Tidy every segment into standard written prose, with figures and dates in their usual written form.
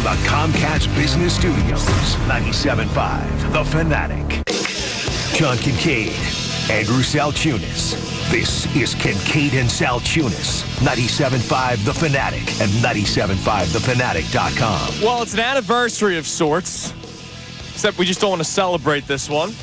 from the Comcast Business Studios, 97.5, The Fanatic. John Kincade, Andrew Salciunas. This is Kincade and Salciunas, 97.5 The Fanatic and 97.5thefanatic.com. Well, it's an anniversary of sorts, except we just don't want to celebrate this one.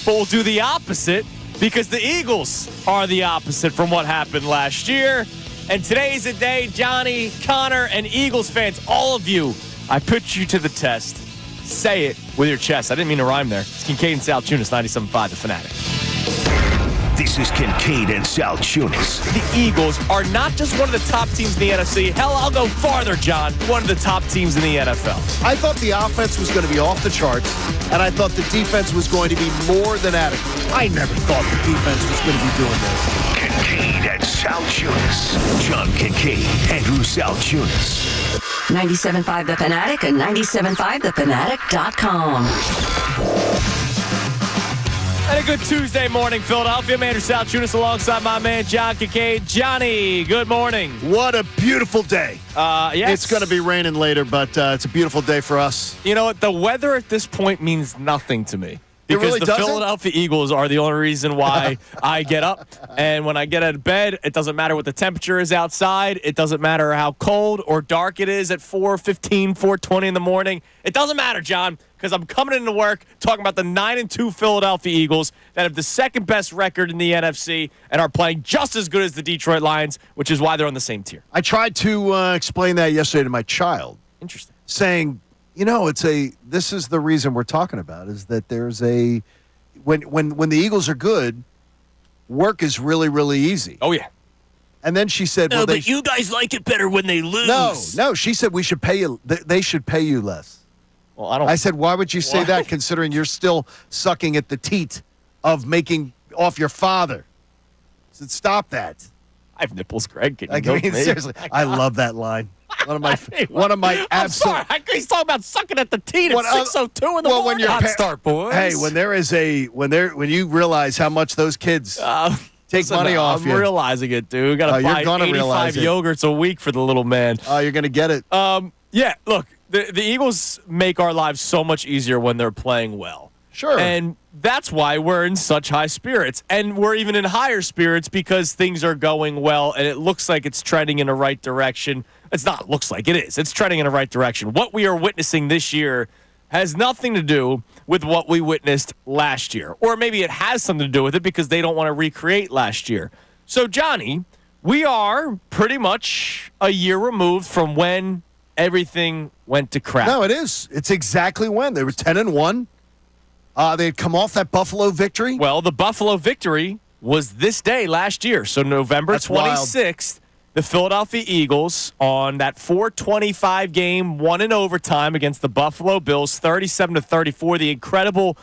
But we'll do the opposite because the Eagles are the opposite from what happened last year. And today's the day, Johnny, Connor, and Eagles fans, all of you, I put you to the test. Say it with your chest. I didn't mean to rhyme there. It's Kincade and Salciunas, 97.5 The Fanatic. This is Kincade and Salciunas. The Eagles are not just one of the top teams in the NFC. Hell, I'll go farther, John. One of the top teams in the NFL. I thought the offense was going to be off the charts, and I thought the defense was going to be more than adequate. I never thought the defense was going to be doing this. Kincade and Salciunas. John Kincade, Andrew Salciunas. 97.5 The Fanatic and 97.5thefanatic.com. And a good Tuesday morning, Philadelphia. I'm Andrew Salciunas alongside my man, John Kincade. Johnny, good morning. What a beautiful day. Yes. It's going to be raining later, but it's a beautiful day for us. You know what? The weather at this point means nothing to me. Because really the doesn't? Philadelphia Eagles are the only reason why I get up. And when I get out of bed, it doesn't matter what the temperature is outside. It doesn't matter how cold or dark it is at 4:15, 4:20 in the morning. It doesn't matter, John, because I'm coming into work talking about the 9-2 Philadelphia Eagles that have the second best record in the NFC and are playing just as good as the Detroit Lions, which is why they're on the same tier. I tried to explain that yesterday to my child. Interesting. Saying, you know, this is the reason we're talking about is that there's when the Eagles are good, work is really, really easy. Oh, yeah. And then she said, "No, but you guys like it better when they lose." No, she said we should pay you. They should pay you less. Well, I don't. I said, why would you say that, considering you're still sucking at the teat of making off your father? I said, stop that. I have nipples, Greg. Can you I milk mean, me? seriously, I love that line. One of my I'm sorry. He's talking about sucking at the teat at 6:02 in the morning. When you're Hot start, boys. Hey, when you realize how much those kids take money off you. I'm realizing it, dude. Got to buy 85 yogurts a week for the little man. Oh, you're gonna get it. Yeah. Look, the Eagles make our lives so much easier when they're playing well. Sure. And that's why we're in such high spirits. And we're even in higher spirits because things are going well and it looks like it's trending in the right direction. It's not looks like, it is. It's trending in the right direction. What we are witnessing this year has nothing to do with what we witnessed last year. Or maybe it has something to do with it because they don't want to recreate last year. So, Johnny, we are pretty much a year removed from when everything went to crap. No, it is. It's exactly when. They were 10-1. They had come off that Buffalo victory. Well, the Buffalo victory was this day last year. So November 26th, the Philadelphia Eagles on that 4:25 game won in overtime against the Buffalo Bills, 37-34. The incredible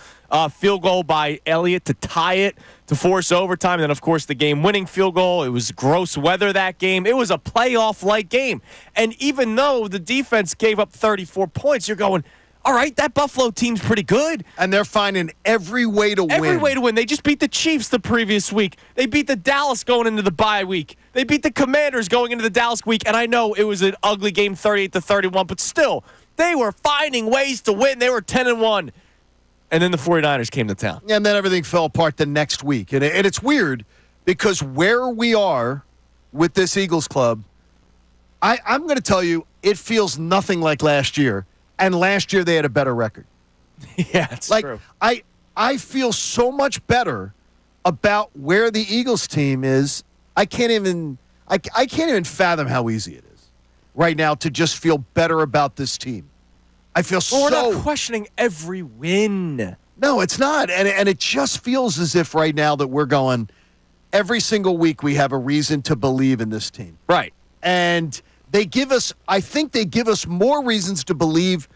field goal by Elliott to tie it, to force overtime. And then, of course, the game-winning field goal. It was gross weather that game. It was a playoff-like game. And even though the defense gave up 34 points, you're going, all right, that Buffalo team's pretty good. And they're finding every way to win. Every way to win. They just beat the Chiefs the previous week. They beat the Dallas going into the bye week. They beat the Commanders going into the Dallas week. And I know it was an ugly game, 38-31, but still, they were finding ways to win. They were 10-1. And then the 49ers came to town. And then everything fell apart the next week. And it's weird because where we are with this Eagles club, I'm going to tell you, it feels nothing like last year. And last year they had a better record. Yeah, it's true. I feel so much better about where the Eagles team is. I can't even fathom how easy it is right now to just feel better about this team. I feel We're not questioning every win. No, it's not. And it just feels as if right now that we're going every single week we have a reason to believe in this team. Right. And I think they give us more reasons to believe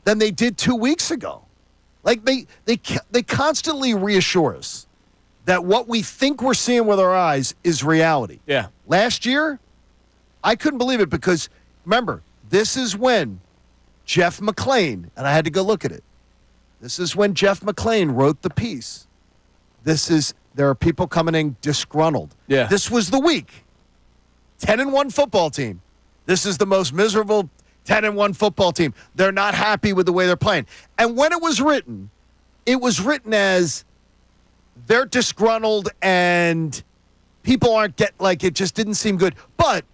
than they did 2 weeks ago. Like they constantly reassure us that what we think we're seeing with our eyes is reality. Yeah. Last year, I couldn't believe it because, remember, this is when Jeff McClain, and I had to go look at it. This is when Jeff McClain wrote the piece. There are people coming in disgruntled. Yeah. This was the week. 10-1 football team. This is the most miserable 10-1 football team. They're not happy with the way they're playing. And when it was written as they're disgruntled and people aren't it just didn't seem good. But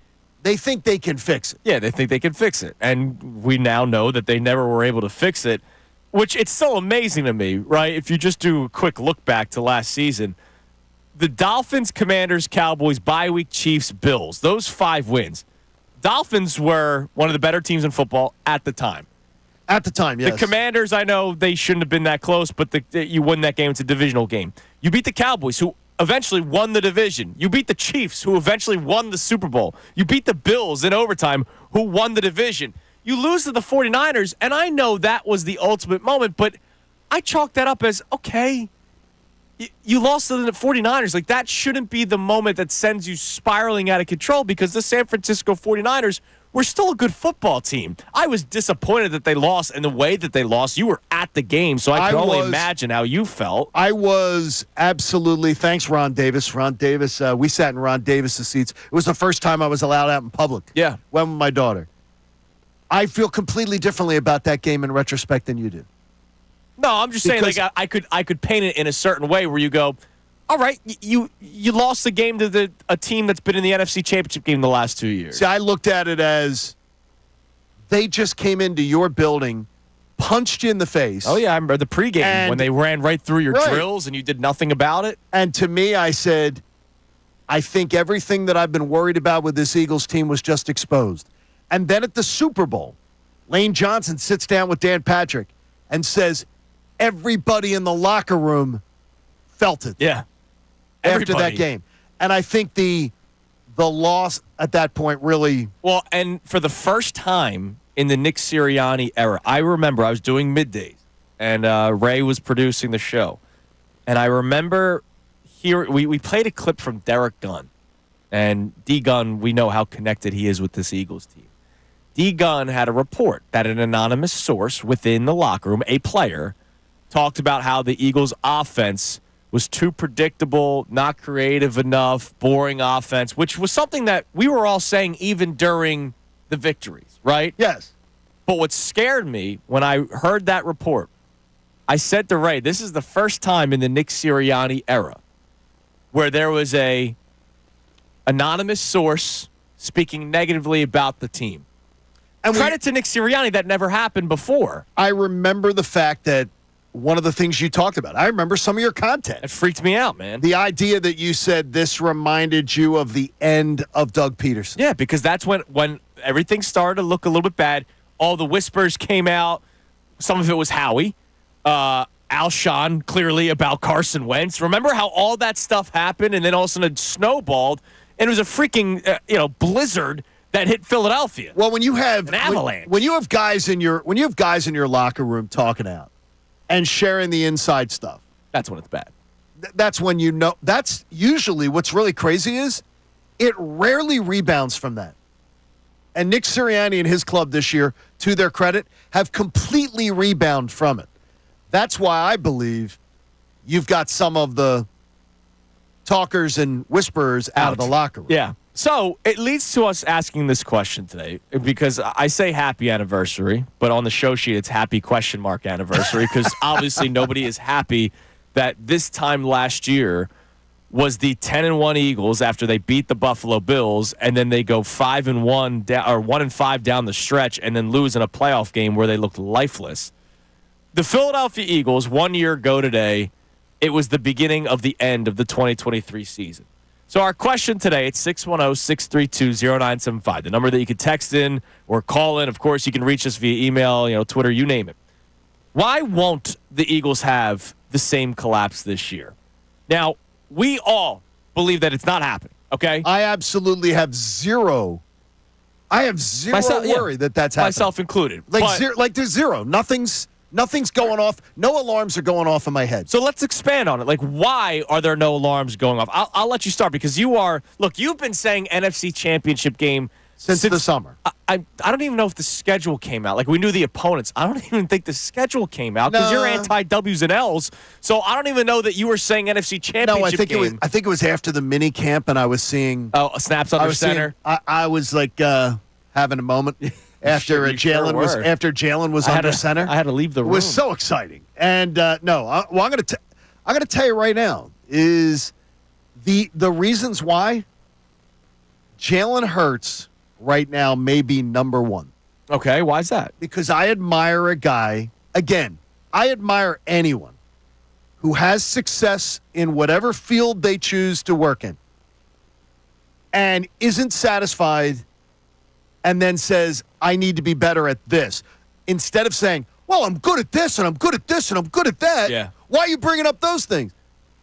they think they can fix it. Yeah, they think they can fix it. And we now know that they never were able to fix it, which it's so amazing to me, right? If you just do a quick look back to last season, the Dolphins, Commanders, Cowboys, bye week, Chiefs, Bills, those 5 wins. Dolphins were one of the better teams in football at the time. At the time, yes. The Commanders, I know they shouldn't have been that close, but you win that game. It's a divisional game. You beat the Cowboys, who eventually won the division. You beat the Chiefs, who eventually won the Super Bowl. You beat the Bills in overtime, who won the division. You lose to the 49ers, and I know that was the ultimate moment, but I chalk that up as, okay, you lost to the 49ers. Like, that shouldn't be the moment that sends you spiraling out of control, because the San Francisco 49ers were still a good football team. I was disappointed that they lost and the way that they lost. You were at the game, so I can only imagine how you felt. I was absolutely, thanks, Ron Davis. Ron Davis, we sat in Ron Davis' seats. It was the first time I was allowed out in public. Yeah. Went with my daughter. I feel completely differently about that game in retrospect than you do. No, I'm just saying, like, I could paint it in a certain way where you go, all right, you lost the game to a team that's been in the NFC Championship game the last 2 years. See, I looked at it as they just came into your building, punched you in the face. Oh, yeah, I remember the pregame when they ran right through your drills and you did nothing about it. And to me, I said, I think everything that I've been worried about with this Eagles team was just exposed. And then at the Super Bowl, Lane Johnson sits down with Dan Patrick and says, everybody in the locker room felt it. Yeah. After that game. And I think the loss at that point really... Well, and for the first time in the Nick Sirianni era, I remember I was doing Middays, and Ray was producing the show. And I remember we played a clip from Derek Gunn. And D. Gunn, we know how connected he is with this Eagles team. D. Gunn had a report that an anonymous source within the locker room, a player, talked about how the Eagles' offense was too predictable, not creative enough, boring offense, which was something that we were all saying even during the victories, right? Yes. But what scared me when I heard that report, I said to Ray, this is the first time in the Nick Sirianni era where there was a anonymous source speaking negatively about the team. And credit to Nick Sirianni, that never happened before. I remember the fact that one of the things you talked about, I remember some of your content. It freaked me out, man. The idea that you said this reminded you of the end of Doug Peterson. Yeah, because that's when everything started to look a little bit bad. All the whispers came out. Some of it was Howie. Alshon, clearly, about Carson Wentz. Remember how all that stuff happened and then all of a sudden it snowballed, and it was a freaking blizzard that hit Philadelphia. Well, when you have an avalanche, when you have guys in your locker room talking out and sharing the inside stuff, that's when it's bad. That's when you know. That's usually what's really crazy is it rarely rebounds from that. And Nick Sirianni and his club this year, to their credit, have completely rebounded from it. That's why I believe you've got some of the talkers and whisperers out of the locker room. Yeah. So it leads to us asking this question today, because I say happy anniversary, but on the show sheet it's happy ? Anniversary, because obviously nobody is happy that this time last year was the 10-1 Eagles after they beat the Buffalo Bills, and then they go 5-1 down, or 1-5 down the stretch, and then lose in a playoff game where they looked lifeless. The Philadelphia Eagles, 1 year ago today, it was the beginning of the end of the 2023 season. So our question today, it's 610-632-0975, the number that you can text in or call in. Of course, you can reach us via email, Twitter, you name it. Why won't the Eagles have the same collapse this year? Now, we all believe that it's not happening, okay? I absolutely have zero. I have zero worry that that's happening. Myself included. There's zero. Nothing's going off. No alarms are going off in my head. So let's expand on it. Like, why are there no alarms going off? I'll let you start, because you've been saying NFC Championship game since the summer. I don't even know if the schedule came out. Like, we knew the opponents. I don't even think the schedule came out, because you're anti-W's and L's. So I don't even know that you were saying NFC Championship game. I think it was after the mini camp, and I was seeing snaps under center. I was like having a moment after Sure, you sure Jalen was under center. I had to leave the room. It was so exciting. And I'm going to tell you right now is the reasons why Jalen Hurts right now may be number one. Okay, why is that? Because I admire a guy. Again, I admire anyone who has success in whatever field they choose to work in and isn't satisfied and then says, I need to be better at this. Instead of saying, well, I'm good at this and I'm good at this and I'm good at that. Yeah. Why are you bringing up those things?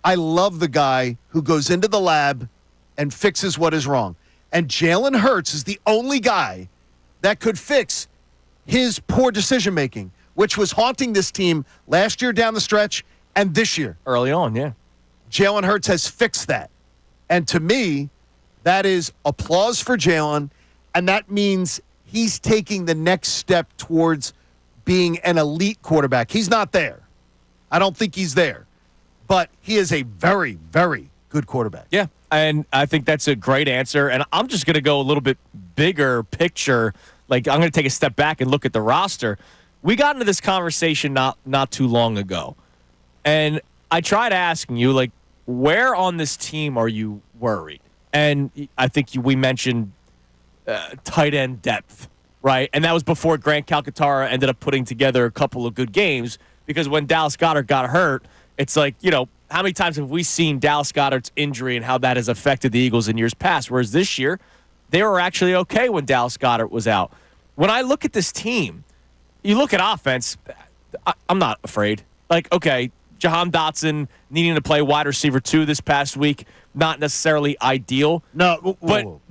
I love the guy who goes into the lab and fixes what is wrong. And Jalen Hurts is the only guy that could fix his poor decision-making, which was haunting this team last year down the stretch and this year. Early on, yeah. Jalen Hurts has fixed that. And to me, that is applause for Jalen, and that means he's taking the next step towards being an elite quarterback. He's not there. I don't think he's there. But he is a very, very good quarterback. Yeah, and I think that's a great answer. And I'm just going to go a little bit bigger picture. Like, I'm going to take a step back and look at the roster. We got into this conversation not too long ago. And I tried asking you, like, where on this team are you worried? And I think we mentioned tight end depth, right? And that was before Grant Calcaterra ended up putting together a couple of good games, because when Dallas Goedert got hurt, it's like, how many times have we seen Dallas Goedert's injury and how that has affected the Eagles in years past? Whereas this year, they were actually okay when Dallas Goedert was out. When I look at this team, you look at offense, I'm not afraid. Like, okay, Jahan Dotson needing to play wide receiver 2 this past week, not necessarily ideal. No,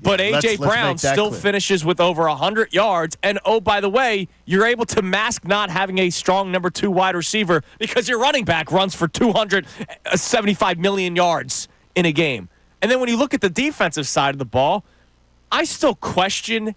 but A.J. Brown still finishes with over 100 yards. And, oh, by the way, you're able to mask not having a strong number 2 wide receiver because your running back runs for 275 million yards in a game. And then when you look at the defensive side of the ball, I still question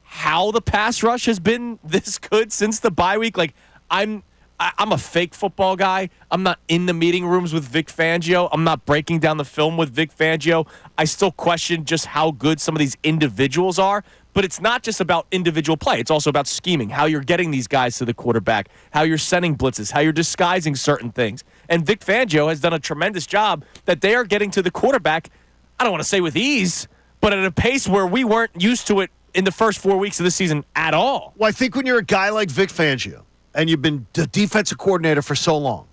how the pass rush has been this good since the bye week. Like, I'm a fake football guy. I'm not in the meeting rooms with Vic Fangio. I'm not breaking down the film with Vic Fangio. I still question just how good some of these individuals are. But it's not just about individual play. It's also about scheming, how you're getting these guys to the quarterback, how you're sending blitzes, how you're disguising certain things. And Vic Fangio has done a tremendous job that they are getting to the quarterback, I don't want to say with ease, but at a pace where we weren't used to it in the first 4 weeks of the season at all. Well, I think when you're a guy like Vic Fangio, and you've been the defensive coordinator for so long,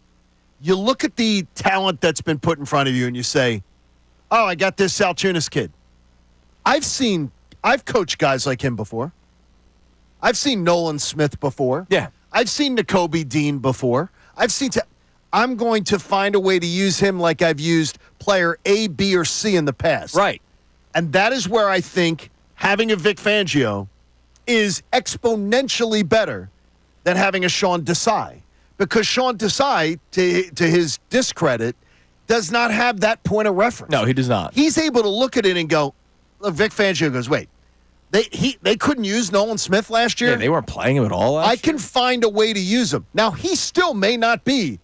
you look at the talent that's been put in front of you and you say, oh, I got this Salciunas kid. I've coached guys like him before. I've seen Nolan Smith before. Yeah. I've seen Nakobe Dean before. I'm going to find a way to use him like I've used player A, B, or C in the past. Right. And that is where I think having a Vic Fangio is exponentially better than having a Sean Desai. Because Sean Desai, to his discredit, does not have that point of reference. No, he does not. He's able to look at it and go, look, Vic Fangio goes, wait, they couldn't use Nolan Smith last year? Yeah, they weren't playing him at all last I year. can find a way to use him. Now, he still may not be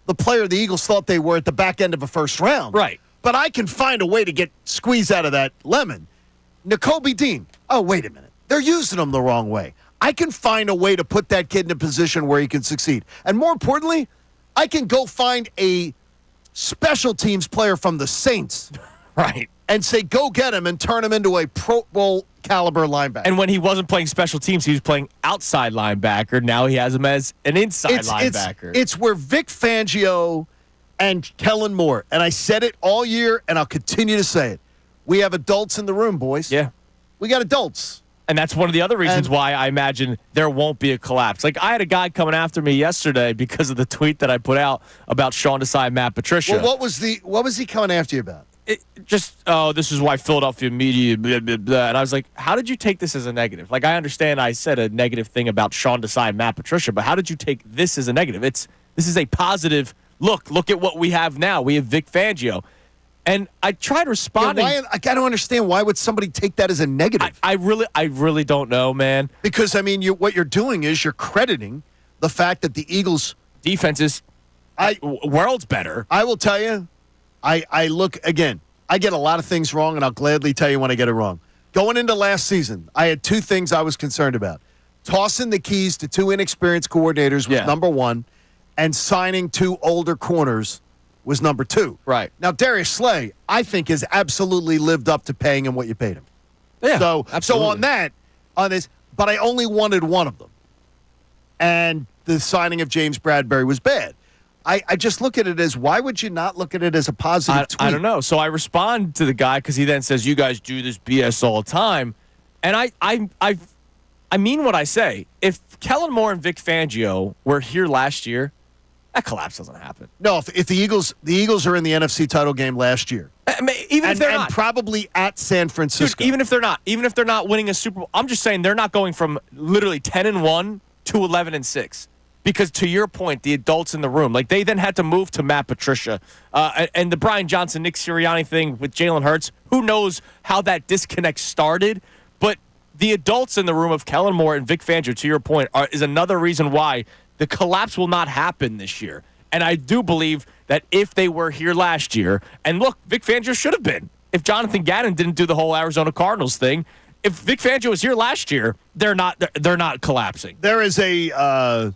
the player the Eagles thought they were at the back end of a first round. Right. But I can find a way to get squeeze out of that lemon. Nakobe Dean, oh, wait a minute. They're using him the wrong way. I can find a way to put that kid in a position where he can succeed. And more importantly, I can go find a special teams player from the Saints. Right. And say, go get him and turn him into a Pro Bowl caliber linebacker. And when he wasn't playing special teams, he was playing outside linebacker. Now he has him as an inside linebacker. It's where Vic Fangio and Kellen Moore, and I said it all year, and I'll continue to say it. We have adults in the room, boys. Yeah. We got adults. And that's one of the other reasons why I imagine there won't be a collapse. Like, I had a guy coming after me yesterday because of the tweet that I put out about Sean Desai and Matt Patricia. Well, what was he coming after you about? This is why Philadelphia media, blah, blah, blah. And I was like, how did you take this as a negative? Like, I understand I said a negative thing about Sean Desai and Matt Patricia, but how did you take this as a negative? This is a positive look at what we have now. We have Vic Fangio. And I tried responding. I got to understand, why would somebody take that as a negative? I really don't know, man. Because, I mean, what you're doing is you're crediting the fact that the Eagles' defense is world's better. I will tell you, I look, again, I get a lot of things wrong, and I'll gladly tell you when I get it wrong. Going into last season, I had two things I was concerned about. tossing the keys to 2 inexperienced coordinators was number 1, and signing 2 older corners was number 2. Right. Now, Darius Slay, I think, has absolutely lived up to paying him what you paid him. Yeah, so absolutely. on this, but I only wanted one of them. And the signing of James Bradbury was bad. I just look at it as, why would you not look at it as a positive tweet? I don't know. So I respond to the guy because he then says, you guys do this BS all the time. And I mean what I say. If Kellen Moore and Vic Fangio were here last year, that collapse doesn't happen. No, if the Eagles are in the NFC title game last year. Even if they're not. And probably at San Francisco. Dude, even if they're not winning a Super Bowl, I'm just saying they're not going from literally 10-1 to 11-6. Because to your point, the adults in the room, like they then had to move to Matt Patricia. And the Brian Johnson, Nick Sirianni thing with Jalen Hurts, who knows how that disconnect started. But the adults in the room of Kellen Moore and Vic Fangio, to your point, is another reason why the collapse will not happen this year. And I do believe that if they were here last year, and look, Vic Fangio should have been. If Jonathan Gannon didn't do the whole Arizona Cardinals thing, if Vic Fangio was here last year, they're not collapsing. There is a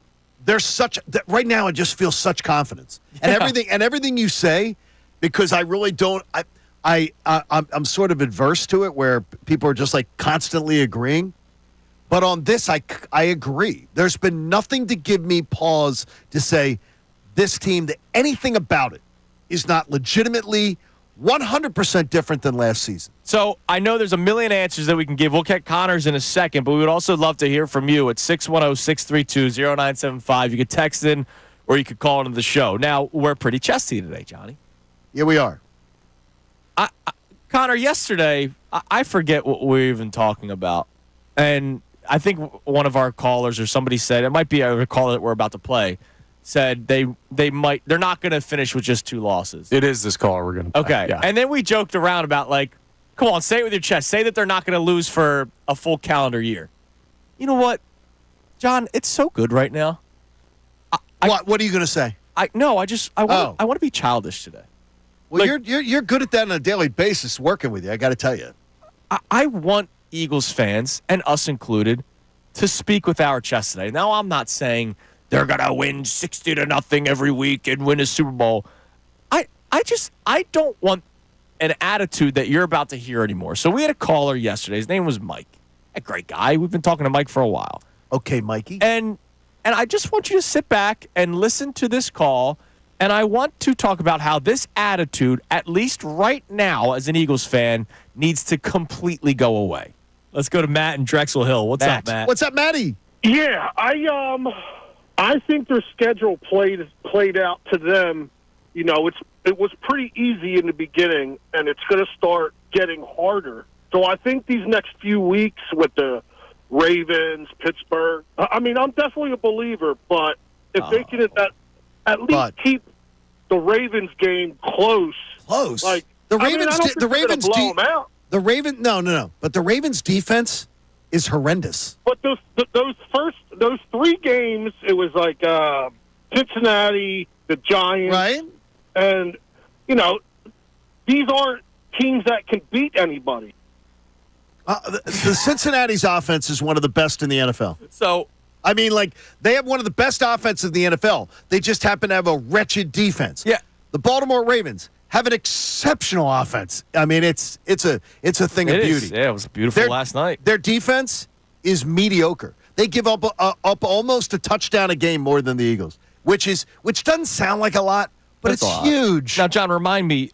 there's such right now. I just feel such confidence and everything you say, because I really don't. I'm sort of adverse to it where people are just like constantly agreeing. But on this, I agree. There's been nothing to give me pause to say this team, that anything about it is not legitimately 100% different than last season. So I know there's a million answers that we can give. We'll get Connor's in a second, but we would also love to hear from you at 610-632-0975. You could text in or you could call into the show. Now, we're pretty chesty today, Johnny. Yeah, we are. Connor, yesterday, I forget what we were even talking about. And I think one of our callers or somebody said, it might be a caller that we're about to play, said they're not going to finish with just 2 losses. It is this caller we're going to play. Okay. Yeah. And then we joked around about, like, come on, say it with your chest. Say that they're not going to lose for a full calendar year. You know what, John? It's so good right now. What are you going to say? I want to be childish today. Well, like, you're good at that on a daily basis, working with you. I got to tell you. I want Eagles fans, and us included, to speak with our chest today. Now, I'm not saying they're going to win 60-0 every week and win a Super Bowl. I don't want an attitude that you're about to hear anymore. So we had a caller yesterday. His name was Mike. A great guy. We've been talking to Mike for a while. Okay, Mikey. And I just want you to sit back and listen to this call. And I want to talk about how this attitude, at least right now as an Eagles fan, needs to completely go away. Let's go to Matt in Drexel Hill. What's up, Matt? What's up, Matty? Yeah, I think their schedule played out to them. You know, it was pretty easy in the beginning, and it's going to start getting harder. So I think these next few weeks with the Ravens, Pittsburgh, I mean, I'm definitely a believer, but if they can at least keep the Ravens game close. Like the Ravens, the Ravens blow them out. The Ravens, no. But the Ravens' defense is horrendous. But those 3 games, it was like Cincinnati, the Giants, right? And you know, these aren't teams that can beat anybody. The Cincinnati's offense is one of the best in the NFL. So, I mean, like, they have one of the best offenses in the NFL. They just happen to have a wretched defense. Yeah. The Baltimore Ravens have an exceptional offense. I mean, it's a thing of beauty. Yeah, it was beautiful last night. Their defense is mediocre. They give up almost a touchdown a game more than the Eagles, which doesn't sound like a lot, but it's huge. Now, John, remind me,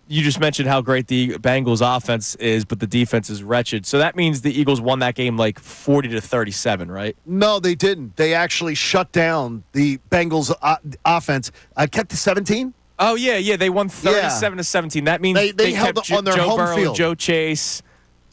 you just mentioned how great the Bengals offense is, but the defense is wretched. So that means the Eagles won that game like 40-37, right? No, they didn't. They actually shut down the Bengals offense. Kept the 17? Oh, yeah. They won 37-17. That means they held kept on their Joe home Burrow field. And Joe Chase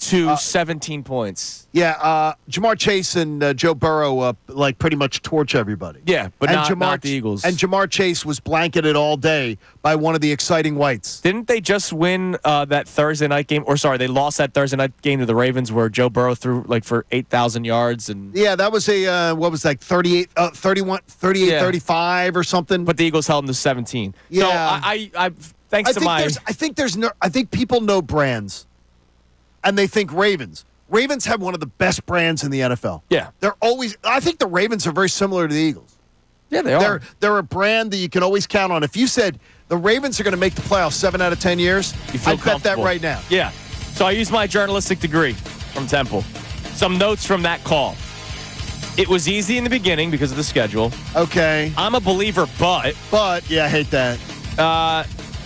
to 17 points. Yeah, Jamar Chase and Joe Burrow pretty much torch everybody. Yeah, but not the Eagles. And Jamar Chase was blanketed all day by one of the exciting whites. Didn't they just win that Thursday night game? Or sorry, they lost that Thursday night game to the Ravens where Joe Burrow threw for 8,000 yards. And yeah, that was 38-35 or something. But the Eagles held them to 17. Yeah. So I think people know brands. And they think Ravens. Ravens have one of the best brands in the NFL. Yeah. I think the Ravens are very similar to the Eagles. Yeah, they are. They're a brand that you can always count on. If you said the Ravens are going to make the playoffs 7 out of 10 years, I'd bet that right now. Yeah. So I used my journalistic degree from Temple. Some notes from that call. It was easy in the beginning because of the schedule. Okay. I'm a believer, but yeah, I hate that.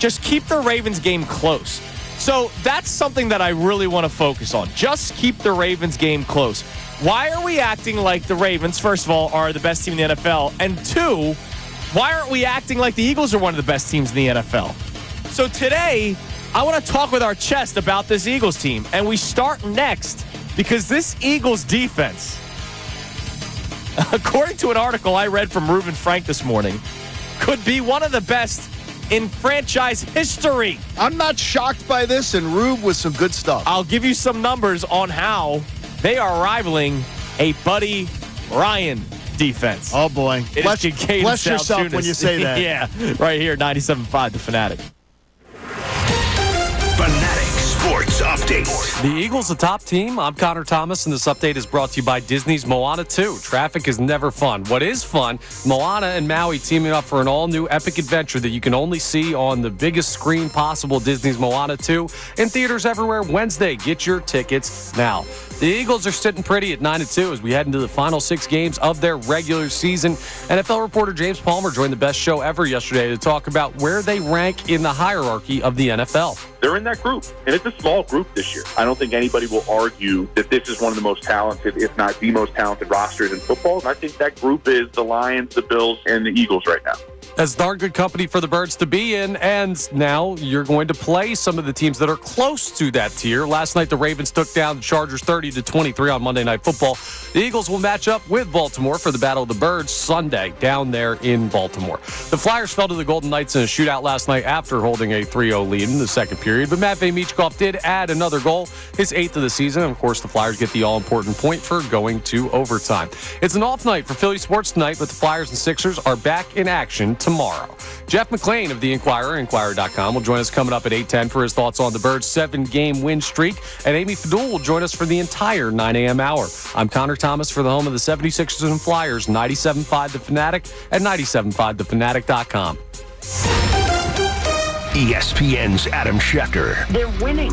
just keep the Ravens game close. So that's something that I really want to focus on. Just keep the Ravens game close. Why are we acting like the Ravens, first of all, are the best team in the NFL? And two, why aren't we acting like the Eagles are one of the best teams in the NFL? So today, I want to talk with our chest about this Eagles team. And we start next because this Eagles defense, according to an article I read from Reuben Frank this morning, could be one of the best in franchise history. I'm not shocked by this, and Rube with some good stuff. I'll give you some numbers on how they are rivaling a Buddy Ryan defense. Oh, boy. Bless yourself when you say that. Yeah, right here, 97.5 The Fanatic. Fanatic Sports Update. The Eagles, the top team. I'm Connor Thomas, and this update is brought to you by Disney's Moana 2. Traffic is never fun. What is fun, Moana and Maui teaming up for an all-new epic adventure that you can only see on the biggest screen possible, Disney's Moana 2, in theaters everywhere Wednesday. Get your tickets now. The Eagles are sitting pretty at 9-2 as we head into the final 6 games of their regular season. NFL reporter James Palmer joined the best show ever yesterday to talk about where they rank in the hierarchy of the NFL. They're in that group, and it's a small group this year. I don't think anybody will argue that this is one of the most talented, if not the most talented rosters in football. And I think that group is the Lions, the Bills, and the Eagles right now. That's darn good company for the Birds to be in, and now you're going to play some of the teams that are close to that tier. Last night, the Ravens took down the Chargers 30-23 on Monday Night Football. The Eagles will match up with Baltimore for the Battle of the Birds Sunday down there in Baltimore. The Flyers fell to the Golden Knights in a shootout last night after holding a 3-0 lead in the second period, but Matvei Michkov did add another goal, his 8th of the season. And of course, the Flyers get the all-important point for going to overtime. It's an off night for Philly sports tonight, but the Flyers and Sixers are back in action tomorrow. Jeff McClain of The Inquirer, Inquirer.com, will join us coming up at 8:10 for his thoughts on the Birds' 7-game win streak. And Amy Fadul will join us for the entire 9 a.m. hour. I'm Connor Thomas for the home of the 76ers and Flyers, 97.5 The Fanatic at 97.5thefanatic.com. ESPN's Adam Schefter. They're winning.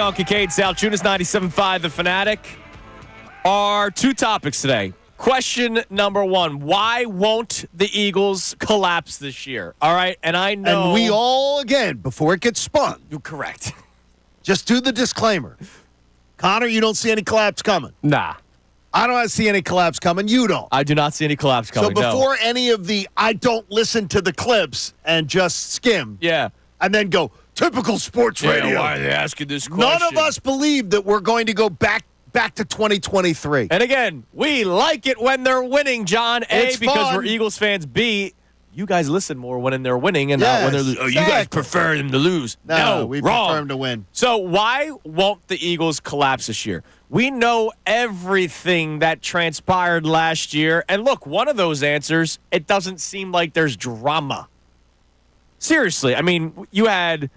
on Kincade Salciunas, 97.5 The Fanatic. Our two topics today. Question number one, why won't the Eagles collapse this year? All right, and I know... And we all, again, before it gets spun... You're correct. Just do the disclaimer. Connor, you don't see any collapse coming. Nah. I don't see any collapse coming. You don't. I do not see any collapse coming, So before any of the I don't listen to the clips and just skim... Yeah. And then go, typical sports radio. Why are they asking this question? None of us believe that we're going to go back to 2023. And again, we like it when they're winning, John. A, It's because fun. we're Eagles fans. B, you guys listen more when they're winning and Yes, not when they're losing. Oh, you guys exactly. prefer them to lose. No, we wrong. prefer them to win. So why won't the Eagles collapse this year? We know everything that transpired last year. And look, one of those answers, it doesn't seem like there's drama. Seriously, I mean, you had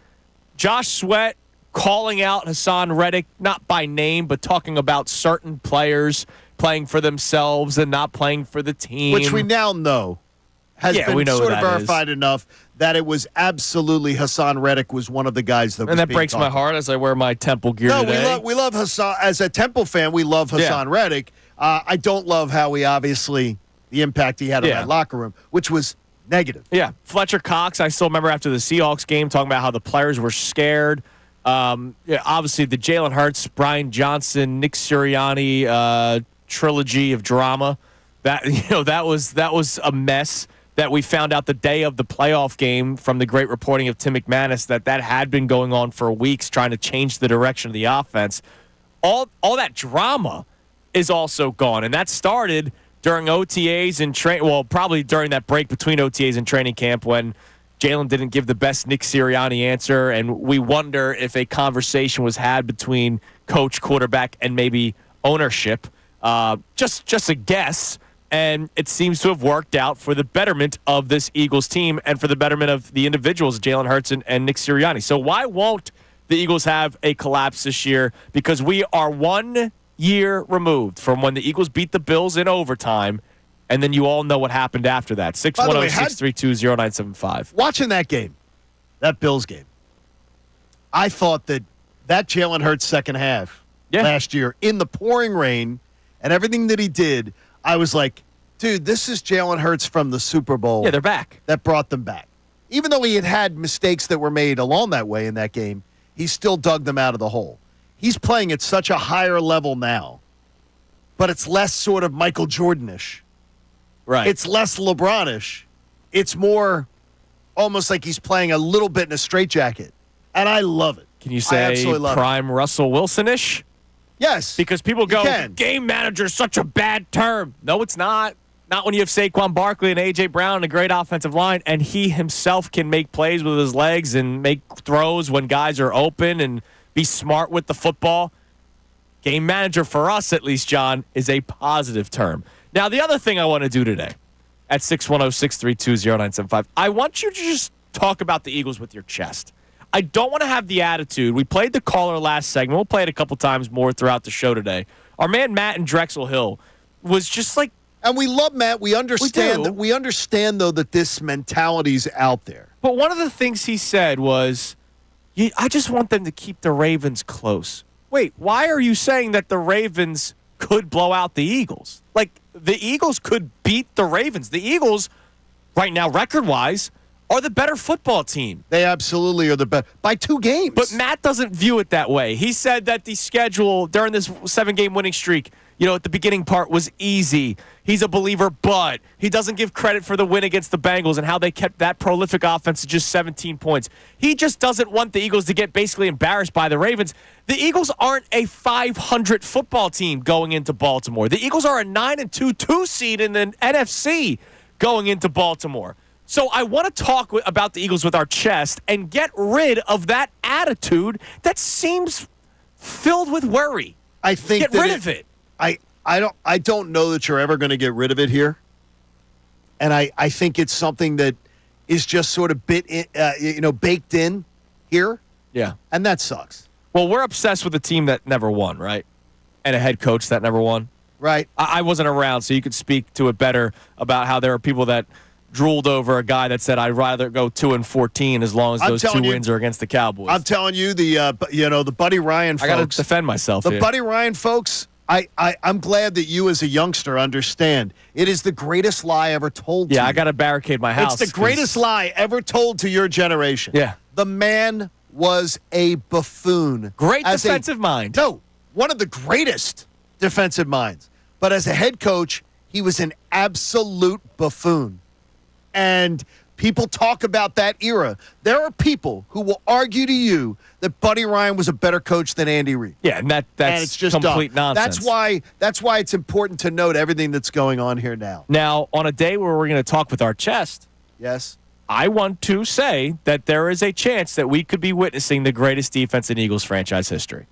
Josh Sweat calling out Hassan Reddick, not by name, but talking about certain players playing for themselves and not playing for the team. Which we now know has Yeah, we been know sort who of that verified enough that it was absolutely Hassan Reddick was one of the guys that was and that being breaks my talked about. heart as I wear my Temple gear No, today. we love Hassan. As a Temple fan, we love Hassan Reddick. I don't love how he obviously, the impact he had in that locker room, which was negative. Yeah, Fletcher Cox, I still remember after the Seahawks game talking about how the players were scared. Obviously, the Jalen Hurts, Brian Johnson, Nick Sirianni trilogy of drama. That was a mess that we found out the day of the playoff game from the great reporting of Tim McManus that had been going on for weeks, trying to change the direction of the offense. All that drama is also gone, and that started during OTAs and probably during that break between OTAs and training camp when Jalen didn't give the best Nick Sirianni answer, and we wonder if a conversation was had between coach, quarterback, and maybe ownership. Just a guess, and it seems to have worked out for the betterment of this Eagles team and for the betterment of the individuals, Jalen Hurts and Nick Sirianni. So why won't the Eagles have a collapse this year? Because we are 1 year removed from when the Eagles beat the Bills in overtime, and then you all know what happened after that. 610-632-0975. Watching that game, that Bills game, I thought that Jalen Hurts second half last year in the pouring rain and everything that he did, I was like, dude, this is Jalen Hurts from the Super Bowl. Yeah, they're back. That brought them back. Even though he had mistakes that were made along that way in that game, he still dug them out of the hole. He's playing at such a higher level now, but it's less sort of Michael Jordan-ish. Right. It's less LeBron-ish. It's more almost like he's playing a little bit in a straitjacket. And I love it. Can you say prime Russell Wilson-ish? Yes. Because people go, game manager is such a bad term. No, it's not. Not when you have Saquon Barkley and A.J. Brown and a great offensive line, and he himself can make plays with his legs and make throws when guys are open and be smart with the football. Game manager, for us at least, John, is a positive term. Now, the other thing I want to do today at 610-632-0975, I want you to just talk about the Eagles with your chest. I don't want to have the attitude. We played the caller last segment. We'll play it a couple times more throughout the show today. Our man Matt in Drexel Hill was just like, and we love Matt. We understand that. We understand though that this mentality's out there. But one of the things he said was, I just want them to keep the Ravens close. Wait, why are you saying that the Ravens could blow out the Eagles? Like, the Eagles could beat the Ravens. The Eagles, right now, record-wise, are the better football team. They absolutely are the best by 2 games. But Matt doesn't view it that way. He said that the schedule during this 7-game winning streak, at the beginning part was easy. He's a believer, but he doesn't give credit for the win against the Bengals and how they kept that prolific offense to just 17 points. He just doesn't want the Eagles to get basically embarrassed by the Ravens. The Eagles aren't a 500 football team going into Baltimore. The Eagles are a 9-2 seed in the NFC going into Baltimore. So I want to talk about the Eagles with our chest and get rid of that attitude that seems filled with worry. I think get rid of it. I don't know that you're ever going to get rid of it here. And I think it's something that is just sort of baked in here. Yeah. And that sucks. Well, we're obsessed with a team that never won, right? And a head coach that never won. Right. I wasn't around, so you could speak to it better about how there are people that drooled over a guy that said I'd rather go 2-14 as long as those 2 wins are against the Cowboys. I'm telling you, the Buddy Ryan folks. I got to defend myself. The Buddy Ryan folks. I'm glad that you, as a youngster, understand it is the greatest lie ever told. Yeah, to I you. got to barricade my house. It's the greatest lie ever told to your generation. Yeah, the man was a buffoon. Great defensive mind. No, one of the greatest defensive minds. But as a head coach, he was an absolute buffoon. And people talk about that era. There are people who will argue to you that Buddy Ryan was a better coach than Andy Reid. Yeah, and that's it's just complete dumb. nonsense. That's why it's important to note everything that's going on here now. Now, on a day where we're going to talk with our chest, yes, I want to say that there is a chance that we could be witnessing the greatest defense in Eagles franchise history.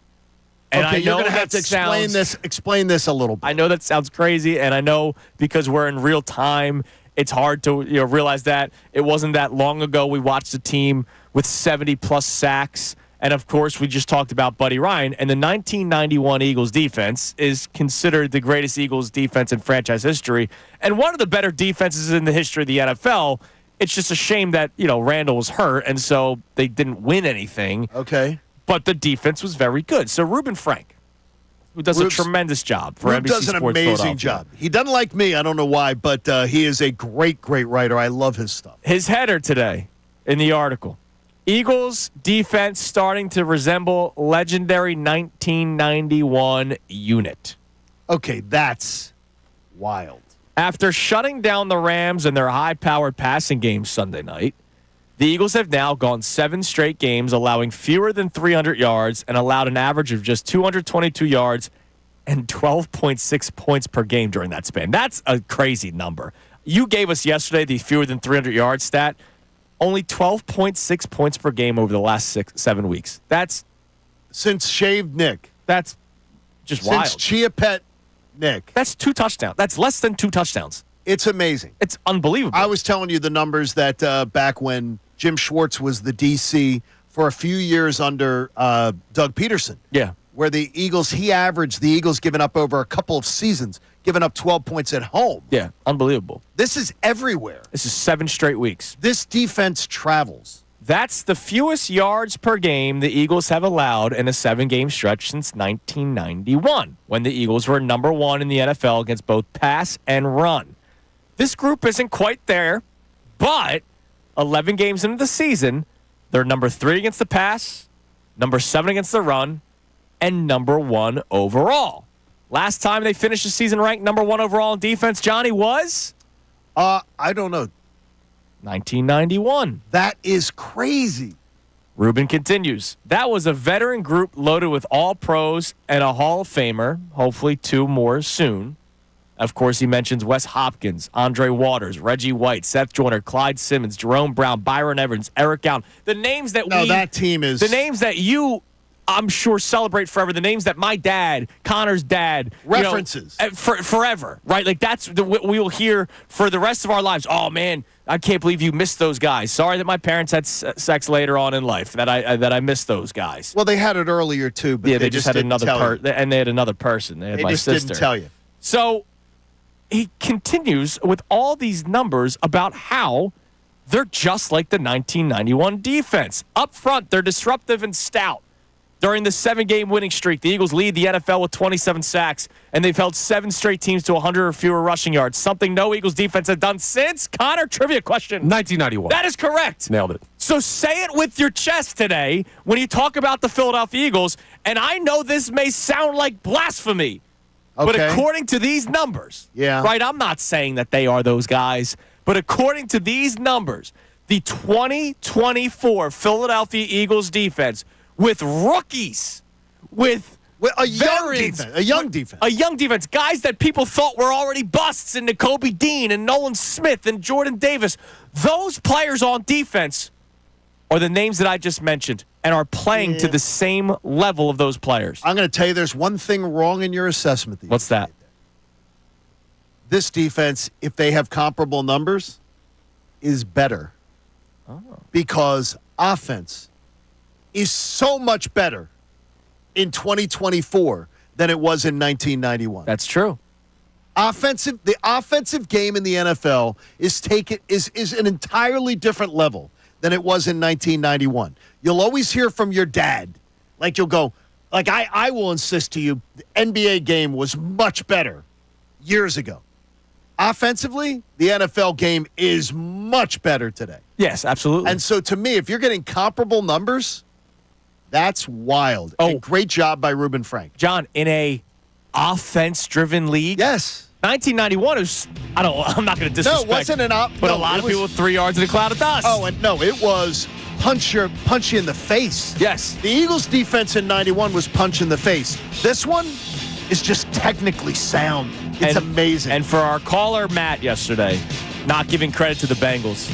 And okay, you're going to have to explain this a little bit. I know that sounds crazy, and I know because we're in real time, it's hard to realize that it wasn't that long ago we watched a team with 70-plus sacks. And, of course, we just talked about Buddy Ryan. And the 1991 Eagles defense is considered the greatest Eagles defense in franchise history and one of the better defenses in the history of the NFL. It's just a shame that, Randall was hurt, and so they didn't win anything. Okay. But the defense was very good. So Reuben Frank, who does a tremendous job for NBC does an Sports amazing job. He doesn't like me. I don't know why, but he is a great, great writer. I love his stuff. His header today in the article, Eagles defense starting to resemble legendary 1991 unit. Okay, that's wild. After shutting down the Rams and their high-powered passing game Sunday night, the Eagles have now gone 7 straight games, allowing fewer than 300 yards and allowed an average of just 222 yards and 12.6 points per game during that span. That's a crazy number. You gave us yesterday the fewer than 300 yards stat. Only 12.6 points per game over the last 7 weeks. That's since Shaved Nick. That's just wild. Since Chia Pet Nick. That's 2 touchdowns. That's less than 2 touchdowns. It's amazing. It's unbelievable. I was telling you the numbers that back when Jim Schwartz was the DC for a few years under Doug Peterson. Yeah. Where the Eagles giving up over a couple of seasons, giving up 12 points at home. Yeah, unbelievable. This is everywhere. This is 7 straight weeks. This defense travels. That's the fewest yards per game the Eagles have allowed in a 7-game stretch since 1991, when the Eagles were number 1 in the NFL against both pass and run. This group isn't quite there, but 11 games into the season, they're number 3 against the pass, number 7 against the run, and number 1 overall. Last time they finished the season ranked number 1 overall in defense, Johnny, was? I don't know. 1991. That is crazy. Reuben continues. That was a veteran group loaded with all pros and a Hall of Famer, hopefully 2 more soon. Of course, he mentions Wes Hopkins, Andre Waters, Reggie White, Seth Joyner, Clyde Simmons, Jerome Brown, Byron Evans, Eric Allen. The names that that team is the names that you, I'm sure, celebrate forever. The names that my dad, Connor's dad, references forever, right? Like that's what we will hear for the rest of our lives. Oh man, I can't believe you missed those guys. Sorry that my parents had sex later on in life. That I missed those guys. Well, they had it earlier too, but yeah, they just had another and they had another person. They had my sister. Didn't tell you. So he continues with all these numbers about how they're just like the 1991 defense. Up front, they're disruptive and stout. During the 7-game winning streak, the Eagles lead the NFL with 27 sacks, and they've held 7 straight teams to 100 or fewer rushing yards, something no Eagles defense had done since. Connor, trivia question. 1991. That is correct. Nailed it. So say it with your chest today when you talk about the Philadelphia Eagles, and I know this may sound like blasphemy, but according to these numbers, right, I'm not saying that they are those guys, but according to these numbers, the 2024 Philadelphia Eagles defense with rookies, with a young defense, guys that people thought were already busts in Nakobe Dean and Nolan Smith and Jordan Davis. Those players on defense are the names that I just mentioned and are playing to the same level of those players. I'm going to tell you there's one thing wrong in your assessment. What's that? This defense, if they have comparable numbers, is better. Because offense is so much better in 2024 than it was in 1991. That's true. The offensive game in the NFL is an entirely different level than it was in 1991. You'll always hear from your dad. Like you'll go, like I will insist to you, the NBA game was much better years ago. Offensively, the NFL game is much better today. Yes, absolutely. And so to me, if you're getting comparable numbers, that's wild. Oh. And great job by Reuben Frank. John, in a offense-driven league, Yes. 1991 is, I'm not going to disrespect. No, it wasn't but a lot of people with 3 yards in a cloud of dust. Oh, and no, it was punch you in the face. Yes. The Eagles' defense in 91 was punch in the face. This one is just technically sound. It's amazing. And for our caller, Matt, yesterday, not giving credit to the Bengals,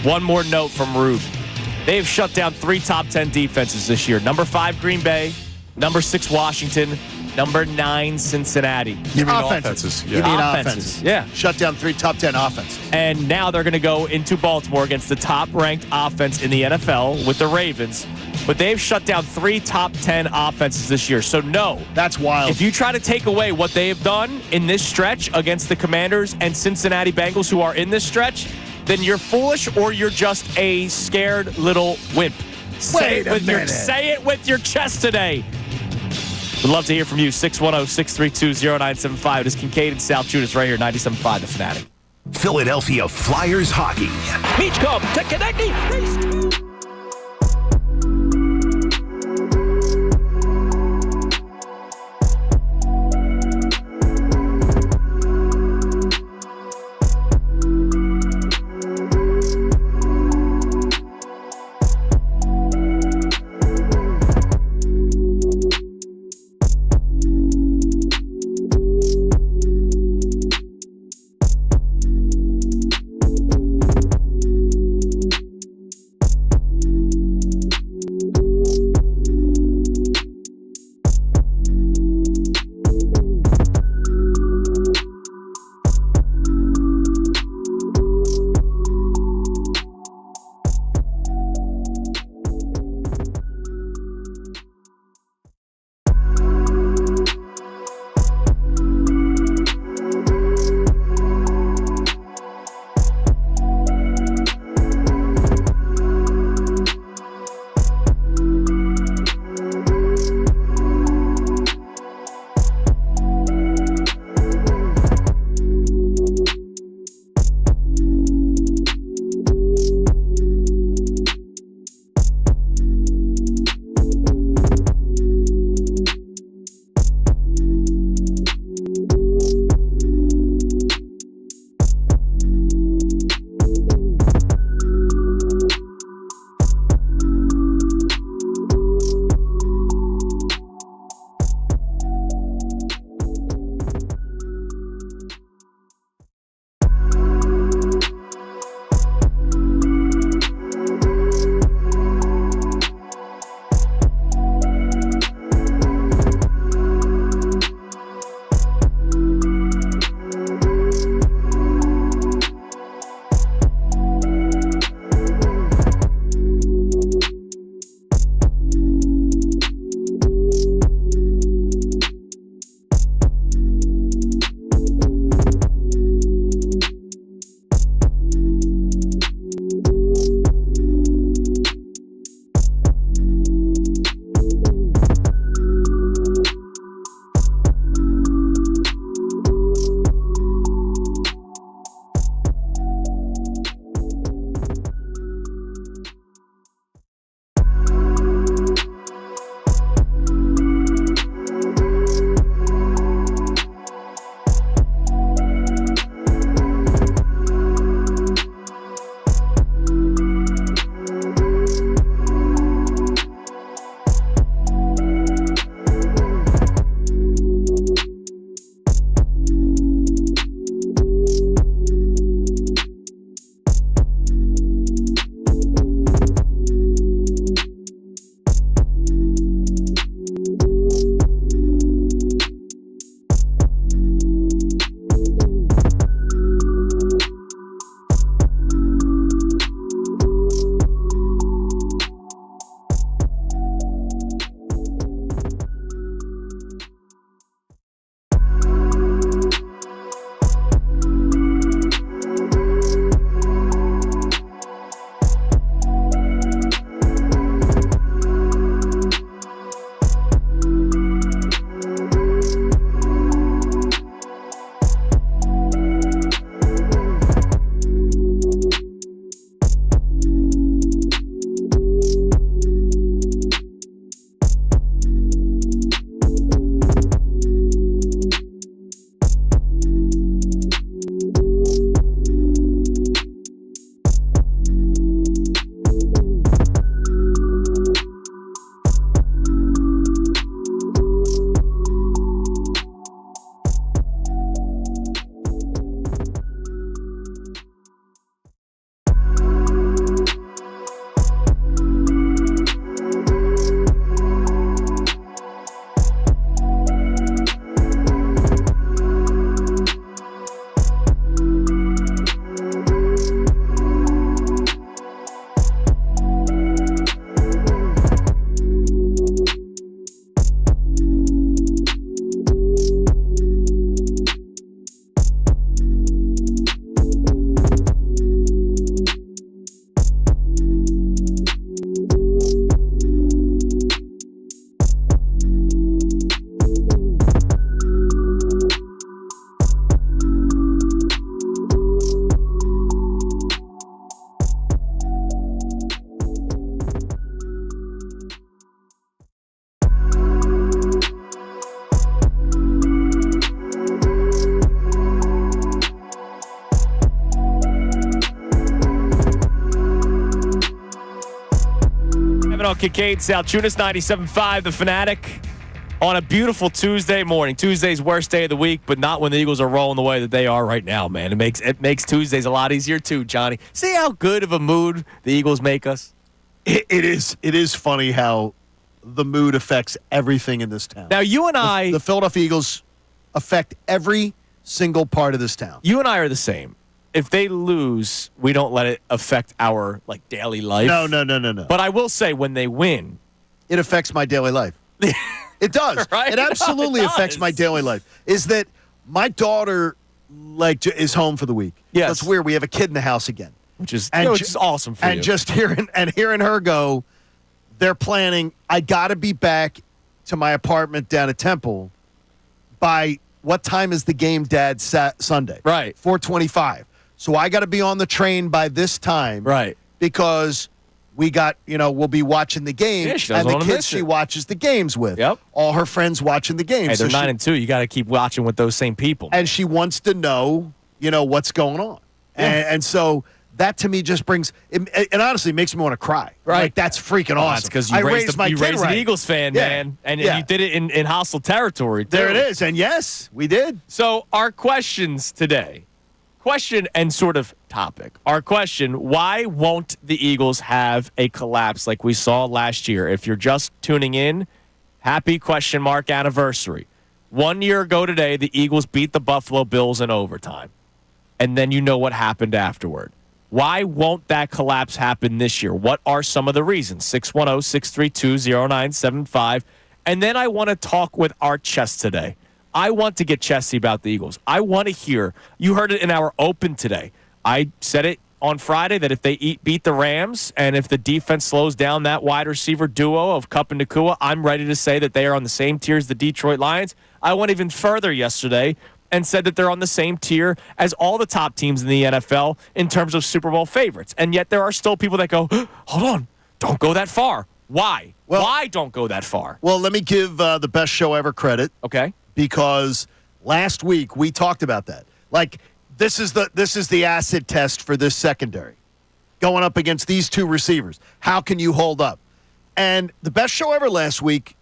one more note from Rube. They've shut down 3 top 10 defenses this year. Number 5, Green Bay. Number 6, Washington. Number 9, Cincinnati. You mean offenses. Yeah. You mean Offenses, offenses. yeah. Shut down 3 top 10 offenses. And now they're going to go into Baltimore against the top-ranked offense in the NFL with the Ravens. But they've shut down 3 top 10 offenses this year. So, no. That's wild. If you try to take away what they have done in this stretch against the Commanders and Cincinnati Bengals who are in this stretch, then you're foolish or you're just a scared little wimp. Say it with your chest today. We'd love to hear from you. 610-632-0975. It is Kincade and Salciunas right here, 97.5 The Fanatic. Philadelphia Flyers hockey. Beachcomb to Konecny. on Kincade Salciunas, 97.5, The Fanatic, on a beautiful Tuesday morning. Tuesday's worst day of the week, but not when the Eagles are rolling the way that they are right now, man. It makes Tuesdays a lot easier too, Johnny. See how good of a mood the Eagles make us? It is funny how the mood affects everything in this town. Now, you and I... The Philadelphia Eagles affect every single part of this town. You and I are the same. If they lose, we don't let it affect our daily life. No. But I will say, when they win, it affects my daily life. It does. Right? It absolutely affects my daily life. Is that my daughter is home for the week? Yes. So it's weird. We have a kid in the house again, which is awesome for you. And just hearing her go, they're planning. I got to be back to my apartment down at Temple by what time is the game, Dad? Sunday, right? 4:25. So I got to be on the train by this time, right? Because we got, we'll be watching the game, and the kids she watches the games with. Yep. All her friends watching the games. Hey, they're 9-2. You got to keep watching with those same people. And she wants to know, what's going on. Yeah. And so that to me just brings, it honestly makes me want to cry. Right. Like, that's freaking awesome. That's because you raised an Eagles fan, yeah. man. And you did it in hostile territory, too. There it is. And yes, we did. So our questions today. Question and sort of topic. Our question, why won't the Eagles have a collapse like we saw last year? If you're just tuning in, happy anniversary. 1 year ago today, the Eagles beat the Buffalo Bills in overtime. And then you know what happened afterward. Why won't that collapse happen this year? What are some of the reasons? 610-632-0975. And then I want to talk with our chest today. I want to get chesty about the Eagles. I want to hear. You heard it in our open today. I said it on Friday that if they beat the Rams and if the defense slows down that wide receiver duo of Kupp and Nacua, I'm ready to say that they are on the same tier as the Detroit Lions. I went even further yesterday and said that they're on the same tier as all the top teams in the NFL in terms of Super Bowl favorites. And yet there are still people that go, hold on, don't go that far. Why? Why don't go that far? Well, let me give the best show ever credit. Okay. Because last week we talked about that. Like, this is the acid test for this secondary. Going up against these two receivers. How can you hold up? And the best show ever last week,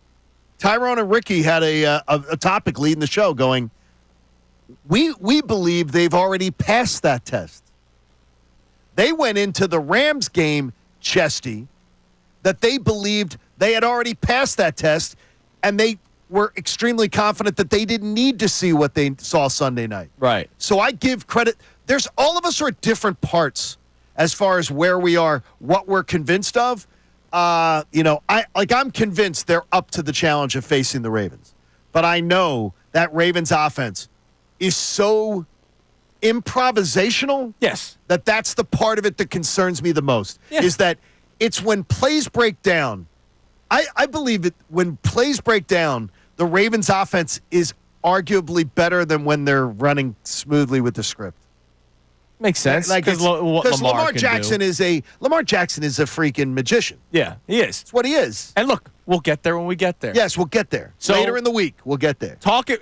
Tyrone and Ricky had a topic leading the show going, we believe they've already passed that test. They went into the Rams game, chesty, that they believed they had already passed that test, and they were extremely confident that they didn't need to see what they saw Sunday night. Right. So I give credit. All of us are at different parts as far as where we are, what we're convinced of. I'm convinced they're up to the challenge of facing the Ravens. But I know that Ravens offense is so improvisational. Yes. That's the part of it that concerns me the most. Yeah. Is that it's when plays break down. I believe that when plays break down, the Ravens offense is arguably better than when they're running smoothly with the script. Makes sense. Because Lamar Jackson is a freaking magician. Yeah, he is. That's what he is. And look, we'll get there when we get there. Yes, we'll get there. So, later in the week, we'll get there.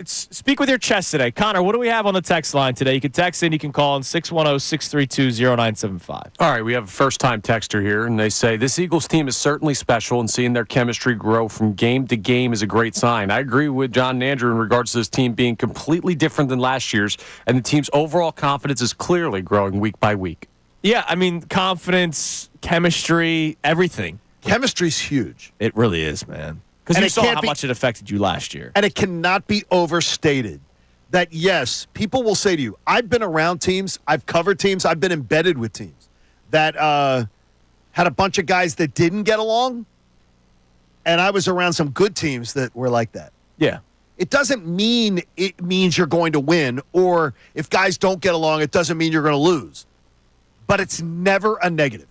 Speak with your chest today. Connor, what do we have on the text line today? You can text in, you can call in 610-632-0975. All right, we have a first-time texter here, and they say, this Eagles team is certainly special, and seeing their chemistry grow from game to game is a great sign. I agree with John and Andrew in regards to this team being completely different than last year's, and the team's overall confidence is clearly growing week by week. Yeah, I mean, confidence, chemistry, everything. Chemistry's huge. It really is, man. Because you saw how much it affected you last year. And it cannot be overstated that, yes, people will say to you, I've been around teams, I've covered teams, I've been embedded with teams that had a bunch of guys that didn't get along, and I was around some good teams that were like that. Yeah. It doesn't mean it means you're going to win, or if guys don't get along, it doesn't mean you're going to lose. But it's never a negative.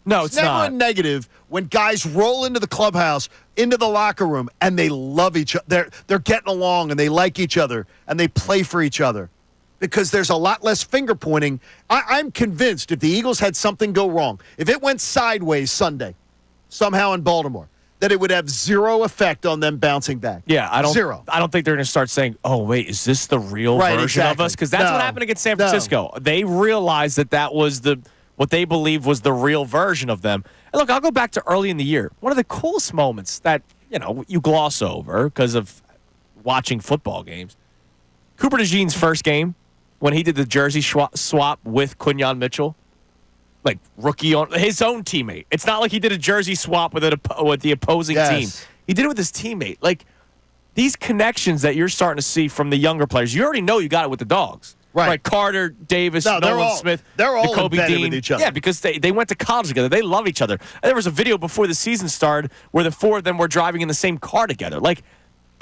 No, it's never not. a negative when guys roll into the clubhouse, into the locker room, and they love each other. They're getting along, and they like each other, and they play for each other. Because there's a lot less finger pointing. I'm convinced if the Eagles had something go wrong, if it went sideways Sunday, somehow in Baltimore, that it would have zero effect on them bouncing back. Yeah, I don't think they're going to start saying, "Oh, wait, is this the real version of us?" Because that's what happened against San Francisco. They realized that was what they believe was the real version of them. And look, I'll go back to early in the year. One of the coolest moments that, you gloss over because of watching football games. Cooper DeJean's first game when he did the jersey swap with Quinyon Mitchell, like rookie on his own teammate. It's not like he did a jersey swap with the opposing team. He did it with his teammate. Like, these connections that you're starting to see from the younger players, you already know you got it with the dogs. Right. Carter, Davis, Nolan Smith, they're all Jacoby embedded Dean. with each other. Yeah, because they went to college together. They love each other. And there was a video before the season started where the four of them were driving in the same car together. Like,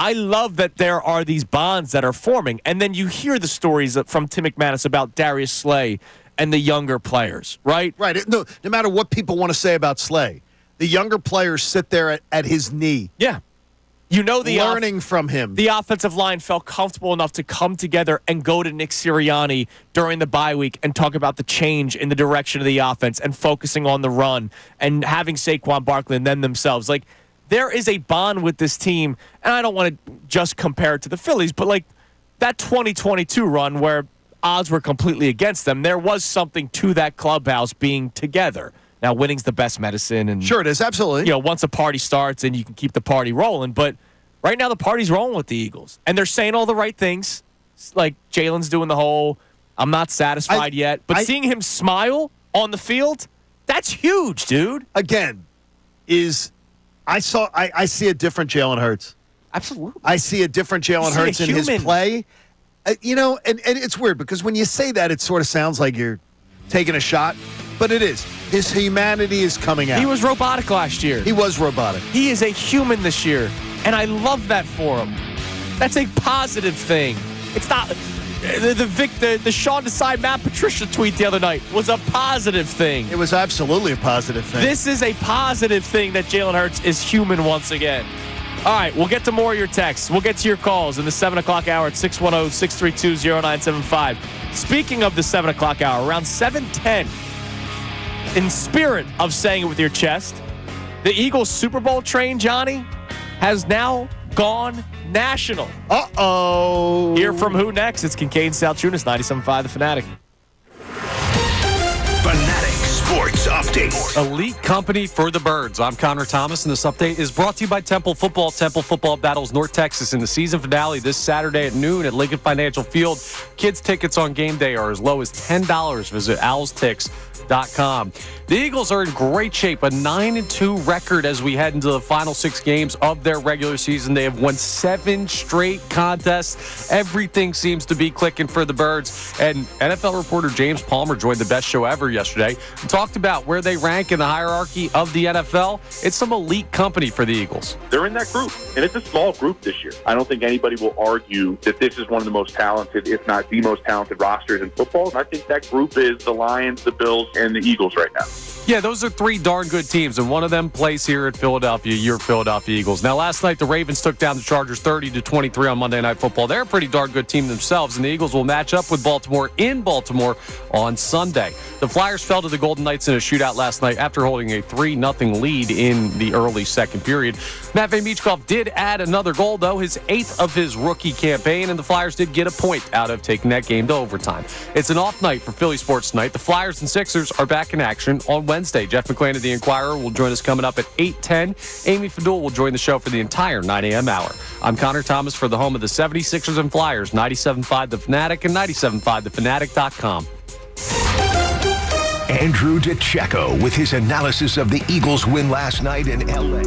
I love that there are these bonds that are forming. And then you hear the stories from Tim McManus about Darius Slay and the younger players, right? Right. No matter what people want to say about Slay, the younger players sit there at his knee. Yeah. Learning from him. The offensive line felt comfortable enough to come together and go to Nick Sirianni during the bye week and talk about the change in the direction of the offense and focusing on the run and having Saquon Barkley and them themselves. Like, there is a bond with this team, and I don't want to just compare it to the Phillies, but like that 2022 run where odds were completely against them, there was something to that clubhouse being together. Now, winning's the best medicine. And sure, it is. Absolutely. Once a party starts and you can keep the party rolling. But right now, the party's rolling with the Eagles. And they're saying all the right things. Like Jalen's doing the whole, I'm not satisfied yet. But seeing him smile on the field, that's huge, dude. Again, I see a different Jalen Hurts. Absolutely. I see a different Jalen Hurts in his play. And it's weird because when you say that, it sort of sounds like you're taking a shot. But it is. His humanity is coming out. He was robotic last year. He was robotic. He is a human this year, and I love that for him. That's a positive thing. It's not the Sean Desai, Matt Patricia tweet the other night was a positive thing. It was absolutely a positive thing. This is a positive thing that Jalen Hurts is human once again. All right, we'll get to more of your texts. We'll get to your calls in the 7 o'clock hour at 610-632-0975. Speaking of the 7 o'clock hour, around 7:10, in spirit of saying it with your chest, the Eagles Super Bowl train, Johnny, has now gone national. Uh-oh. Hear from who next? It's Kincade Salciunas, 97.5 The Fanatic. Fanatic Sports Update. Elite company for the birds. I'm Connor Thomas, and this update is brought to you by Temple Football. Temple Football battles North Texas in the season finale this Saturday at noon at Lincoln Financial Field. Kids tickets on game day are as low as $10. Visit owlstix.com. The Eagles are in great shape, a 9-2 record as we head into the final 6 games of their regular season. They have won 7 straight contests. Everything seems to be clicking for the birds. And NFL reporter James Palmer joined the best show ever yesterday and talked about where they rank in the hierarchy of the NFL. It's some elite company for the Eagles. They're in that group, and it's a small group this year. I don't think anybody will argue that this is one of the most talented, if not the most talented rosters in football. And I think that group is the Lions, the Bills, and the Eagles right now. Yeah, those are 3 darn good teams, and one of them plays here at Philadelphia, your Philadelphia Eagles. Now, last night, the Ravens took down the Chargers 30-23 on Monday Night Football. They're a pretty darn good team themselves, and the Eagles will match up with Baltimore in Baltimore on Sunday. The Flyers fell to the Golden Knights in a shootout last night after holding a 3-0 lead in the early second period. Matvei Michkov did add another goal, though, his 8th of his rookie campaign, and the Flyers did get a point out of taking that game to overtime. It's an off night for Philly sports tonight. The Flyers and Sixers are back in action on Wednesday. Jeff McClain of The Inquirer will join us coming up at 8:10. Amy Fadul will join the show for the entire 9 a.m. hour. I'm Connor Thomas for the home of the 76ers and Flyers, 97.5 The Fanatic and 97.5thefanatic.com. Andrew DeCecco with his analysis of the Eagles' win last night in L.A.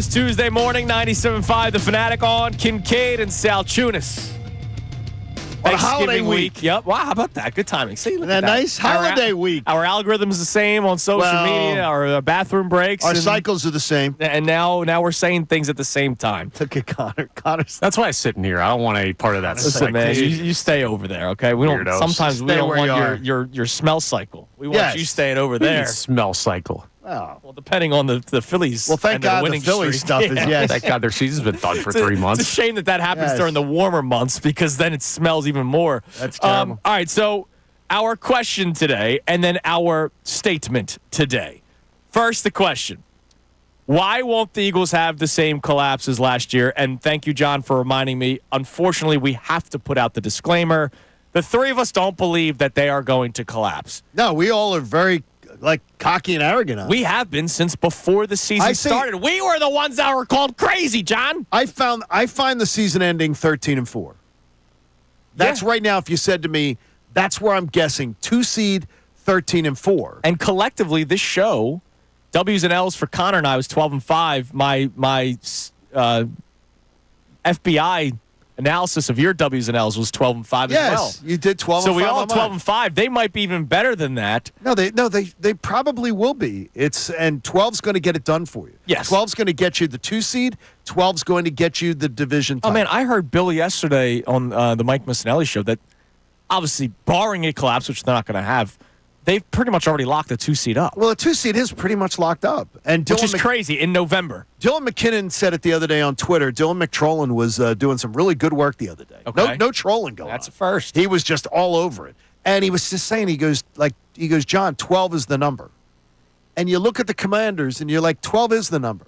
this Tuesday morning. 97.5 The Fanatic on Kincade and Salciunas. On a holiday week. Yep. Wow, how about that? Good timing. See, look Isn't that nice? Holiday week. Our algorithm's the same on social media. Our bathroom breaks. Our cycles are the same. And now we're saying things at the same time. Look at Connor. Connor's. That's why I sit in here. I don't want any part of that. Listen, man, you stay over there, okay? We don't. Weirdos. Sometimes we Stay don't where you want your smell cycle. We want Yes. you staying over What do you there. mean smell cycle. Oh. Well, depending on the Phillies. Well, thank and their God the winning Philly streak. stuff is, yes. Thank God their season's been done for 3 months. It's a shame that happens Yes. during the warmer months because then it smells even more. That's terrible. All right, so our question today and then our statement today. First, the question. Why won't the Eagles have the same collapse as last year? And thank you, John, for reminding me. Unfortunately, we have to put out the disclaimer. The three of us don't believe that they are going to collapse. No, we all are very cocky and arrogant on it. We have been since before the season started. We were the ones that were called crazy, John. I find the season ending 13-4. That's right now. If you said to me, that's where I'm guessing 2 seed 13-4. And collectively, this show, W's and L's for Connor and I was 12-5. My FBI analysis of your W's and L's was 12-5 as well. Yes, you did 12-5. So we all on mine. 12-5. They might be even better than that. No, they probably will be. And 12's going to get it done for you. Yes. 12's going to get you the 2 seed. 12's going to get you the division title. Oh, man, I heard Bill yesterday on the Mike Missanelli show that obviously, barring a collapse, which they're not going to have, they've pretty much already locked the 2 seed up. Well, the 2 seed is pretty much locked up. And Which is crazy in November. Dylan McKinnon said it the other day on Twitter. Dylan McTrollan was doing some really good work the other day. Okay. No trolling going on. That's a first. He was just all over it. And he was just saying, he goes, John, 12 is the number. And you look at the Commanders and you're like, 12 is the number.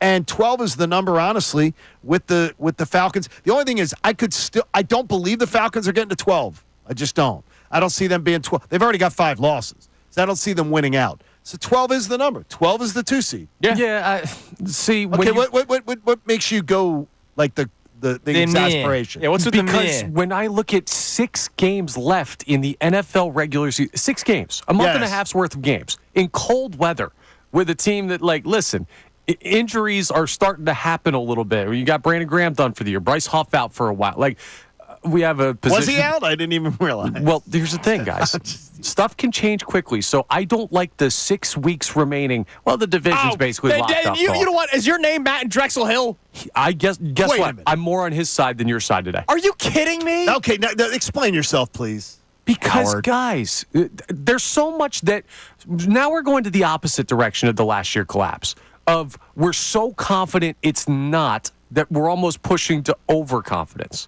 And 12 is the number, honestly, with the Falcons. The only thing is, I don't believe the Falcons are getting to 12. I just don't. I don't see them being 12. They've already got 5 losses. So I don't see them winning out. So 12 is the number. 12 is the 2 seed. Yeah. See. Okay, what makes you go like the exasperation? Yeah, what's with because the when I look at 6 games left in the NFL regular season, 6 games, a month and a half's worth of games in cold weather with a team that, listen, injuries are starting to happen a little bit. You got Brandon Graham done for the year, Bryce Huff out for a while. We have a position. Was he out? I didn't even realize. Well, here's the thing, guys. Stuff can change quickly, so I don't like the 6 weeks remaining. Well, the division's basically locked up. You know what? Is your name Matt in Drexel Hill? I guess Wait a what? minute. I'm more on his side than your side today. Are you kidding me? Okay, now explain yourself, please. Because, Howard. guys, there's so much that now we're going to the opposite direction of the last year collapse. Of we're so confident it's not that we're almost pushing to overconfidence.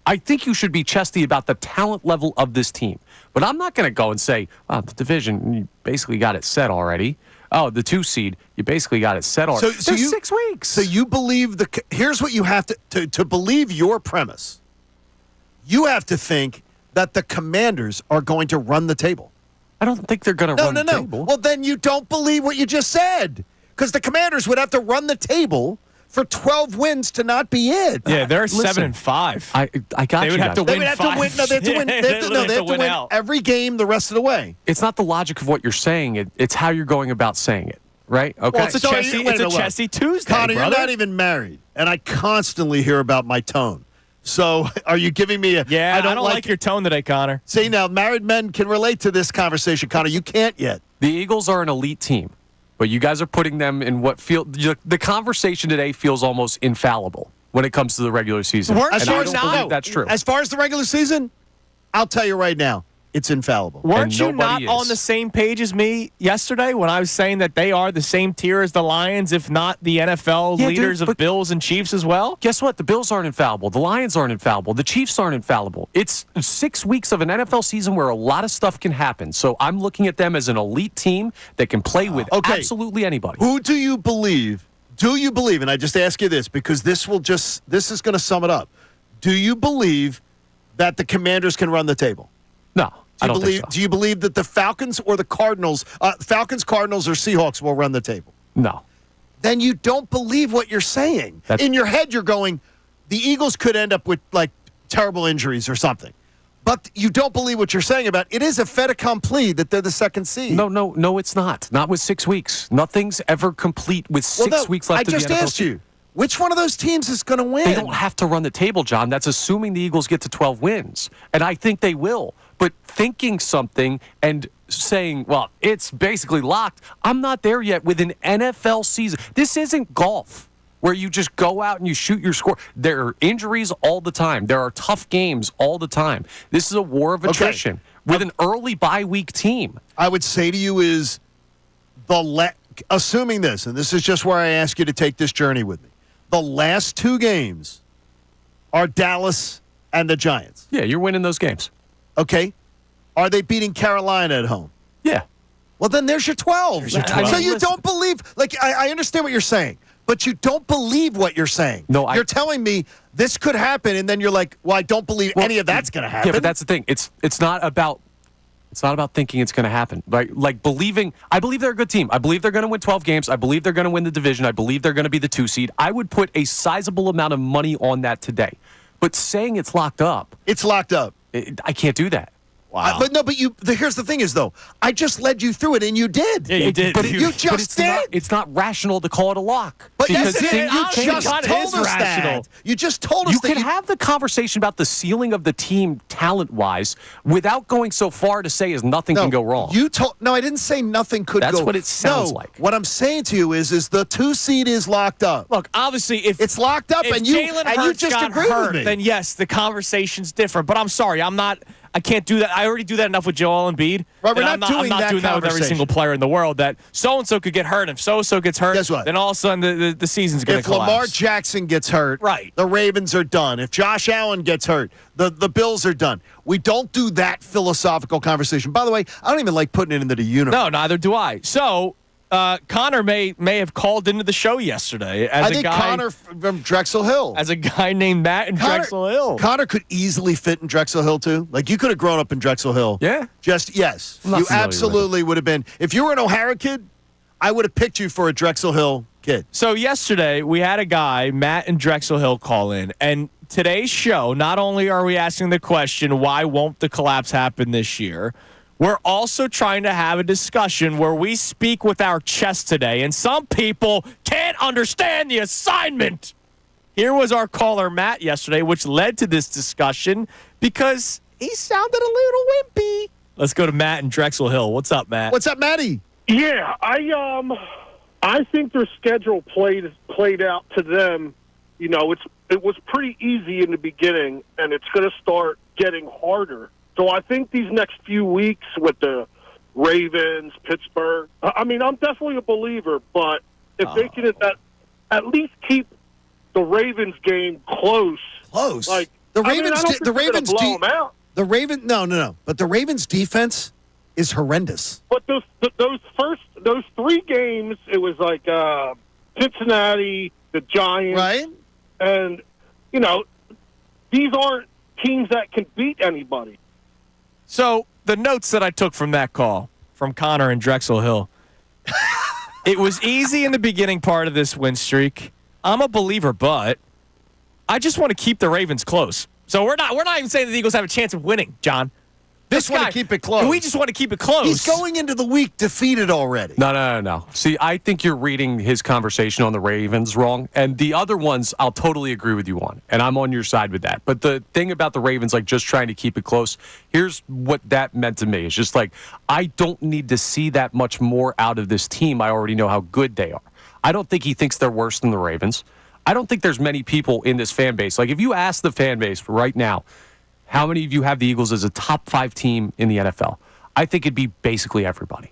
I think you should be chesty about the talent level of this team. But I'm not going to go and say, the division, you basically got it set already. Oh, the 2 seed, you basically got it set already. So There's 6 weeks. So you believe here's what you have to believe your premise. You have to think that the Commanders are going to run the table. I don't think they're going to run the table. Well, then you don't believe what you just said. Because the Commanders would have to run the table for 12 wins to not be it. Yeah, they're Listen, 7-5. I got They you would have guys. to They win would have 5. to win. No, they have to win. They have to win out. every game the rest of the way. It's not the logic of what you're saying. It's how you're going about saying it, right? Okay. Well, it's a So Chessy, wait, it's a wait. Chessy Tuesday, Connor, brother. you're not even married, and I constantly hear about my tone. So are you giving me a... Yeah, I don't like your tone today, Connor. See, now, married men can relate to this conversation. Connor, you can't yet. The Eagles are an elite team, but you guys are putting them in what the conversation today feels almost infallible when it comes to the regular season. Weren't And you I don't not? believe that's true. As far as the regular season, I'll tell you right now, it's infallible. Weren't you nobody not is. on the same page as me yesterday when I was saying that they are the same tier as the Lions, if not the NFL Yeah, leaders dude, of but- Bills and Chiefs as well? Guess what? The Bills aren't infallible. The Lions aren't infallible. The Chiefs aren't infallible. It's 6 weeks of an NFL season where a lot of stuff can happen. So I'm looking at them as an elite team that can play with absolutely anybody. Who do you believe? Do you believe, and I just ask you this because this is going to sum it up. Do you believe that the Commanders can run the table? No, I don't think so. Do you believe that the Falcons or the Cardinals, Falcons, Cardinals, or Seahawks will run the table? No. Then you don't believe what you're saying. In your head, you're going, the Eagles could end up with, terrible injuries or something. But you don't believe what you're saying about it is a fait accompli that they're the second seed. No, it's not. Not with 6 weeks. Nothing's ever complete with 6 weeks left. I just asked you, which one of those teams is going to win? They don't have to run the table, John. That's assuming the Eagles get to 12 wins. And I think they will. But thinking something and saying, well, it's basically locked, I'm not there yet with an NFL season. This isn't golf where you just go out and you shoot your score. There are injuries all the time. There are tough games all the time. This is a war of attrition with an early bye week team. I would say to you is assuming this, and this is just where I ask you to take this journey with me. The last 2 games are Dallas and the Giants. Yeah, you're winning those games. Okay. Are they beating Carolina at home? Yeah. Well, then there's your 12. There's your 12. So you don't believe, I understand what you're saying, but you don't believe what you're saying. No, you're telling me this could happen, and then you're like, well, I don't believe any of that's going to happen. Yeah, but that's the thing. It's not about thinking it's going to happen. Like believing, I believe they're a good team. I believe they're going to win 12 games. I believe they're going to win the division. I believe they're going to be the 2 seed. I would put a sizable amount of money on that today. But saying it's locked up. It's locked up. I can't do that. Wow. Here's the thing is, though, I just led you through it, and you did. Yeah, you did. But you just did. It's not rational to call it a lock. But because yes, you just God, it told is us rational. that. You just told us You that. can have the conversation about the ceiling of the team talent-wise without going so far to say nothing can go wrong. I didn't say nothing could go. That's what it sounds like. What I'm saying to you is the 2 seed is locked up. Look, obviously, if it's locked up, if and you Jalen Hurts just got agreed hurt, with me, then yes, the conversation's different. But I'm sorry, I can't do that. I already do that enough with Joel Embiid. Right, I'm not doing that with every single player in the world. That so-and-so could get hurt. If so-and-so gets hurt, guess what? then all of a sudden the season's going to collapse. If Lamar Jackson gets hurt, right, the Ravens are done. If Josh Allen gets hurt, the Bills are done. We don't do that philosophical conversation. By the way, I don't even like putting it into the universe. No, neither do I. So Connor may have called into the show yesterday I think Connor from Drexel Hill. As a guy named Matt in Drexel Hill. Connor could easily fit in Drexel Hill, too. Like, you could have grown up in Drexel Hill. Yeah? Yes. You absolutely would have been. If you were an O'Hara kid, I would have picked you for a Drexel Hill kid. So yesterday, we had a guy, Matt in Drexel Hill, call in. And today's show, not only are we asking the question, why won't the collapse happen this year, we're also trying to have a discussion where we speak with our chest today, and some people can't understand the assignment. Here was our caller, Matt, yesterday, which led to this discussion because he sounded a little wimpy. Let's go to Matt in Drexel Hill. What's up, Matt? What's up, Matty? Yeah, I think their schedule played out to them. You know, it was pretty easy in the beginning, and it's going to start getting harder. So I think these next few weeks with the Ravens, Pittsburgh, I'm definitely a believer, but if they can at least keep the Ravens game close. Like the Ravens, blow them out. But the Ravens defense is horrendous. But those 3 games, it was like Cincinnati, the Giants, right? And these aren't teams that can beat anybody. So the notes that I took from that call from Connor and Drexel Hill, it was easy in the beginning part of this win streak. I'm a believer, but I just want to keep the Ravens close. So we're not even saying the Eagles have a chance of winning, John. Just want to keep it close. We just want to keep it close. He's going into the week defeated already. No. See, I think you're reading his conversation on the Ravens wrong. And the other ones, I'll totally agree with you on. And I'm on your side with that. But the thing about the Ravens, like just trying to keep it close, here's what that meant to me. It's just like, I don't need to see that much more out of this team. I already know how good they are. I don't think he thinks they're worse than the Ravens. I don't think there's many people in this fan base. Like, if you ask the fan base right now, how many of you have the Eagles as a top 5 team in the NFL? I think it'd be basically everybody.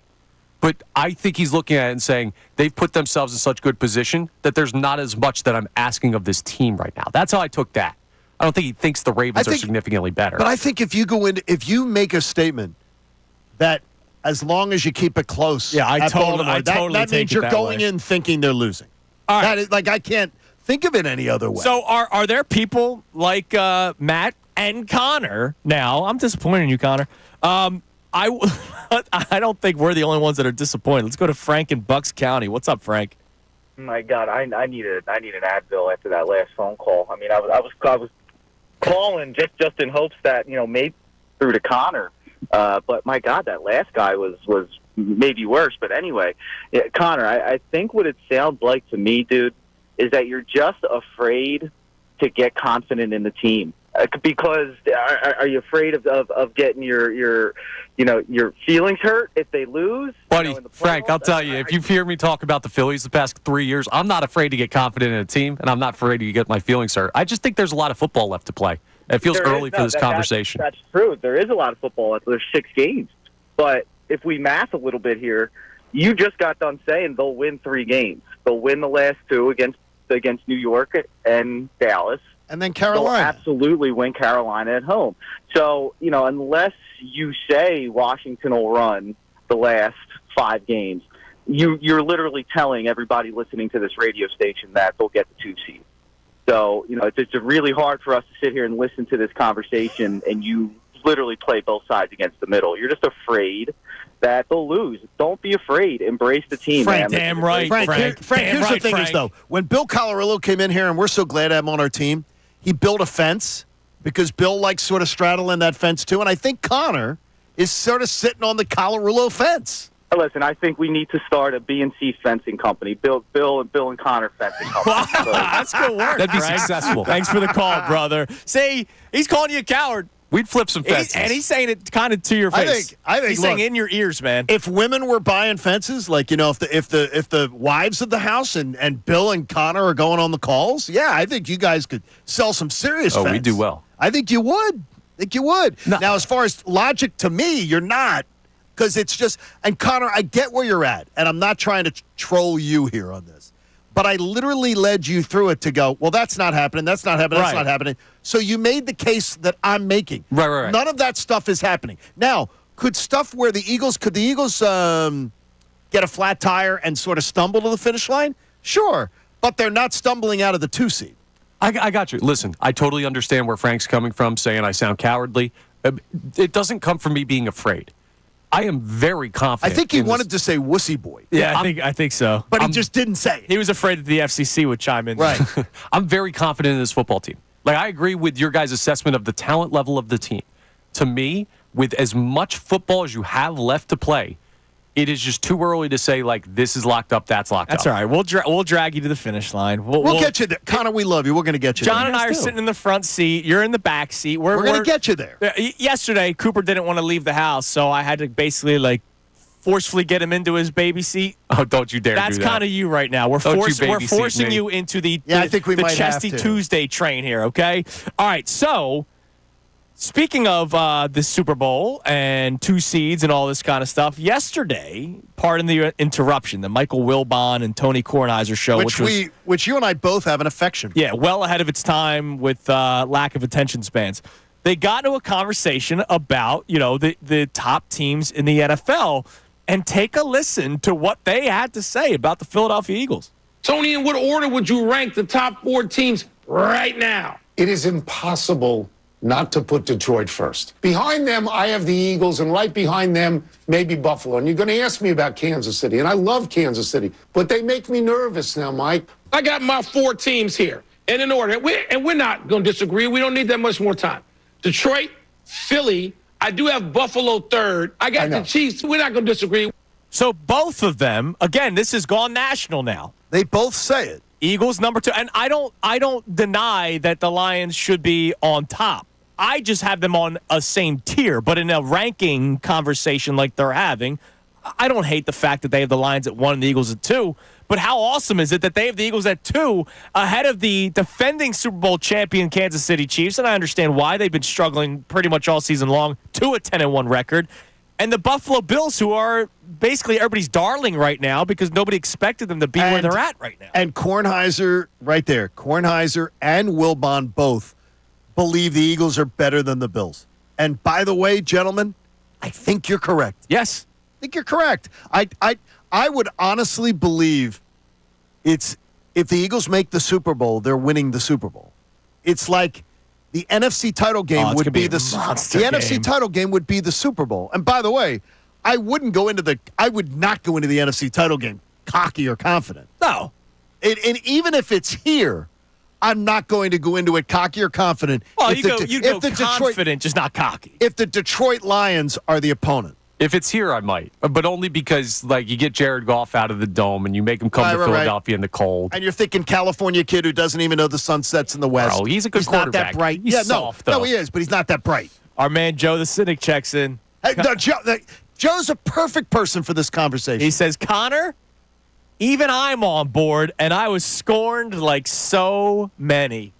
But I think he's looking at it and saying they've put themselves in such good position that there's not as much that I'm asking of this team right now. That's how I took that. I don't think he thinks the Ravens are significantly better. But I think if you make a statement that as long as you keep it close, that means you're going in thinking they're losing. All right. That is, like, I can't think of it any other way. So are there people like Matt and Connor? Now, I'm disappointed in you, Connor. I don't think we're the only ones that are disappointed. Let's go to Frank in Bucks County. What's up, Frank? My God, I need an Advil after that last phone call. I mean, I was calling just in hopes that threw to Connor. But my God, that last guy was maybe worse. But anyway, Connor, I think what it sounds like to me, dude, is that you're just afraid to get confident in the team. Because are you afraid of getting your feelings hurt if they lose? Buddy, Frank, I'll tell you, if you hear me talk about the Phillies the past 3 years, I'm not afraid to get confident in a team, and I'm not afraid to get my feelings hurt. I just think there's a lot of football left to play. It feels early for this conversation. That's true. There is a lot of football. There's 6 games. But if we math a little bit here, you just got done saying they'll win 3 games. They'll win the last 2 against New York and Dallas. And then Carolina. They'll absolutely win Carolina at home. So, unless you say Washington will run the last 5 games, you're literally telling everybody listening to this radio station that they'll get the 2 seed. So, it's really hard for us to sit here and listen to this conversation, and you literally play both sides against the middle. You're just afraid that they'll lose. Don't be afraid. Embrace the team, Frank, man. damn right, Frank, here's the thing is, though, when Bill Colorillo came in here, and we're so glad to have him on our team, he built a fence because Bill likes sort of straddling that fence, too. And I think Connor is sort of sitting on the Colorillo fence. Listen, I think we need to start a B&C fencing company. Bill and Connor fencing company. Wow, that's good work. That'd be Frank. successful. Thanks for the call, brother. See, he's calling you a coward. We'd flip some fences. And he's saying it kind of to your face. I think he's saying in your ears, man. If women were buying fences, like, if the wives of the house and Bill and Connor are going on the calls, yeah, I think you guys could sell some serious fence. We do well. I think you would. No. Now, as far as logic, to me, you're not. Because it's just, and Connor, I get where you're at, and I'm not trying to troll you here on this, but I literally led you through it to go, well, that's not happening, that's not happening, that's not happening. So you made the case that I'm making. Right. None of that stuff is happening. Now, could the Eagles get a flat tire and sort of stumble to the finish line? Sure, but they're not stumbling out of the 2 seed. I got you. Listen, I totally understand where Frank's coming from, saying I sound cowardly. It doesn't come from me being afraid. I am very confident. I think he wanted to say wussy boy. Yeah, I think so. But he just didn't say it. He was afraid that the FCC would chime in. Right. I'm very confident in this football team. Like, I agree with your guys' assessment of the talent level of the team. To me, with as much football as you have left to play, it is just too early to say, like, this is locked up, that's locked up. That's all right. We'll drag you to the finish line. We'll get you there. Connor, we love you. We're going to get you there. John and I are sitting in the front seat. You're in the back seat. We're going to get you there. Yesterday, Cooper didn't want to leave the house, so I had to basically, forcefully get him into his baby seat. Oh, don't you dare do that. That's kind of you right now. We're forcing you into the I think we might Chesty have to. Tuesday train here, okay? All right, so speaking of the Super Bowl and 2 seeds and all this kind of stuff, yesterday, pardon the interruption, the Michael Wilbon and Tony Kornheiser show, which you and I both have an affection for. Yeah, well ahead of its time with lack of attention spans. They got into a conversation about, the top teams in the NFL. And take a listen to what they had to say about the Philadelphia Eagles. Tony, in what order would you rank the top 4 teams right now? It is impossible not to put Detroit first. Behind them, I have the Eagles, and right behind them, maybe Buffalo. And you're going to ask me about Kansas City, and I love Kansas City, but they make me nervous now, Mike. I got my 4 teams here, and in order. We're not going to disagree. We don't need that much more time. Detroit, Philly, I do have Buffalo third. I got the Chiefs. We're not going to disagree. So both of them, again, this has gone national now. They both say it. Eagles number 2, and I don't deny that the Lions should be on top. I just have them on a same tier, but in a ranking conversation like they're having, I don't hate the fact that they have the Lions at 1 and the Eagles at 2. But how awesome is it that they have the Eagles at 2 ahead of the defending Super Bowl champion Kansas City Chiefs? And I understand why they've been struggling pretty much all season long to a 10-1 record. And the Buffalo Bills, who are basically everybody's darling right now because nobody expected them to be where they're at right now. And Kornheiser, right there, Kornheiser and Wilbon both believe the Eagles are better than the Bills. And by the way, gentlemen, I think you're correct. Yes. I think you're correct. I would honestly believe it's if the Eagles make the Super Bowl, they're winning the Super Bowl. It's like the NFC title game would be the NFC title game would be the Super Bowl. And by the way, I would not go into the NFC title game cocky or confident. No. And even if it's here, I'm not going to go into it cocky or confident. Well, you go confident, just not cocky. If the Detroit Lions are the opponent. If it's here, I might. But only because, you get Jared Goff out of the dome and you make him come to Philadelphia in the cold. And you're thinking California kid who doesn't even know the sun sets in the West. Oh, he's a good quarterback. Not that bright. He's soft, though. No, he is, but he's not that bright. Our man Joe the Cynic checks in. Hey, Joe's a perfect person for this conversation. He says, Connor, even I'm on board, and I was scorned like so many.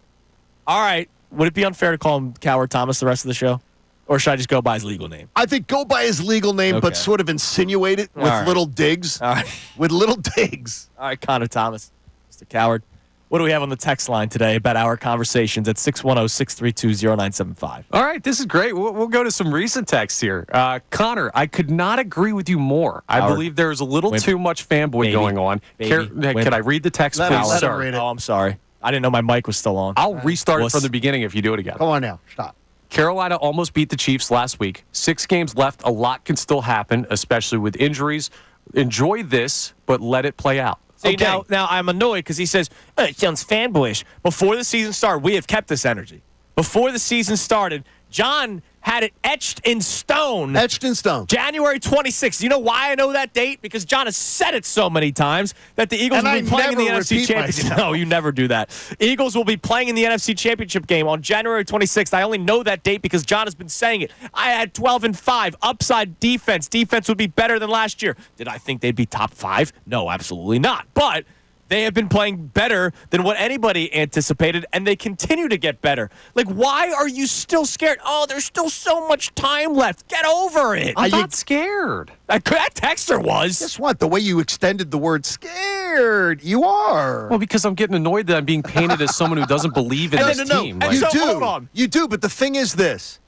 All right. Would it be unfair to call him Coward Thomas the rest of the show? Or should I just go by his legal name? I think go by his legal name, but sort of insinuate it with little digs. All right. With little digs. All right, Connor Thomas, Mr. Coward. What do we have on the text line today about our conversations at 610-632-0975? All right, this is great. We'll go to some recent texts here. Connor, I could not agree with you more. I believe there's a little too much fanboy going on. Can I read the text, please, sir? Oh, I'm sorry. I didn't know my mic was still on. I'll restart it from the beginning if you do it again. Come on now. Stop. Carolina almost beat the Chiefs last week. 6 games left. A lot can still happen, especially with injuries. Enjoy this, but let it play out. See, now I'm annoyed because he says, it sounds fanboyish. Before the season started, we have kept this energy. Before the season started, John had it etched in stone. Etched in stone. January 26th. You know why I know that date? Because John has said it so many times that the Eagles will be playing in the NFC Championship. No, you never do that. Eagles will be playing in the NFC Championship game on January 26th. I only know that date because John has been saying it. I had 12-5. Upside defense. Defense would be better than last year. Did I think they'd be top 5? No, absolutely not. But they have been playing better than what anybody anticipated, and they continue to get better. Why are you still scared? Oh, there's still so much time left. Get over it. I'm not scared. That texter was. Guess what? The way you extended the word scared, you are. Well, because I'm getting annoyed that I'm being painted as someone who doesn't believe in this team. You do. Hold on. You do, but the thing is this.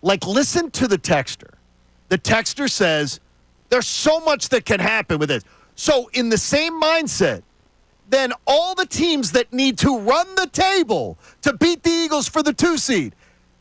Listen to the texter. The texter says, there's so much that can happen with this. So in the same mindset, then all the teams that need to run the table to beat the Eagles for the 2 seed,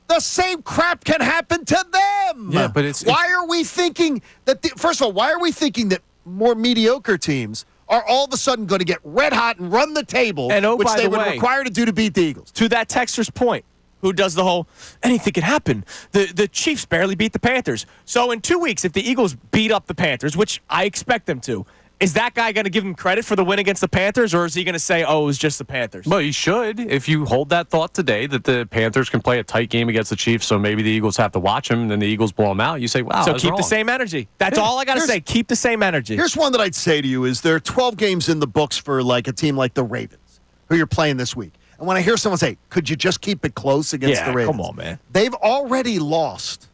the same crap can happen to them. Yeah, but why are we thinking that? First of all, why are we thinking that more mediocre teams are all of a sudden going to get red hot and run the table, which they would require to do to beat the Eagles? To that texter's point, who does the whole anything can happen. The Chiefs barely beat the Panthers. So in 2 weeks, if the Eagles beat up the Panthers, which I expect them to, is that guy going to give him credit for the win against the Panthers, or is he going to say, oh, it was just the Panthers? Well, he should. If you hold that thought today that the Panthers can play a tight game against the Chiefs, so maybe the Eagles have to watch them, and then the Eagles blow them out, you say, wow, so keep the same energy. That's all I got to say. Keep the same energy. Here's one that I'd say to you is there are 12 games in the books for a team like the Ravens, who you're playing this week. And when I hear someone say, could you just keep it close against the Ravens? Come on, man. They've already lost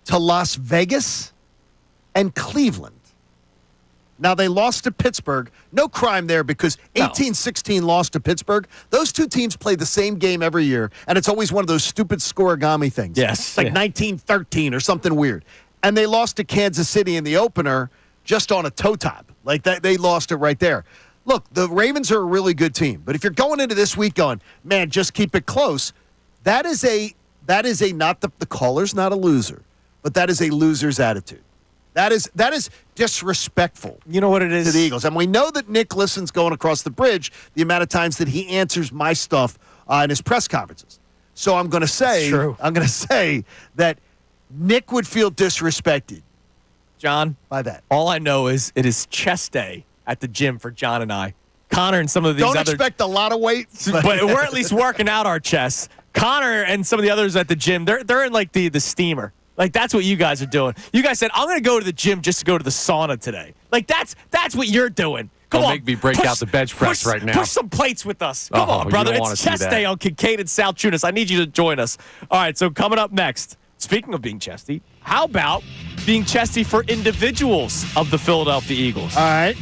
to Las Vegas and Cleveland. Now, they lost to Pittsburgh. No crime there because 18-16 lost to Pittsburgh. Those two teams play the same game every year, and it's always one of those stupid scoregami things. Yes. It's 19-13 or something weird. And they lost to Kansas City in the opener just on a toe tap. They lost it right there. Look, the Ravens are a really good team, but if you're going into this week going, man, just keep it close, that is not the caller's not a loser, but that is a loser's attitude. That is disrespectful. You know what it is? To the Eagles. And we know that Nick listens going across the bridge the amount of times that he answers my stuff in his press conferences. So I'm going to say that Nick would feel disrespected. John, by that. All I know is it is chest day at the gym for John and I. Connor and some of these Don't expect a lot of weight. But we're at least working out our chests. Connor and some of the others at the gym, they're in the steamer. That's what you guys are doing. You guys said, I'm going to go to the gym just to go to the sauna today. That's what you're doing. Come on. Make me break out the bench press right now. Push some plates with us. Come on, brother. It's chest day on Kincade and Salciunas. I need you to join us. All right, so coming up next, speaking of being chesty, how about being chesty for individuals of the Philadelphia Eagles? All right.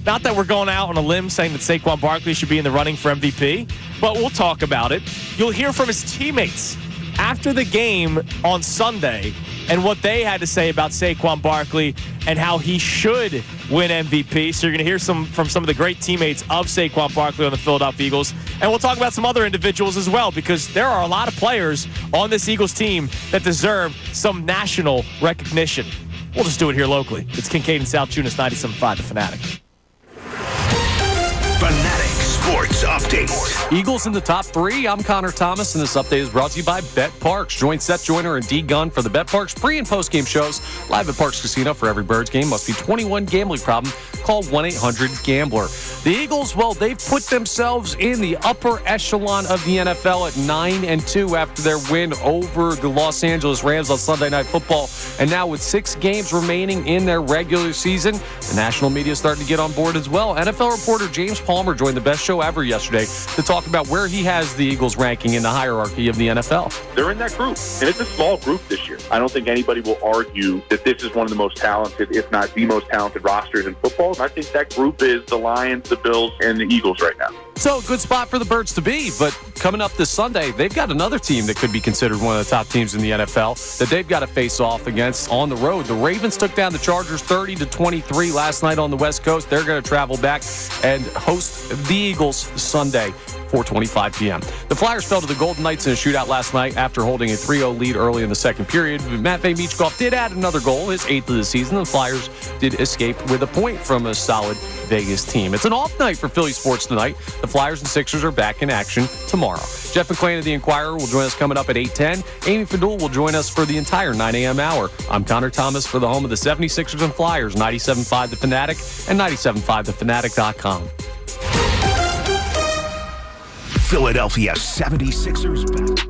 Not that we're going out on a limb saying that Saquon Barkley should be in the running for MVP, but we'll talk about it. You'll hear from his teammates after the game on Sunday and what they had to say about Saquon Barkley and how he should win MVP. So you're going to hear from some of the great teammates of Saquon Barkley on the Philadelphia Eagles. And we'll talk about some other individuals as well, because there are a lot of players on this Eagles team that deserve some national recognition. We'll just do it here locally. It's Kincade and Salciunas, 97.5 The Fanatic. Fanatic Sports News Update. Eagles in the top 3. I'm Connor Thomas, and this update is brought to you by Bet Parks. Join Seth Joyner and D Gunn for the Bet Parks pre- and post-game shows live at Parks Casino. For every Birds game, must be 21. Gambling problem? Call 1-800-GAMBLER. The Eagles, well, they've put themselves in the upper echelon of the NFL at 9-2 after their win over the Los Angeles Rams on Sunday Night Football. And now with 6 games remaining in their regular season, the national media is starting to get on board as well. NFL reporter James Palmer joined the best show ever yesterday to talk about where he has the Eagles ranking in the hierarchy of the NFL. They're in that group, and it's a small group this year. I don't think anybody will argue that this is one of the most talented, if not the most talented rosters in football. And I think that group is the Lions, the Bills, and the Eagles right now. So, good spot for the Birds to be, but coming up this Sunday, they've got another team that could be considered one of the top teams in the NFL that they've got to face off against on the road. The Ravens took down the Chargers 30-23 last night on the West Coast. They're going to travel back and host the Eagles Sunday, 4:25 p.m. The Flyers fell to the Golden Knights in a shootout last night after holding a 3-0 lead early in the second period. Matvei Michkov did add another goal, his 8th of the season. The Flyers did escape with a point from a solid Vegas team. It's an off night for Philly sports tonight. The Flyers and Sixers are back in action tomorrow. Jeff McClain of The Inquirer will join us coming up at 8:10. Amy Fadul will join us for the entire 9 a.m. hour. I'm Connor Thomas for the home of the 76ers and Flyers, 97.5 The Fanatic and 97.5thefanatic.com. Philadelphia 76ers back.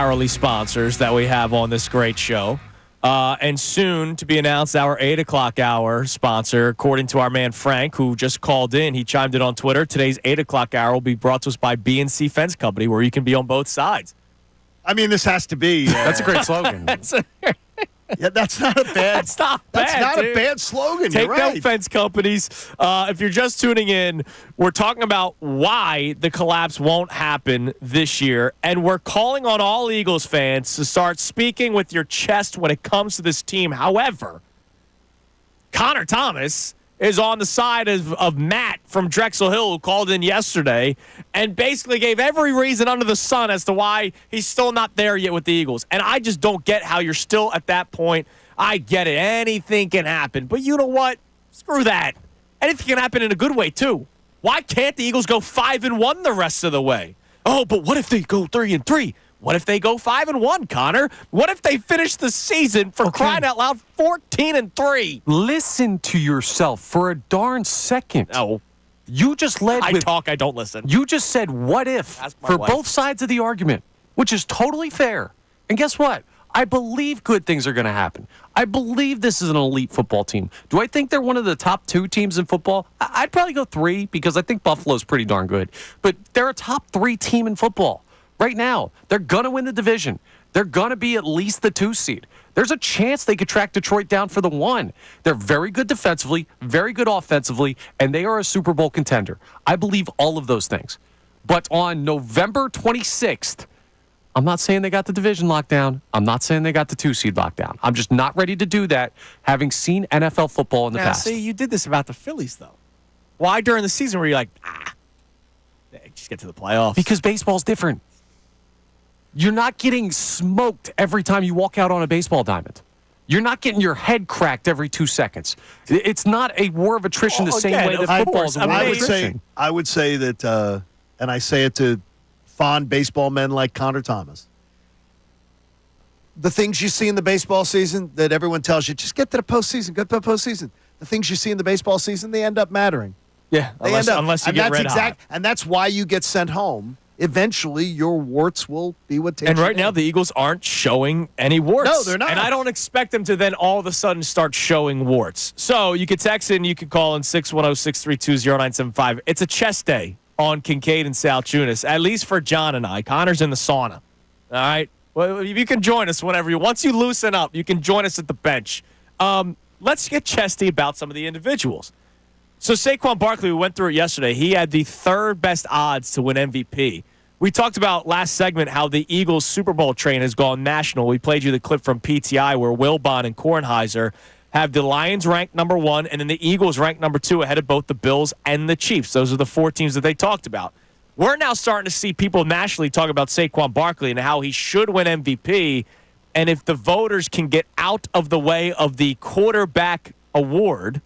hourly sponsors that we have on this great show. And soon to be announced, our 8 o'clock hour sponsor, according to our man Frank, who just called in. He chimed in on Twitter. Today's 8 o'clock hour will be brought to us by B&C Fence Company, where you can be on both sides. I mean, this has to be. That's a great slogan. Yeah, that's not a bad. That's not bad. That's not dude. a bad slogan. Take You're right. note, fence companies. If you're just tuning in, we're talking about why the collapse won't happen this year, and we're calling on all Eagles fans to start speaking with your chest when it comes to this team. However, Connor Thomas is on the side of Matt from Drexel Hill, who called in yesterday and basically gave every reason under the sun as to why he's still not there yet with the Eagles. And I just don't get how you're still at that point. I get it. Anything can happen. But you know what? Screw that. Anything can happen in a good way, too. Why can't the Eagles go 5-1 the rest of the way? Oh, but what if they go 3-3? What if they go 5-1, Connor? What if they finish the season, for crying out loud, 14-3? Listen to yourself for a darn second. No. You just led with... I don't listen. You just said, what if, for wife. both sides of the argument, which is totally fair. And guess what? I believe good things are going to happen. I believe this is an elite football team. Do I think they're one of the top 2 teams in football? I'd probably go 3 because I think Buffalo's pretty darn good. But they're a top 3 team in football. Right now, they're going to win the division. They're going to be at least the 2 seed. There's a chance they could track Detroit down for the 1. They're very good defensively, very good offensively, and they are a Super Bowl contender. I believe all of those things. But on November 26th, I'm not saying they got the division locked down. I'm not saying they got the 2 seed locked down. I'm just not ready to do that, having seen NFL football in the past. See, you did this about the Phillies, though. Why during the season were you like, just get to the playoffs? Because baseball's different. You're not getting smoked every time you walk out on a baseball diamond. You're not getting your head cracked every 2 seconds. It's not a war of attrition the same way that football is a war of attrition. I would say that, and I say it to fond baseball men like Connor Thomas, the things you see in the baseball season that everyone tells you, just get to the postseason, get to the postseason. The things you see in the baseball season, they end up mattering. Yeah, unless you get red hot. And that's why you get sent home. Eventually, your warts will be what takes you. And right now, the Eagles aren't showing any warts. No, they're not. And I don't expect them to then all of a sudden start showing warts. So you could text in, you could call in 610-632-0975. It's a chest day on Kincade and Salciunas, at least for John and I. Connor's in the sauna. All right? Well, you can join us whenever you want. Once you loosen up, you can join us at the bench. Let's get chesty about some of the individuals. So Saquon Barkley, we went through it yesterday. He had the 3rd best odds to win MVP. We talked about last segment how the Eagles Super Bowl train has gone national. We played you the clip from PTI where Wilbon and Kornheiser have the Lions ranked number 1 and then the Eagles ranked number 2 ahead of both the Bills and the Chiefs. Those are the 4 teams that they talked about. We're now starting to see people nationally talk about Saquon Barkley and how he should win MVP. And if the voters can get out of the way of the quarterback award,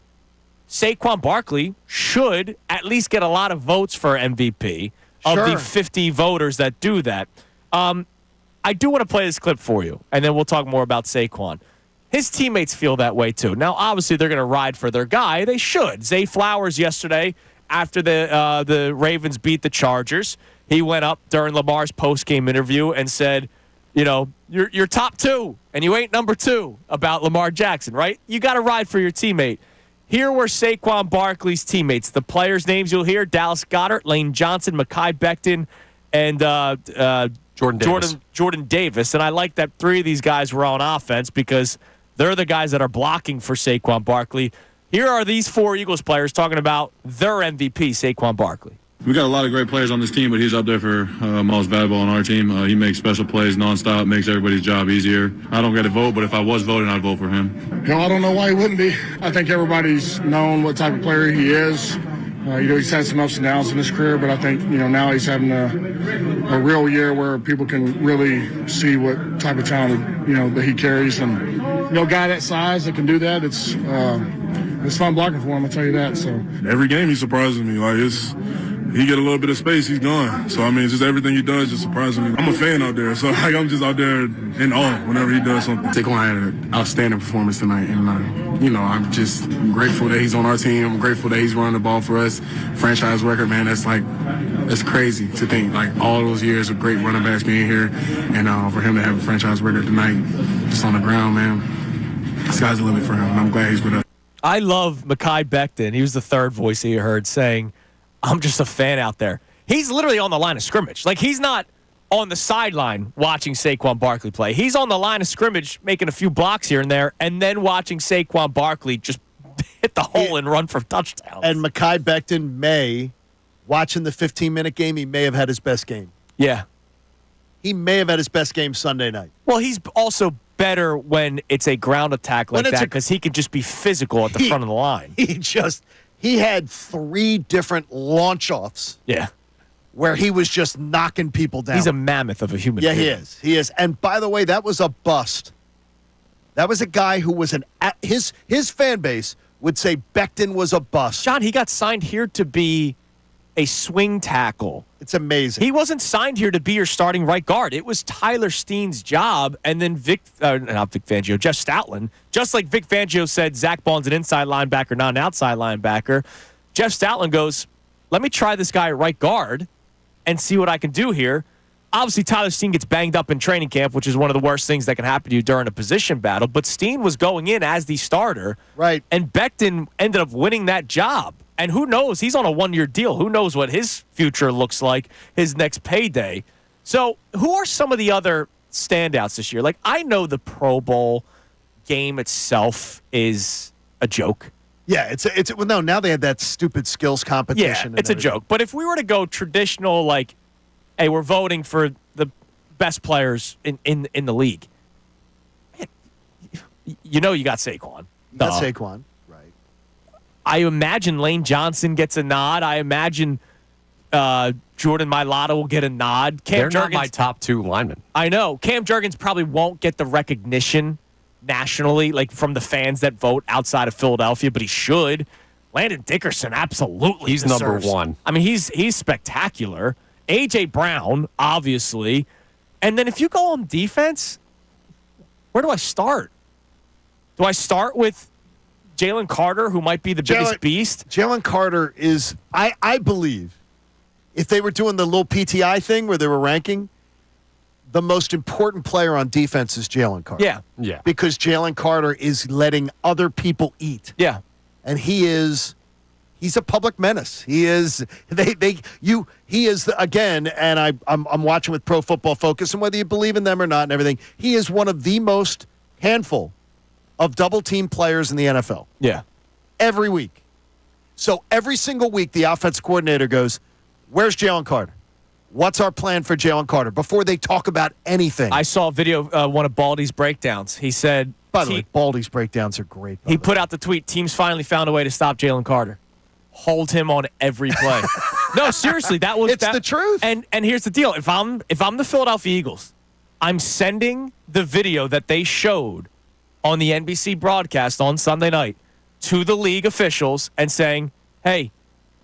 Saquon Barkley should at least get a lot of votes for MVP of the 50 voters that do that. I do want to play this clip for you, and then we'll talk more about Saquon. His teammates feel that way, too. Now, obviously, they're going to ride for their guy. They should. Zay Flowers yesterday, after the Ravens beat the Chargers, he went up during Lamar's post-game interview and said, you know, you're top 2, and you ain't number 2 about Lamar Jackson, right? You got to ride for your teammate. Here were Saquon Barkley's teammates. The players' names you'll hear: Dallas Goedert, Lane Johnson, Mekhi Becton, and Jordan Davis. And I like that 3 of these guys were on offense because they're the guys that are blocking for Saquon Barkley. Here are these 4 Eagles players talking about their MVP, Saquon Barkley. We got a lot of great players on this team, but he's up there for most valuable on our team. He makes special plays nonstop, makes everybody's job easier. I don't get a vote, but if I was voting, I'd vote for him. You know, I don't know why he wouldn't be. I think everybody's known what type of player he is. He's had some ups and downs in his career, but I think, now he's having a real year where people can really see what type of talent, that he carries. And, a guy that size that can do that, it's fun blocking for him, I'll tell you that. So every game he surprises me. he get a little bit of space, he's gone. So, I mean, just everything he does just surprises me. I'm a fan out there, so I'm just out there in awe whenever he does something. Saquon had an outstanding performance tonight, and I'm just grateful that he's on our team. I'm grateful that he's running the ball for us. Franchise record, man, that's crazy to think. Like, all those years of great running backs being here, and for him to have a franchise record tonight, just on the ground, man, sky's the limit for him. And I'm glad he's with us. I love Mekhi Becton. He was the third voice that you heard saying, I'm just a fan out there. He's literally on the line of scrimmage. Like, he's not on the sideline watching Saquon Barkley play. He's on the line of scrimmage making a few blocks here and there, and then watching Saquon Barkley just hit the hole and run for touchdowns. And Mekhi Becton watching the 15-minute game, he may have had his best game. Yeah. He may have had his best game Sunday night. Well, he's also better when it's a ground attack like that because he can just be physical at the front of the line. He had 3 different launch-offs. Yeah. Where he was just knocking people down. He's a mammoth of a human being. Yeah, he is. And by the way, that was a bust. That was a guy who was his fan base would say Becton was a bust. John, he got signed here to be a swing tackle. It's amazing. He wasn't signed here to be your starting right guard. It was Tyler Steen's job, and then not Vic Fangio, Jeff Stoutland. Just like Vic Fangio said, Zach Bond's an inside linebacker, not an outside linebacker. Jeff Stoutland goes, let me try this guy at right guard and see what I can do here. Obviously, Tyler Steen gets banged up in training camp, which is one of the worst things that can happen to you during a position battle. But Steen was going in as the starter. Right. And Becton ended up winning that job. And who knows? He's on a 1-year deal. Who knows what his future looks like, his next payday. So who are some of the other standouts this year? Like, I know the Pro Bowl game itself is a joke. Yeah, now they had that stupid skills competition. Yeah, it's a joke. But if we were to go traditional, like, hey, we're voting for the best players in the league, you got Saquon. You got Saquon. I imagine Lane Johnson gets a nod. I imagine Jordan Mailata will get a nod. They're not my top 2 linemen. I know. Cam Jurgens probably won't get the recognition nationally, like from the fans that vote outside of Philadelphia, but he should. Landon Dickerson absolutely He's deserves. number 1. I mean, he's spectacular. A.J. Brown, obviously. And then if you go on defense, where do I start? Do I start with Jalen Carter, who might be the biggest beast? Jalen Carter is, I believe, if they were doing the little PTI thing where they were ranking, the most important player on defense is Jalen Carter. Yeah. Because Jalen Carter is letting other people eat. Yeah. And he's a public menace. He is, he is, again, and I'm watching with Pro Football Focus, and whether you believe in them or not and everything, he is one of the most handful of double-team players in the NFL. Yeah. Every week. So every single week, the offense coordinator goes, where's Jalen Carter? What's our plan for Jalen Carter? Before they talk about anything. I saw a video of one of Baldy's breakdowns. He said... By the way, Baldy's breakdowns are great. He put out the tweet, teams finally found a way to stop Jalen Carter. Hold him on every play. No, seriously, it's the truth. And here's the deal. If I'm the Philadelphia Eagles, I'm sending the video that they showed on the NBC broadcast on Sunday night to the league officials and saying, hey,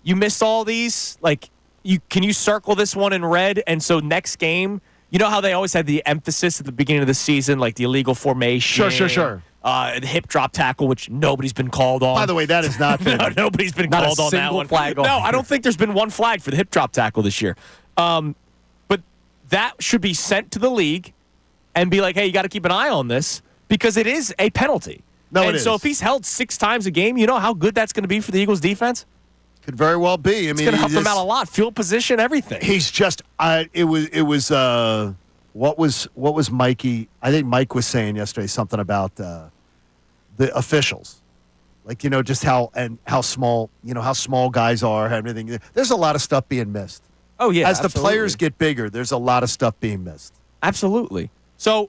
you missed all these? Like, can you circle this one in red? And so next game, you know how they always had the emphasis at the beginning of the season, like the illegal formation? Sure. The hip drop tackle, which nobody's been called on. By the way, that is not been. No, nobody's been not called a on that single one. Flag on no, I don't think there's been one flag for the hip drop tackle this year. But that should be sent to the league and be like, hey, you got to keep an eye on this because it is a penalty. So if he's held 6 times a game, you know how good that's going to be for the Eagles defense? Could very well be. It's going to help them out a lot. Field position, everything. He's just. It was. What was Mikey? I think Mike was saying yesterday something about the officials, like just how small how small guys are. Everything. There's a lot of stuff being missed. Oh yeah. As the players get bigger, there's a lot of stuff being missed. Absolutely. So,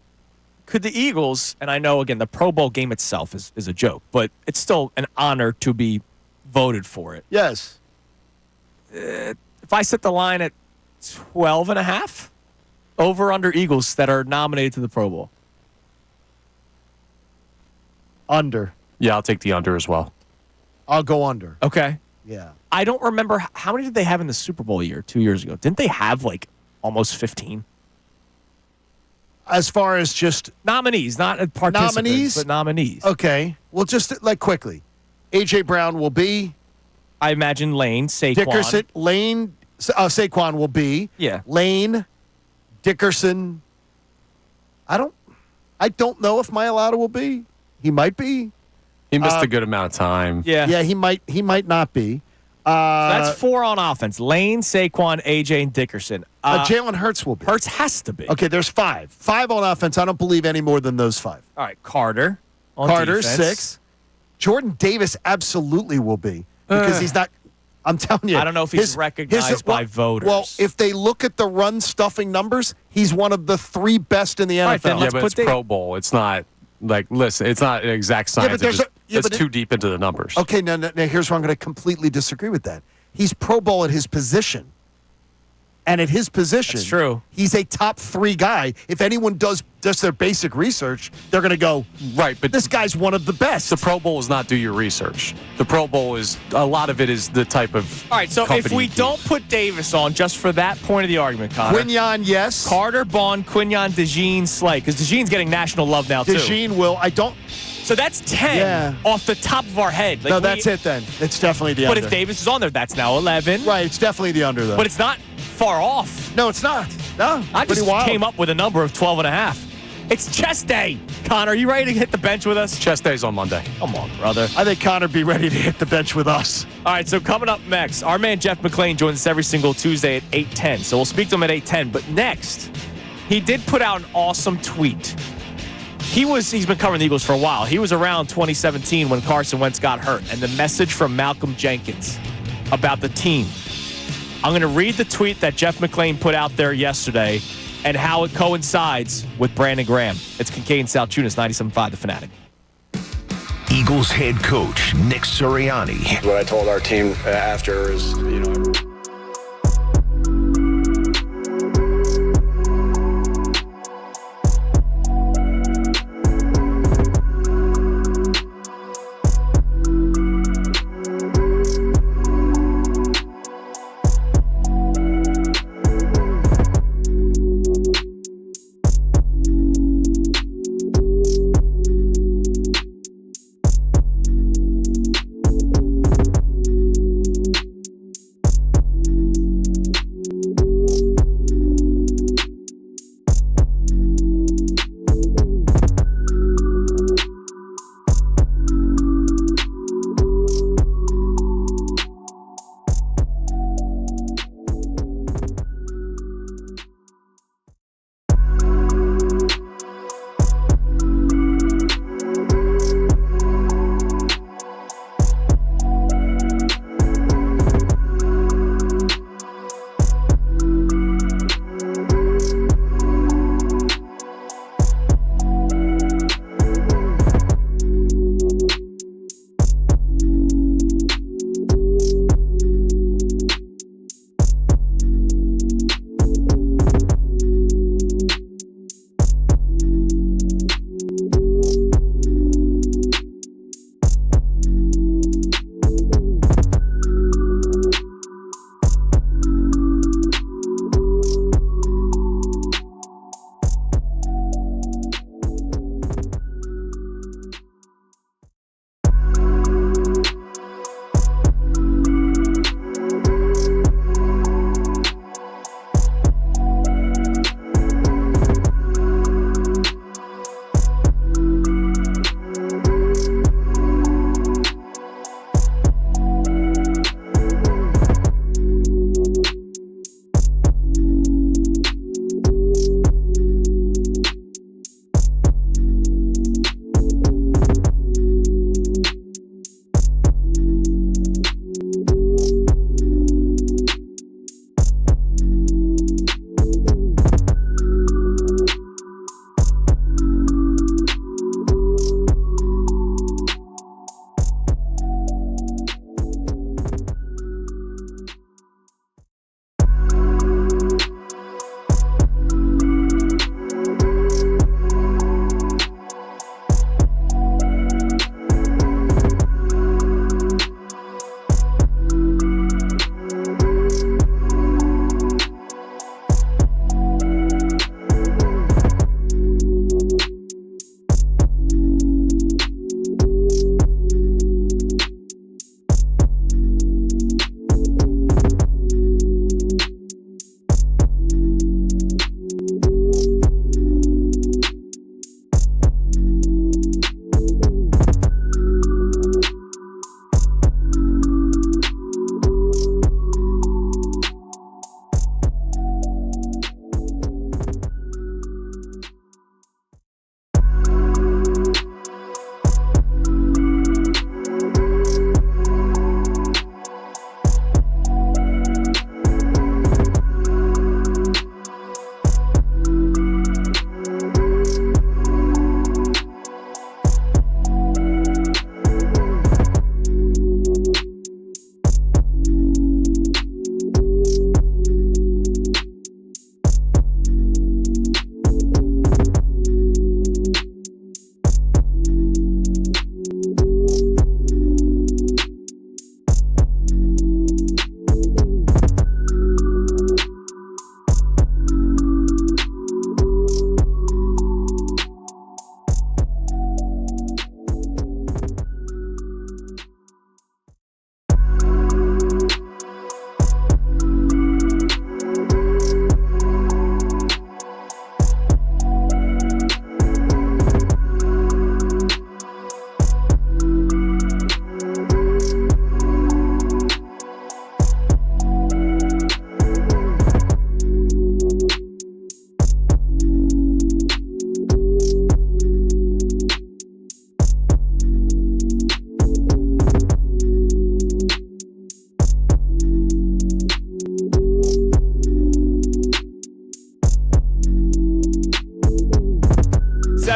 could the Eagles? And I know again the Pro Bowl game itself is a joke, but it's still an honor to be voted for it. Yes. If I set the line at 12.5, over under Eagles that are nominated to the Pro Bowl. Under. Yeah, I'll take the under as well. I'll go under. Okay. Yeah. I don't remember how many did they have in the Super Bowl year 2 years ago. Didn't they have like almost 15? As far as just nominees, not participants, but nominees. Okay. Well, just like quickly, A.J. Brown will be. I imagine Lane, Saquon. Dickerson, Lane, Saquon will be. Yeah. Lane, Dickerson. I don't know if Mailata will be. He might be. He missed a good amount of time. Yeah. Yeah, he might not be. So that's 4 on offense. Lane, Saquon, AJ, and Dickerson. Jalen Hurts will be. Hurts has to be. Okay, there's 5. 5 on offense. I don't believe any more than those 5. All right, Carter on Carter, defense. 6. Jordan Davis absolutely will be because he's not. I'm telling you. I don't know if he's recognized by voters. Well, if they look at the run stuffing numbers, he's one of the 3 best in the NFL. Right, then Yeah, but it's Pro Bowl. It's not like, listen, it's not an exact science. It's too deep into the numbers. Okay, now here's where I'm going to completely disagree with that. He's Pro Bowl at his position. And at his position, that's true. He's a top 3 guy. If anyone does their basic research, they're going to go, right, but this guy's one of the best. The Pro Bowl is not do your research. The Pro Bowl is, a lot of it is the type of All right, so if we don't put Davis on just for that point of the argument, Connor. Quinyon, yes. Carter, Bond, Quinyon, DeJean, Slay. Because DeJean's getting national love now, too. DeJean will. So that's 10 off the top of our head. Like that's it then. It's definitely the under. But if Davis is on there, that's now 11. Right, it's definitely the under, though. But it's not far off. No, it's not. No, I just came up with a number of 12.5. It's chest day. Connor, are you ready to hit the bench with us? Chest day's on Monday. Come on, brother. I think Connor be ready to hit the bench with us. All right, so coming up next, our man Jeff McClain joins us every single Tuesday at 8:10. So we'll speak to him at 8:10. But next, he did put out an awesome tweet. He's been covering the Eagles for a while. He was around 2017 when Carson Wentz got hurt, and the message from Malcolm Jenkins about the team. I'm going to read the tweet that Jeff McClain put out there yesterday and how it coincides with Brandon Graham. It's Kincade Salciunas, 97.5 The Fanatic. Eagles head coach Nick Sirianni. What I told our team after is,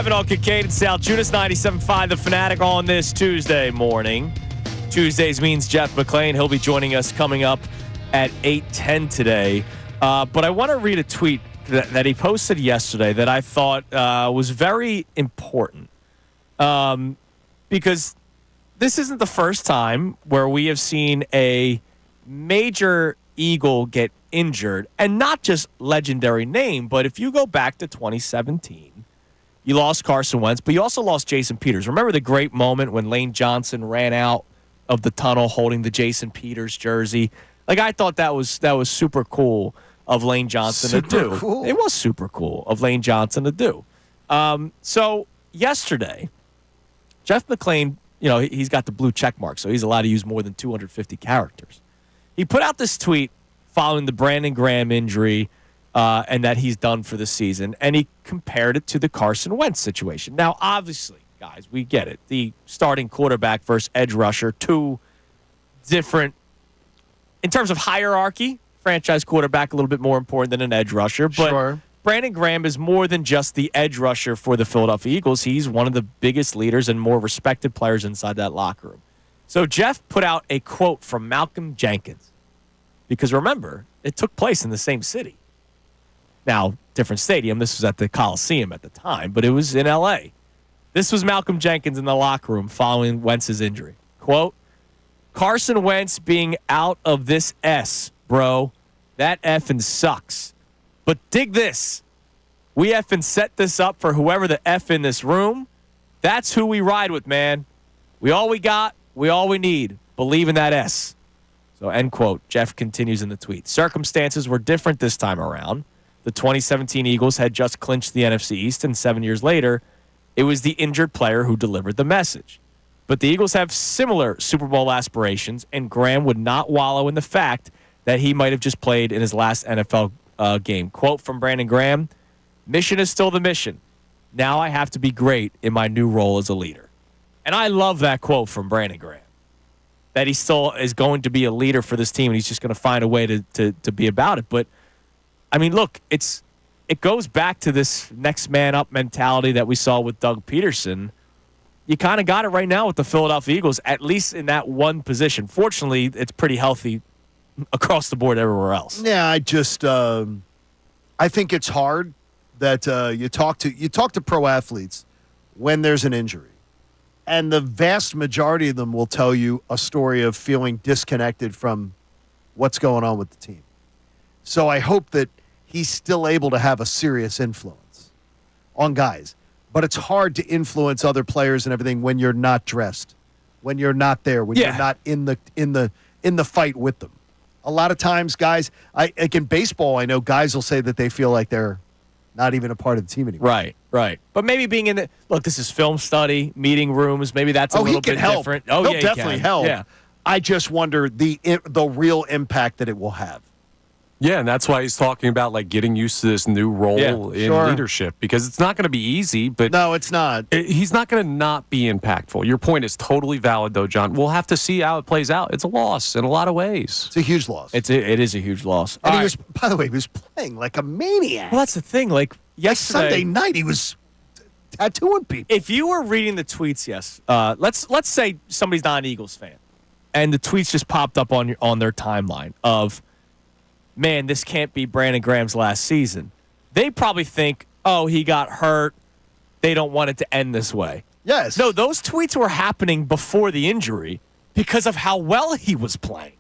it on Kincade Salciunas, 97.5 The Fanatic on this Tuesday morning. Tuesdays means Jeff McClain. He'll be joining us coming up at 8:10 today. But I want to read a tweet that he posted yesterday that I thought was very important. Because this isn't the first time where we have seen a major Eagle get injured, and not just legendary name, but if you go back to 2017, you lost Carson Wentz, but you also lost Jason Peters. Remember the great moment when Lane Johnson ran out of the tunnel holding the Jason Peters jersey? Like, I thought that was super cool of Lane Johnson to do. Cool. It was super cool of Lane Johnson to do. So yesterday, Jeff McClain, he's got the blue check mark, so he's allowed to use more than 250 characters. He put out this tweet following the Brandon Graham injury and that he's done for the season, and he compared it to the Carson Wentz situation. Now, obviously, guys, we get it. The starting quarterback versus edge rusher, two different, in terms of hierarchy, franchise quarterback a little bit more important than an edge rusher, but Sure. Brandon Graham is more than just the edge rusher for the Philadelphia Eagles. He's one of the biggest leaders and more respected players inside that locker room. So Jeff put out a quote from Malcolm Jenkins, because remember, it took place in the same city. Now, different stadium. This was at the Coliseum at the time, but it was in L.A. This was Malcolm Jenkins in the locker room following Wentz's injury. Quote, "Carson Wentz being out of this S, bro. That effing sucks. But dig this. We effing set this up for whoever the F in this room. That's who we ride with, man. We all we got. We all we need. Believe in that S." So, end quote. Jeff continues in the tweet. Circumstances were different this time around. The 2017 Eagles had just clinched the NFC East, and 7 years later, it was the injured player who delivered the message. But the Eagles have similar Super Bowl aspirations, and Graham would not wallow in the fact that he might have just played in his last NFL game. Quote from Brandon Graham, "Mission is still the mission. Now I have to be great in my new role as a leader." And I love that quote from Brandon Graham, that he still is going to be a leader for this team, and he's just going to find a way to be about it. But, I mean, look, it goes back to this next man up mentality that we saw with Doug Peterson. You kind of got it right now with the Philadelphia Eagles, at least in that one position. Fortunately, it's pretty healthy across the board everywhere else. Yeah, I think it's hard that you talk to pro athletes when there's an injury, and the vast majority of them will tell you a story of feeling disconnected from what's going on with the team. So I hope that he's still able to have a serious influence on guys. But it's hard to influence other players and everything when you're not dressed, when you're not there, when you're not in the fight with them. A lot of times, guys, like in baseball, I know guys will say that they feel like they're not even a part of the team anymore. Right. But maybe being in the look, this is film study, meeting rooms. Maybe that's a little bit different. Oh, he'll definitely help. Yeah. I just wonder the real impact that it will have. Yeah, and that's why he's talking about like getting used to this new role in leadership, because it's not going to be easy. But no, it's not. He's not going to not be impactful. Your point is totally valid, though, John. We'll have to see how it plays out. It's a loss in a lot of ways. It's a huge loss. It is a huge loss. And by the way, he was playing like a maniac. Well, that's the thing. Like yesterday, Sunday night, he was tattooing people. If you were reading the tweets, let's say somebody's not an Eagles fan, and the tweets just popped up on their timeline of, man, this can't be Brandon Graham's last season. They probably think, oh, he got hurt. They don't want it to end this way. Yes. No, those tweets were happening before the injury because of how well he was playing.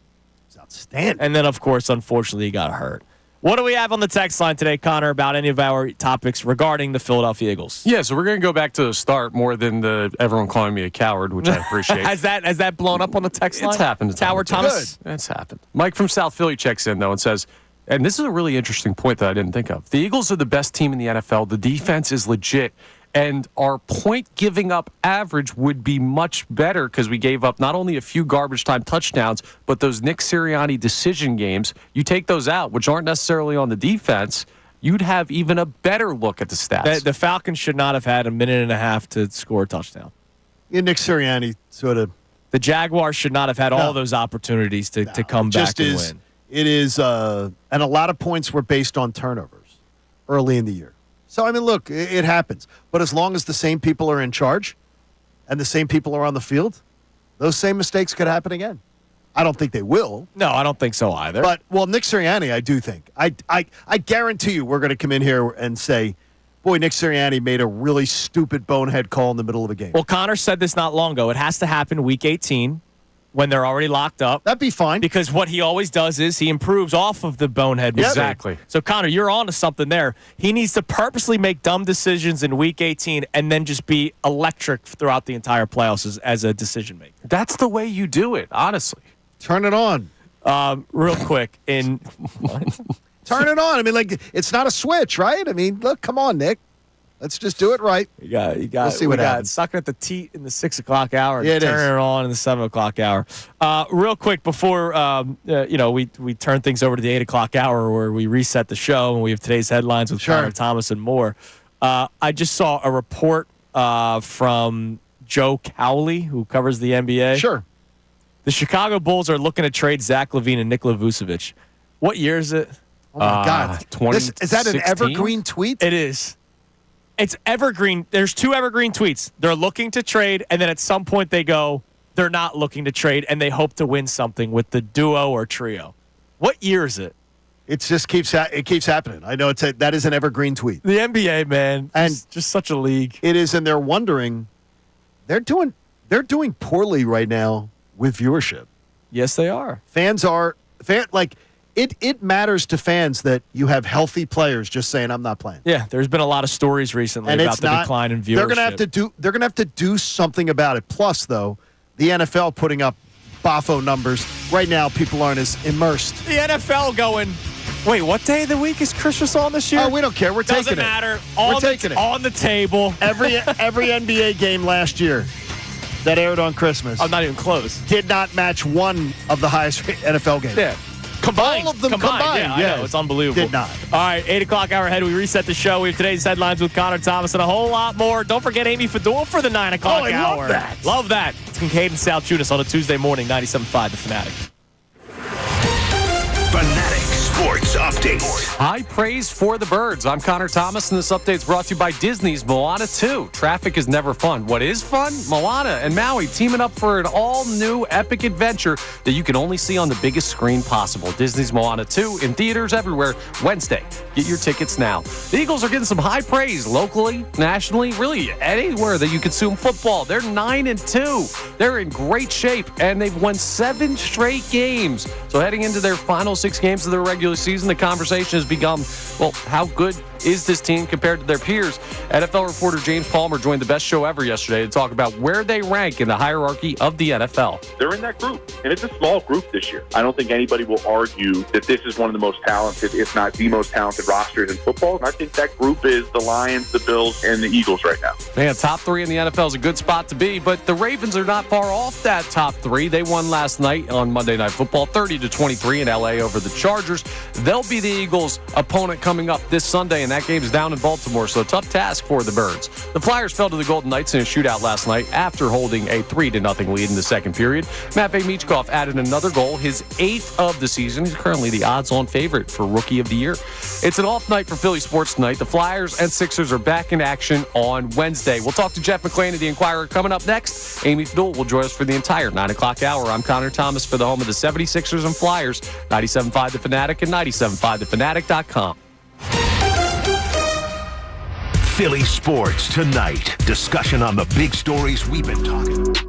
It's outstanding. And then, of course, unfortunately, he got hurt. What do we have on the text line today, Connor, about any of our topics regarding the Philadelphia Eagles? Yeah, so we're going to go back to the start more than everyone calling me a coward, which I appreciate. Has that blown up on the text line? It's happened. Tower Thomas? Good. It's happened. Mike from South Philly checks in, though, and says, and this is a really interesting point that I didn't think of. The Eagles are the best team in the NFL. The defense is legit. And our point-giving up average would be much better because we gave up not only a few garbage time touchdowns, but those Nick Sirianni decision games. You take those out, which aren't necessarily on the defense, you'd have even a better look at the stats. The Falcons should not have had a minute and a half to score a touchdown. Yeah, Nick Sirianni sort of. The Jaguars should not have had all those opportunities to come back and win. It is, and a lot of points were based on turnovers early in the year. So, I mean, look, it happens. But as long as the same people are in charge and the same people are on the field, those same mistakes could happen again. I don't think they will. No, I don't think so either. But, well, Nick Sirianni, I do think. I guarantee you we're going to come in here and say, boy, Nick Sirianni made a really stupid bonehead call in the middle of the game. Well, Connor said this not long ago. It has to happen week 18 when they're already locked up. That'd be fine. Because what he always does is he improves off of the bonehead mistake. Exactly. So, Connor, you're on to something there. He needs to purposely make dumb decisions in week 18 and then just be electric throughout the entire playoffs as a decision maker. That's the way you do it, honestly. Turn it on. Real quick. Turn it on. I mean, like, it's not a switch, right? I mean, look, come on, Nick. Let's just do it right. You got. We'll see what happens. Sucking at the teat in the 6 o'clock hour. Yeah, turning it on in the 7 o'clock hour. Real quick before we turn things over to the 8 o'clock hour where we reset the show and we have today's headlines with Connor Thomas and more. I just saw a report from Joe Cowley, who covers the NBA. Sure. The Chicago Bulls are looking to trade Zach LaVine and Nikola Vucevic. What year is it? Oh my God! Is that an evergreen tweet? It is. It's evergreen. There's 2 evergreen tweets. They're looking to trade, and then at some point they go, they're not looking to trade, and they hope to win something with the duo or trio. What year is it? It just keeps happening. I know that is an evergreen tweet. The NBA, man, and just such a league. It is, and they're wondering. They're doing poorly right now with viewership. Yes, they are. It matters to fans that you have healthy players just saying, I'm not playing. Yeah, there's been a lot of stories recently about the decline in viewership. They're gonna have to do something about it. Plus, though, the NFL putting up Bafo numbers. Right now, people aren't as immersed. The NFL going, wait, what day of the week is Christmas on this year? Oh, we don't care. We're taking it. Doesn't matter. We're taking it. On the table. Every NBA game last year that aired on Christmas. I'm not even close. Did not match one of the highest NFL games. Yeah. Combined. All of them combined. Yeah, I know. It's unbelievable. Did not. All right, 8 o'clock hour ahead. We reset the show. We have today's headlines with Connor Thomas and a whole lot more. Don't forget Amy Fedor for the 9 o'clock hour. Love that. Love that. It's Kincade and Salciunas on a Tuesday morning, 97.5 The Fanatic. Fanatic Sports Update. High praise for the Birds. I'm Connor Thomas, and this update is brought to you by Disney's Moana 2. Traffic is never fun. What is fun? Moana and Maui teaming up for an all-new epic adventure that you can only see on the biggest screen possible. Disney's Moana 2 in theaters everywhere Wednesday. Get your tickets now. The Eagles are getting some high praise locally, nationally, really anywhere that you consume football. They're 9-2. They're in great shape, and they've won 7 straight games. So heading into their final 6 games of the regular season, the conversation has become, well, how good is this team compared to their peers? NFL reporter James Palmer joined the best show ever yesterday to talk about where they rank in the hierarchy of the NFL. They're in that group, and it's a small group this year. I don't think anybody will argue that this is one of the most talented, if not the most talented rosters in football. And I think that group is the Lions, the Bills, and the Eagles right now. Man, top 3 in the NFL is a good spot to be, but the Ravens are not far off that top 3. They won last night on Monday Night Football, 30-23 in LA over the Chargers. They'll be the Eagles' opponent coming up this Sunday, and that game is down in Baltimore, so tough task for the Birds. The Flyers fell to the Golden Knights in a shootout last night after holding a 3-0 lead in the second period. Matvei Michkov added another goal, his 8th of the season. He's currently the odds-on favorite for Rookie of the Year. It's an off night for Philly sports tonight. The Flyers and Sixers are back in action on Wednesday. We'll talk to Jeff McClain of the Inquirer coming up next. Amy Fedor will join us for the entire 9 o'clock hour. I'm Connor Thomas for the home of the 76ers and Flyers, 97.5 The Fanatic and 97.5thefanatic.com. Philly sports tonight. Discussion on the big stories we've been talking about.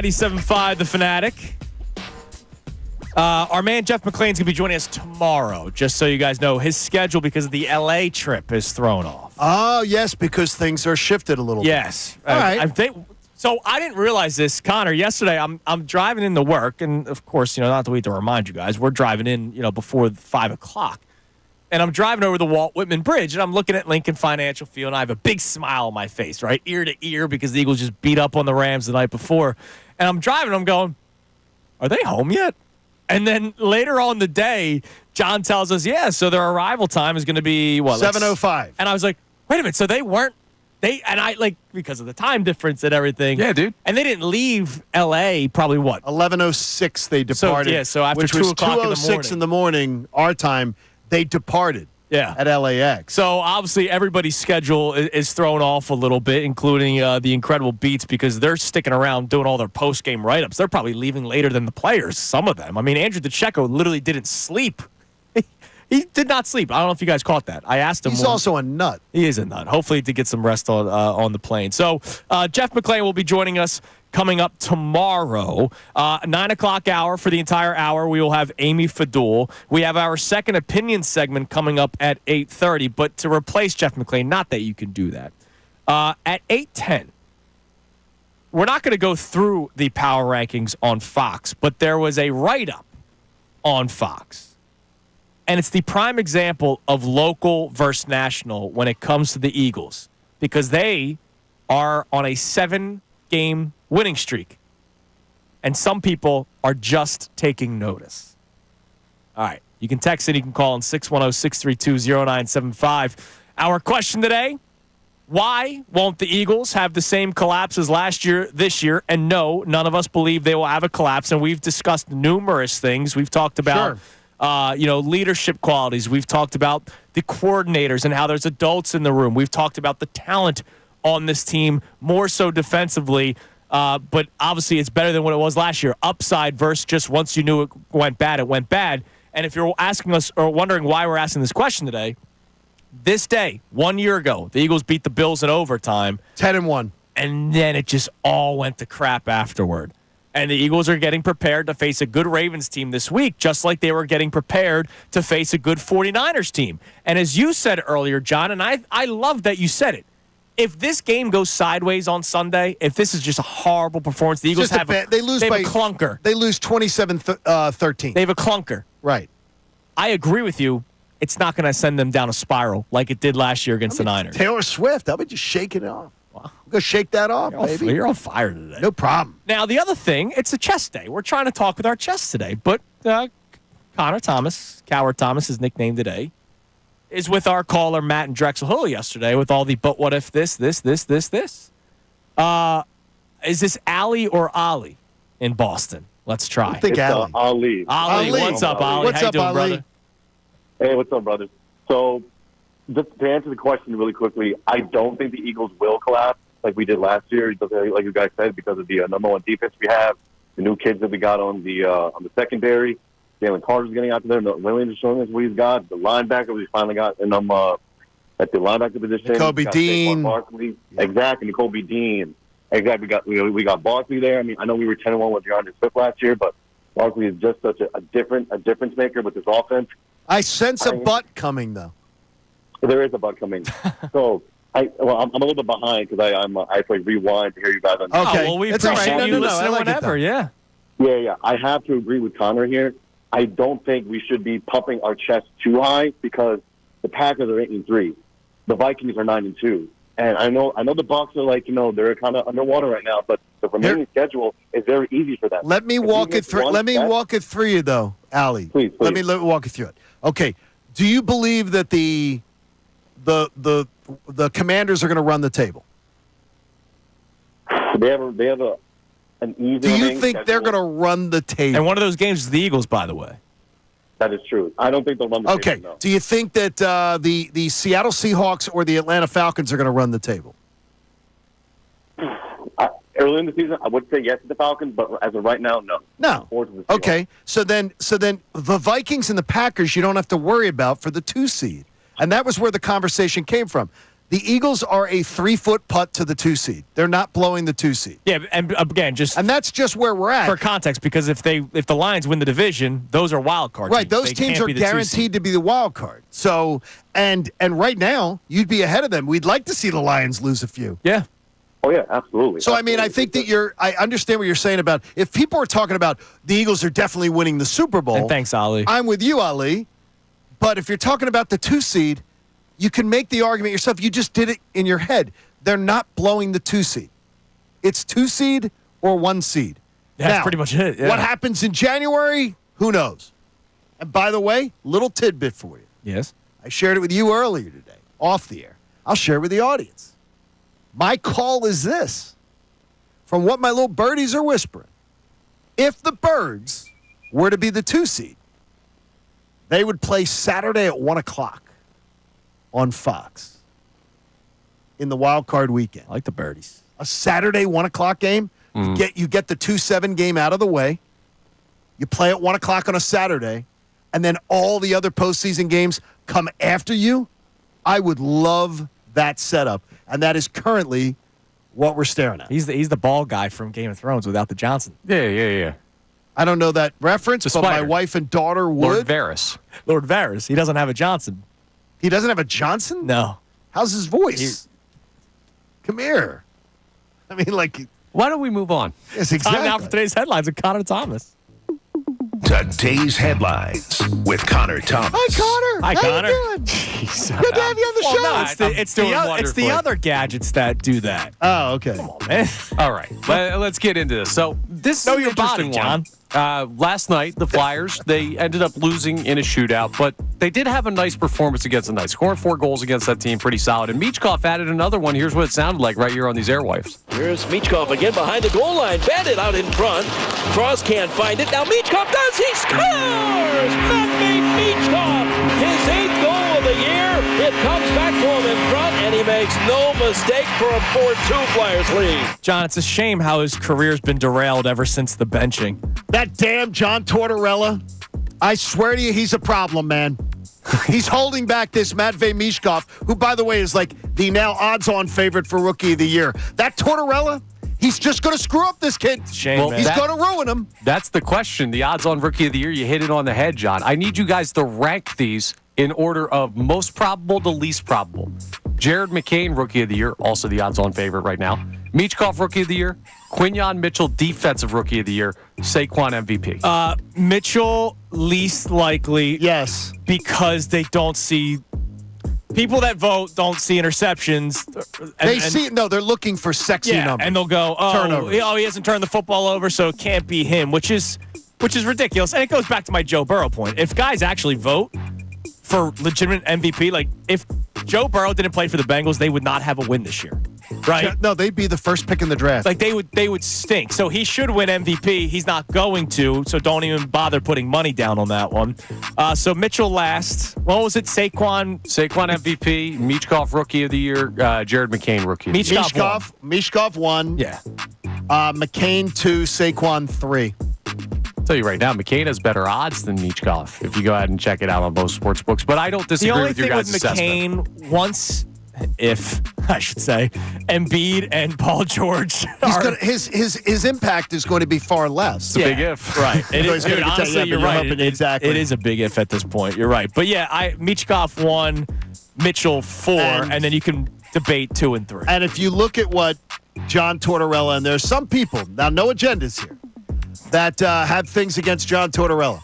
97.5 The Fanatic. Our man Jeff McClain's going to be joining us tomorrow, just so you guys know. His schedule, because of the L.A. trip, is thrown off. Oh, yes, because things are shifted a little bit. Yes. All right. I think, so I didn't realize this, Connor. Yesterday, I'm driving into work, and, of course, not that we have to remind you guys, we're driving in, before 5 o'clock. And I'm driving over the Walt Whitman Bridge, and I'm looking at Lincoln Financial Field, and I have a big smile on my face, right, ear to ear, because the Eagles just beat up on the Rams the night before. And I'm driving, and I'm going, are they home yet? And then later on the day, John tells us, so their arrival time is going to be, 7:05. And I was like, wait a minute, so they weren't, because of the time difference and everything. Yeah, dude. And they didn't leave L.A. probably 11:06 they departed. So after which 2 was o'clock 2:06 in the morning, our time, they departed at LAX. So obviously everybody's schedule is thrown off a little bit, including the Incredible Beats, because they're sticking around doing all their post-game write-ups. They're probably leaving later than the players, some of them. I mean, Andrew DeCecco literally didn't sleep. He did not sleep. I don't know if you guys caught that. I asked him. He's also a nut. He is a nut. Hopefully to get some rest on the plane. So Jeff McClain will be joining us coming up tomorrow. 9 o'clock hour for the entire hour. We will have Amy Fadul. We have our second opinion segment coming up at 8:30. But to replace Jeff McClain, not that you can do that. At 8:10, we're not going to go through the power rankings on Fox, but there was a write-up on Fox. And it's the prime example of local versus national when it comes to the Eagles, because they are on a 7-game winning streak. And some people are just taking notice. All right. You can text and you can call on 610-632-0975. Our question today, why won't the Eagles have the same collapse as last year, this year? And no, none of us believe they will have a collapse. And we've discussed numerous things. We've talked about leadership qualities. We've talked about the coordinators and how there's adults in the room. We've talked about the talent on this team, more so defensively. But obviously it's better than what it was last year. Upside versus just once you knew it went bad, it went bad. And if you're asking us or wondering why we're asking this question today, this day, 1 year ago, the Eagles beat the Bills in overtime. 10-1. And then it just all went to crap afterward. And the Eagles are getting prepared to face a good Ravens team this week, just like they were getting prepared to face a good 49ers team. And as you said earlier, John, and I love that you said it, if this game goes sideways on Sunday, if this is just a horrible performance, the Eagles have a clunker. They lose 27-13. They have a clunker. Right. I agree with you. It's not going to send them down a spiral like it did last year against the Niners. Taylor Swift, I'll be just shaking it off. Wow. Go shake that off, baby. You're on fire today. No problem. Now, the other thing, it's a chess day. We're trying to talk with our chess today, but Connor Thomas, Coward Thomas, his nickname today, is with our caller, Matt in Drexel Hill yesterday with all the, but what if this. Is this Ali or Ali in Boston? Let's try. I think Ali. Ali. Ali, what's up, Ali? What's How up, you doing, Ali? brother? Hey, what's up, brother? So, just to answer the question really quickly, I don't think the Eagles will collapse like we did last year, like you guys said, because of the number one defense we have, the new kids that we got on the secondary. Jalen Carter's getting out there. Williams is showing us what he's got. The linebacker we finally got in at the linebacker position. Kobe Dean. Saquon Barkley. Yeah. Exactly, Kobe Dean. Exactly. We got Barkley there. I mean, I know we were 10-1 with DeAndre Swift last year, but Barkley is just such a difference maker with this offense. I sense a butt coming, though. There is a butt coming. So, I'm a little bit behind because I have to rewind to hear you guys. Okay. Well, we appreciate you listening whenever, yeah. Yeah. I have to agree with Connor here. I don't think we should be pumping our chest too high because the Packers are 8-3. The Vikings are 9-2. And I know the Bucs are they're kind of underwater right now, but the remaining schedule is very easy for them. Let me walk it through. Let me walk it through you, though, Ali. Please. Let me walk you through it. Okay. Do you believe that the Commanders are going to run the table? They have an easy. Do you think they're going to run the table? And one of those games is the Eagles, by the way. That is true. I don't think they'll run the table. Okay. No. Do you think that the Seattle Seahawks or the Atlanta Falcons are going to run the table? Early in the season, I would say yes to the Falcons, but as of right now, no. No. Okay. So then the Vikings and the Packers you don't have to worry about for the 2 seed. And that was where the conversation came from. The Eagles are a 3-foot putt to the 2 seed. They're not blowing the 2 seed. Yeah, and again, and that's just where we're at for context. Because if the Lions win the division, those are wild card right. teams. Those they teams are guaranteed to be the wild card. So and right now you'd be ahead of them. We'd like to see the Lions lose a few. Yeah. Oh yeah, absolutely. So I mean, I think that I understand what you're saying about if people are talking about the Eagles are definitely winning the Super Bowl. And thanks, Ali. I'm with you, Ali. But if you're talking about the 2 seed. You can make the argument yourself. You just did it in your head. They're not blowing the 2 seed. It's 2 seed or 1 seed. That's now, pretty much it. Yeah. What happens in January? Who knows? And by the way, little tidbit for you. Yes. I shared it with you earlier today, off the air. I'll share it with the audience. My call is this, from what my little birdies are whispering. If the Birds were to be the 2 seed, they would play Saturday at 1 o'clock. On Fox in the wild card weekend. I like the Birdies. A Saturday 1 o'clock game. You get the 2-7 game out of the way. You play at 1 o'clock on a Saturday, and then all the other postseason games come after you. I would love that setup, and that is currently what we're staring at. He's the bald guy from Game of Thrones without the Johnson. Yeah. I don't know that reference, but my wife and daughter would. Lord Varys. He doesn't have a Johnson. He doesn't have a Johnson? No. How's his voice? Come here. I mean, like. Why don't we move on? Yes, exactly. Time now for today's headlines with Connor Thomas. Today's headlines with Connor Thomas. Hi, Connor. Hi, How Connor. you doing? Good to have you on the show. No, it's the other gadgets that do that. Oh, okay. Come on, man. All right, let's get into this. So this Know is an your body, interesting John. one. Last night, the Flyers, they ended up losing in a shootout, but they did have a nice performance against the Knights, scoring 4 goals against that team, pretty solid. And Michkov added another one. Here's what it sounded like right here on these airwaves. Here's Michkov again behind the goal line. Bandit out in front. Cross can't find it. Now Michkov does. He scores! Matvey Michkov! His 8th goal of the year. It comes back to him in front, and he makes no mistake for a 4-2 Flyers lead. John, it's a shame how his career's been derailed ever since the benching. That damn John Tortorella. I swear to you, he's a problem, man. He's holding back this Matvey Michkov, who, by the way, is like the now odds-on favorite for Rookie of the Year. That Tortorella, he's just going to screw up this kid. Shame, man. He's going to ruin him. That's the question. The odds-on Rookie of the Year, you hit it on the head, John. I need you guys to rank these in order of most probable to least probable. Jared McCain, Rookie of the Year, also the odds-on favorite right now. Michkov, Rookie of the Year. Quinyon Mitchell, Defensive Rookie of the Year. Saquon, MVP. Mitchell, least likely. Yes. Because they don't see... People that vote don't see interceptions. They're looking for sexy numbers. And they'll go, he hasn't turned the football over, so it can't be him, which is ridiculous. And it goes back to my Joe Burrow point. If guys actually vote for legitimate MVP, like if Joe Burrow didn't play for the Bengals, they would not have a win this year, right? Yeah, no, they'd be the first pick in the draft. Like they would stink. So he should win MVP. He's not going to, so don't even bother putting money down on that one. So Mitchell last. What was it? Saquon MVP, Michkov Rookie of the Year, Jared McCain Rookie of the Year. Michkov 1. Yeah. McCain 2, Saquon 3. I'll tell you right now, McCain has better odds than Michkov if you go ahead and check it out on both sports books. But I don't disagree with your guys' assessment. The only thing with McCain, once, if I should say, Embiid and Paul George, his impact is going to be far less. It's a big if, right? It is. Dude, honestly, you're right. Exactly. It is a big if at this point. You're right. But yeah, Michkov 1, Mitchell 4, and then you can debate 2 and 3. And if you look at what John Tortorella, and there's some people now, no agendas here, that have things against John Tortorella.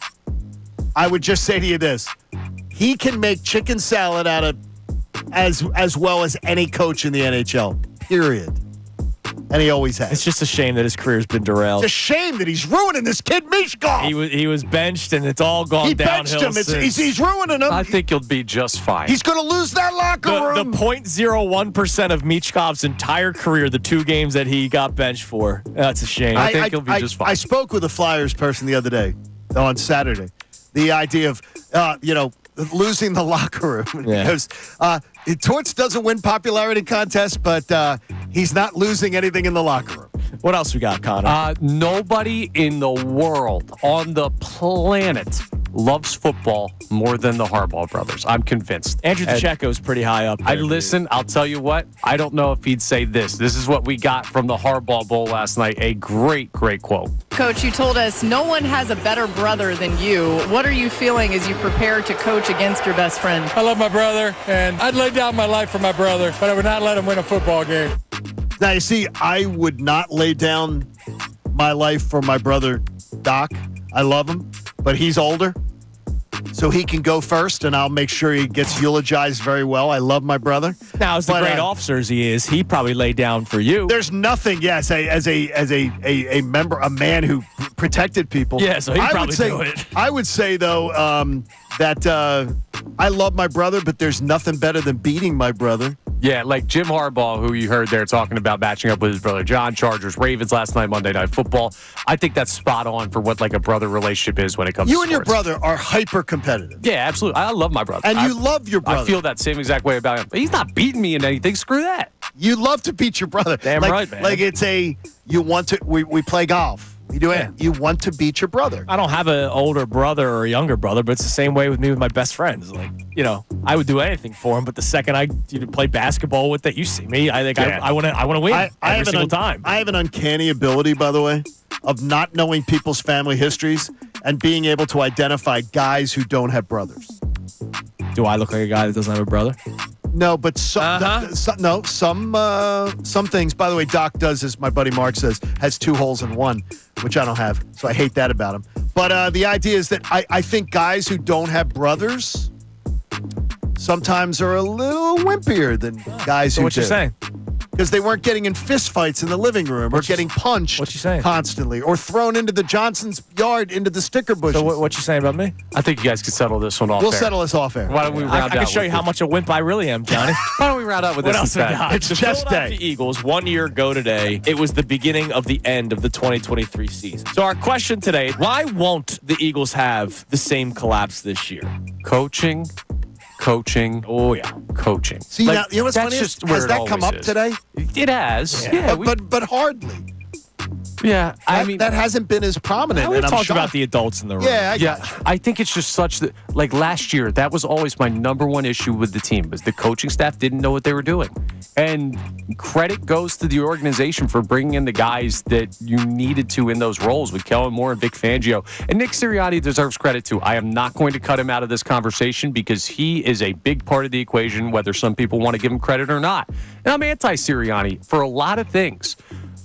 I would just say to you this. He can make chicken salad out of as well as any coach in the NHL, period. And he always has. It's just a shame that his career's been derailed. It's a shame that he's ruining this kid, Michkov. He was benched, and it's all gone downhill. He benched him. He's ruining him. I think he'll be just fine. He's going to lose that locker room. The 0.01% of Michkov's entire career, the 2 games that he got benched for. That's a shame. I think he'll be just fine. I spoke with a Flyers person the other day, on Saturday. The idea of, losing the locker room. Because Torts doesn't win popularity contests, but he's not losing anything in the locker room. What else we got, Connor? Nobody in the world on the planet loves football more than the Harball brothers. I'm convinced. Andrew Pacheco's pretty high up there. I'll tell you what, I don't know if he'd say this. This is what we got from the Harball Bowl last night. A great, great quote. Coach, you told us no one has a better brother than you. What are you feeling as you prepare to coach against your best friend? I love my brother, and I'd lay down my life for my brother, but I would not let him win a football game. Now, you see, I would not lay down my life for my brother, Doc. I love him, but he's older, so he can go first, and I'll make sure he gets eulogized very well. I love my brother. Now, as the great officer as he is, he probably laid down for you. There's nothing, yes, as a member, a man who protected people. Yeah, so he probably do it. I would say, though, that I love my brother, but there's nothing better than beating my brother. Yeah, like Jim Harball, who you heard there talking about matching up with his brother John, Chargers, Ravens last night, Monday Night Football. I think that's spot on for what like a brother relationship is when it comes to sports. You and your brother are hyper competitive. Yeah, absolutely. I love my brother. And you love your brother. I feel that same exact way about him. He's not beating me in anything. Screw that. You love to beat your brother. Damn right, man. Like it's you want to, we play golf. You do it. You want to beat your brother. I don't have an older brother or a younger brother, but it's the same way with me with my best friends. Like, I would do anything for him, but the second I play basketball with it, you see me. I think I want to win every single time. I have an uncanny ability, by the way, of not knowing people's family histories and being able to identify guys who don't have brothers. Do I look like a guy that doesn't have a brother? No, but some things. By the way, Doc does, as my buddy Mark says, has 2 holes in one, which I don't have, so I hate that about him. But the idea is that I think guys who don't have brothers sometimes are a little wimpier than guys who do. What you saying? Because they weren't getting in fistfights in the living room or getting punched constantly or thrown into the Johnson's yard into the sticker bushes. So what you saying about me? I think you guys can settle this one off We'll air. settle this off air. Why don't we round out? I can show you how much a wimp I really am, Johnny. Why don't we round out with what this else we instead? got? It's the chest Philadelphia day. Eagles, 1 year ago today, it was the beginning of the end of the 2023 season. So our question today, why won't the Eagles have the same collapse this year? Coaching. Oh, yeah. Coaching. See, now, you know what's funny? Just Has that come up today? It has. Yeah, but hardly. Yeah, that hasn't been as prominent. We and I'm talked shocked. about the adults in the room. Yeah, I think it's just such that, like last year, that was always my number one issue with the team, was the coaching staff didn't know what they were doing. And credit goes to the organization for bringing in the guys that you needed to in those roles with Kellen Moore and Vic Fangio. And Nick Sirianni deserves credit too. I am not going to cut him out of this conversation because he is a big part of the equation, whether some people want to give him credit or not. And I'm anti-Sirianni for a lot of things.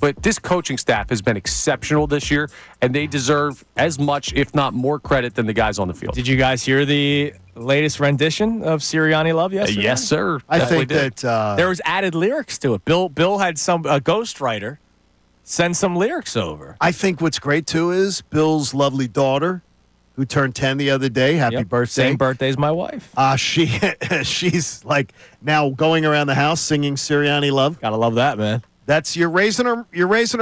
But this coaching staff has been exceptional this year, and they deserve as much, if not more, credit than the guys on the field. Did you guys hear the latest rendition of Sirianni Love yesterday? Yes, sir. I think did. that there was added lyrics to it. Bill had a ghostwriter send some lyrics over. I think what's great, too, is Bill's lovely daughter, who turned 10 the other day. Happy birthday. Same birthday as my wife. She's like now going around the house singing Sirianni Love. Gotta love that, man. That's you're raising her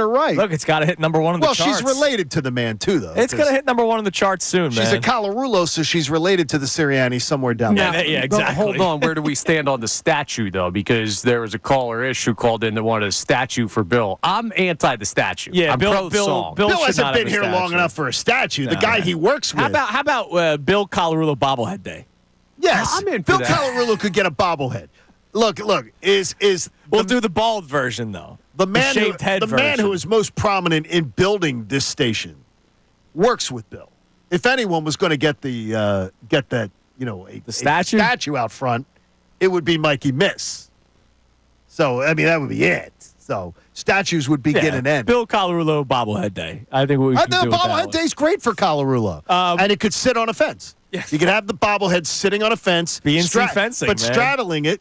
right. Look, it's got to hit number 1 on the charts. Well, she's related to the man too, though. It's going to hit number 1 on the charts soon, She's man. a Colorulo, so she's related to the Sirianni somewhere down there. Yeah, exactly. Hold on. Where do we stand on the statue, though? Because there was a caller-ish who called in that wanted a statue for Bill. I'm anti the statue. Yeah, I'm pro-song. Bill hasn't been here long enough for a statue. The guy he works with. How about Bill Colorulo bobblehead day? Yes, I'm in for Bill that. Colorulo could get a bobblehead. Look, We'll do the bald version, though. The man version. who is most prominent in building this station works with Bill. If anyone was going to get the a statue out front, it would be Mikey Miss. So I mean that would be it. So statues would begin and end. Bill Colorulo bobblehead day. I think we can do it bobblehead day's great for Colorulo, and it could sit on a fence. Yes. You could have the bobblehead sitting on a fence, BNC fencing, but man. straddling it.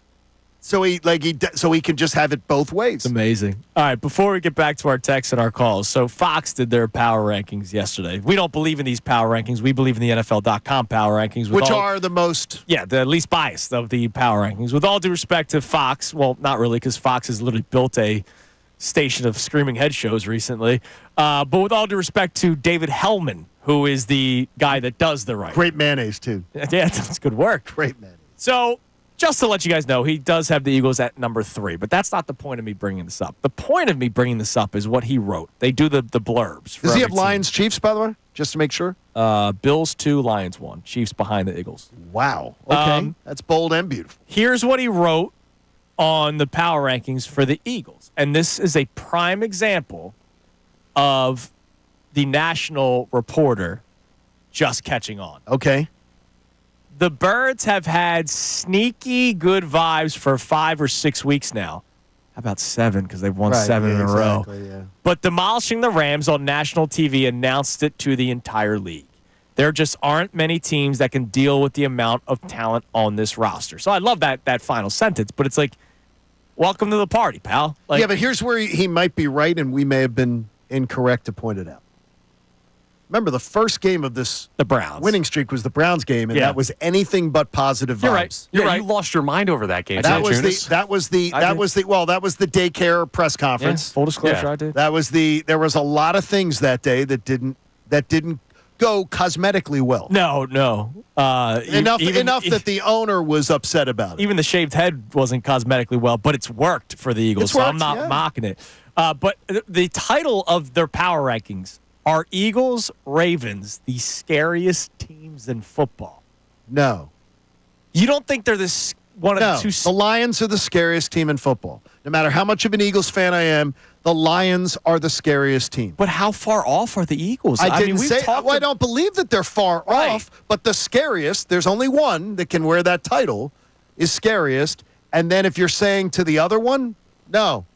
So he can just have it both ways. It's amazing. All right, before we get back to our texts and our calls, so Fox did their power rankings yesterday. We don't believe in these power rankings. We believe in the NFL.com power rankings. Which are the most... Yeah, the least biased of the power rankings. With all due respect to Fox, well, not really, because Fox has literally built a station of screaming head shows recently. But with all due respect to David Hellman, who is the guy that does the right. Great mayonnaise, too. Yeah, that's good work. Great mayonnaise. So... just to let you guys know, he does have the Eagles at number 3, but that's not the point of me bringing this up. The point of me bringing this up is what he wrote. They do the blurbs. Does he have Lions Chiefs, by the way? just to make sure? Bills 2, Lions 1. Chiefs behind the Eagles. Wow. Okay. That's bold and beautiful. Here's what he wrote on the power rankings for the Eagles. And this is a prime example of the national reporter just catching on. Okay. The Birds have had sneaky good vibes for 5 or 6 weeks now. How about 7? Because they've won 7 in a row. Yeah. But demolishing the Rams on national TV announced it to the entire league. There just aren't many teams that can deal with the amount of talent on this roster. So I love that final sentence, but it's like, welcome to the party, pal. Like, yeah, but here's where he might be right, and we may have been incorrect to point it out. Remember, the first game of this winning streak was the Browns game, and that was anything but positive vibes. You're right. You're right. You lost your mind over that game. That was the daycare press conference. Yeah, full disclosure, I did. There was a lot of things that day that didn't go cosmetically well. No. Enough that the owner was upset about it. Even the shaved head wasn't cosmetically well, but it's worked for the Eagles, so I'm not mocking it. But the title of their power rankings are Eagles, Ravens, the scariest teams in football. No. You don't think they're one of the two? The Lions are the scariest team in football. No matter how much of an Eagles fan I am, the Lions are the scariest team. But how far off are the Eagles? I don't believe that they're far off, but the scariest, there's only one that can wear that title, is scariest. And then if you're saying to the other one, no.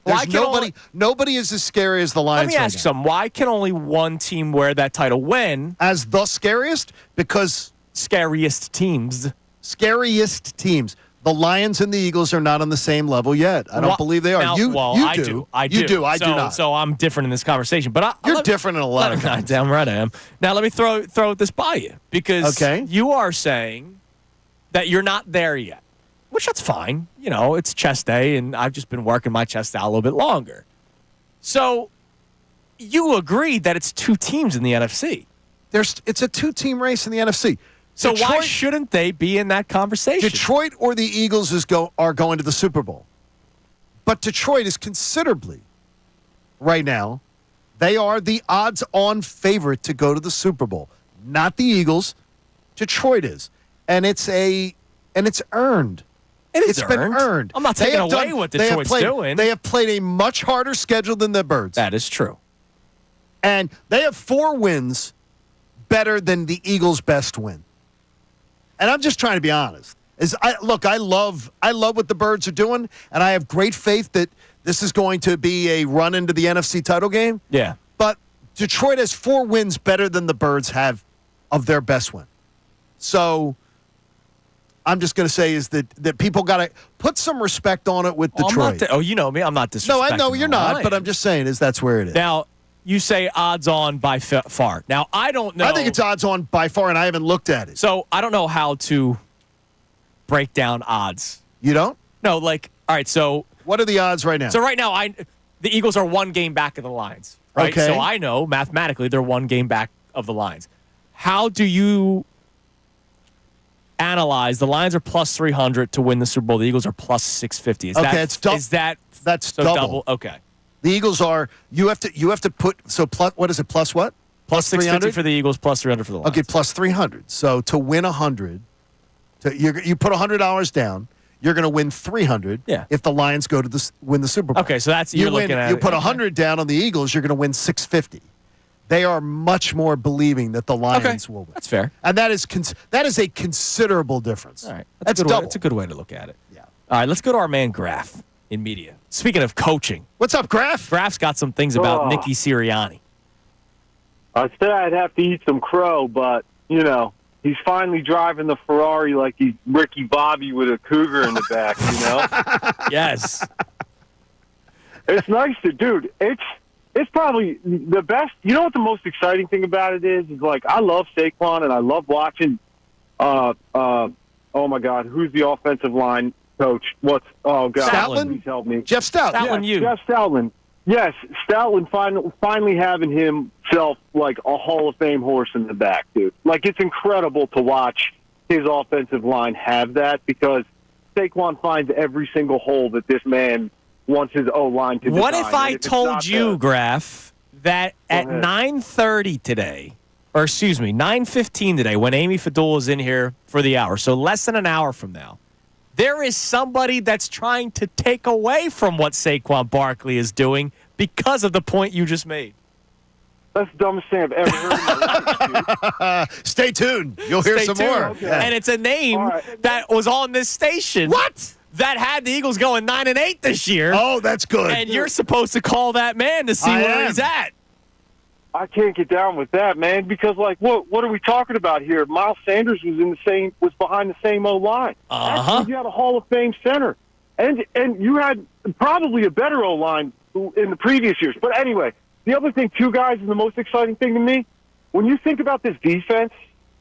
Nobody is as scary as the Lions. Let me ask you something. Why can only one team wear that title? When? As the scariest? Because scariest teams. Scariest teams. The Lions and the Eagles are not on the same level yet. I don't believe they are. Now, I do. I do not. So I'm different in this conversation. But you're different in a lot of times. Damn right I am. Now let me throw this by you, because you are saying that you're not there yet, which that's fine. You know, it's chest day, and I've just been working my chest out a little bit longer. So you agree that it's 2 teams in the NFC. It's a 2-team race in the NFC. So why shouldn't they be in that conversation? Detroit or the Eagles are going to the Super Bowl. But Detroit is considerably, right now, they are the odds-on favorite to go to the Super Bowl. Not the Eagles. Detroit is. And it's earned. It's been earned. I'm not taking away what Detroit's doing. They have played a much harder schedule than the Birds. That is true. And they have 4 wins better than the Eagles' best win. And I'm just trying to be honest. I love what the Birds are doing, and I have great faith that this is going to be a run into the NFC title game. Yeah. But Detroit has 4 wins better than the Birds have of their best win. So I'm just going to say is that people got to put some respect on it with Detroit. You know me. I'm not disrespecting. No, I know you're not, but I'm just saying that's where it is. Now, you say odds on by far. Now, I don't know. I think it's odds on by far, and I haven't looked at it. So I don't know how to break down odds. You don't? No, all right, so. What are the odds right now? So right now, the Eagles are 1 game back of the Lions. Right? Okay. So I know mathematically they're 1 game back of the Lions. How do you analyze? The Lions are plus 300 to win the Super Bowl. The Eagles are plus 650. It's double. That's double. Okay. The Eagles are. You have to put. So plus. What is it? Plus what? Plus 650 for the Eagles. Plus 300 for the Lions. Okay. Plus 300. So to win 100, you put $100 down. You're going to win 300. Yeah. If the Lions go to win the Super Bowl. Okay. So that's you're looking at. You put 100 down on the Eagles. You're going to win 650. They are much more believing that the Lions will win. That's fair. And that is a considerable difference. All right. That's double. That's a good way to look at it. Yeah. All right. Let's go to our man Graf in media. Speaking of coaching. What's up, Graf? Graf's got some things about Nicky Sirianni. I said I'd have to eat some crow, but, he's finally driving the Ferrari like he's Ricky Bobby with a cougar in the back, Yes. It's nice dude, it's probably the best. You know what the most exciting thing about it is I love Saquon and I love watching, oh my God, who's the offensive line coach? Stoutland? Please help me. Jeff Stout. Jeff Stoutland. Yes, Stoutland finally having himself a Hall of Fame horse in the back, dude. It's incredible to watch his offensive line have that because Saquon finds every single hole that this man wants his O-line to design. What if I told you, Graf, that at 9:30 today, or excuse me, 9:15 today when Amy Fadul is in here for the hour, so less than an hour from now, there is somebody that's trying to take away from what Saquon Barkley is doing because of the point you just made. That's the dumbest thing I've ever heard in my life, dude. Stay tuned. You'll hear some more. Okay. Yeah. And it's a name that was on this station. What? That had the Eagles going 9-8 this year. Oh, that's good. And you're supposed to call that man to see where he's at. I can't get down with that, man, because what are we talking about here? Miles Sanders was behind the same O-line. Uh-huh. You had a Hall of Fame center. And you had probably a better O-line in the previous years. But anyway, the other thing, too, guys, is the most exciting thing to me. When you think about this defense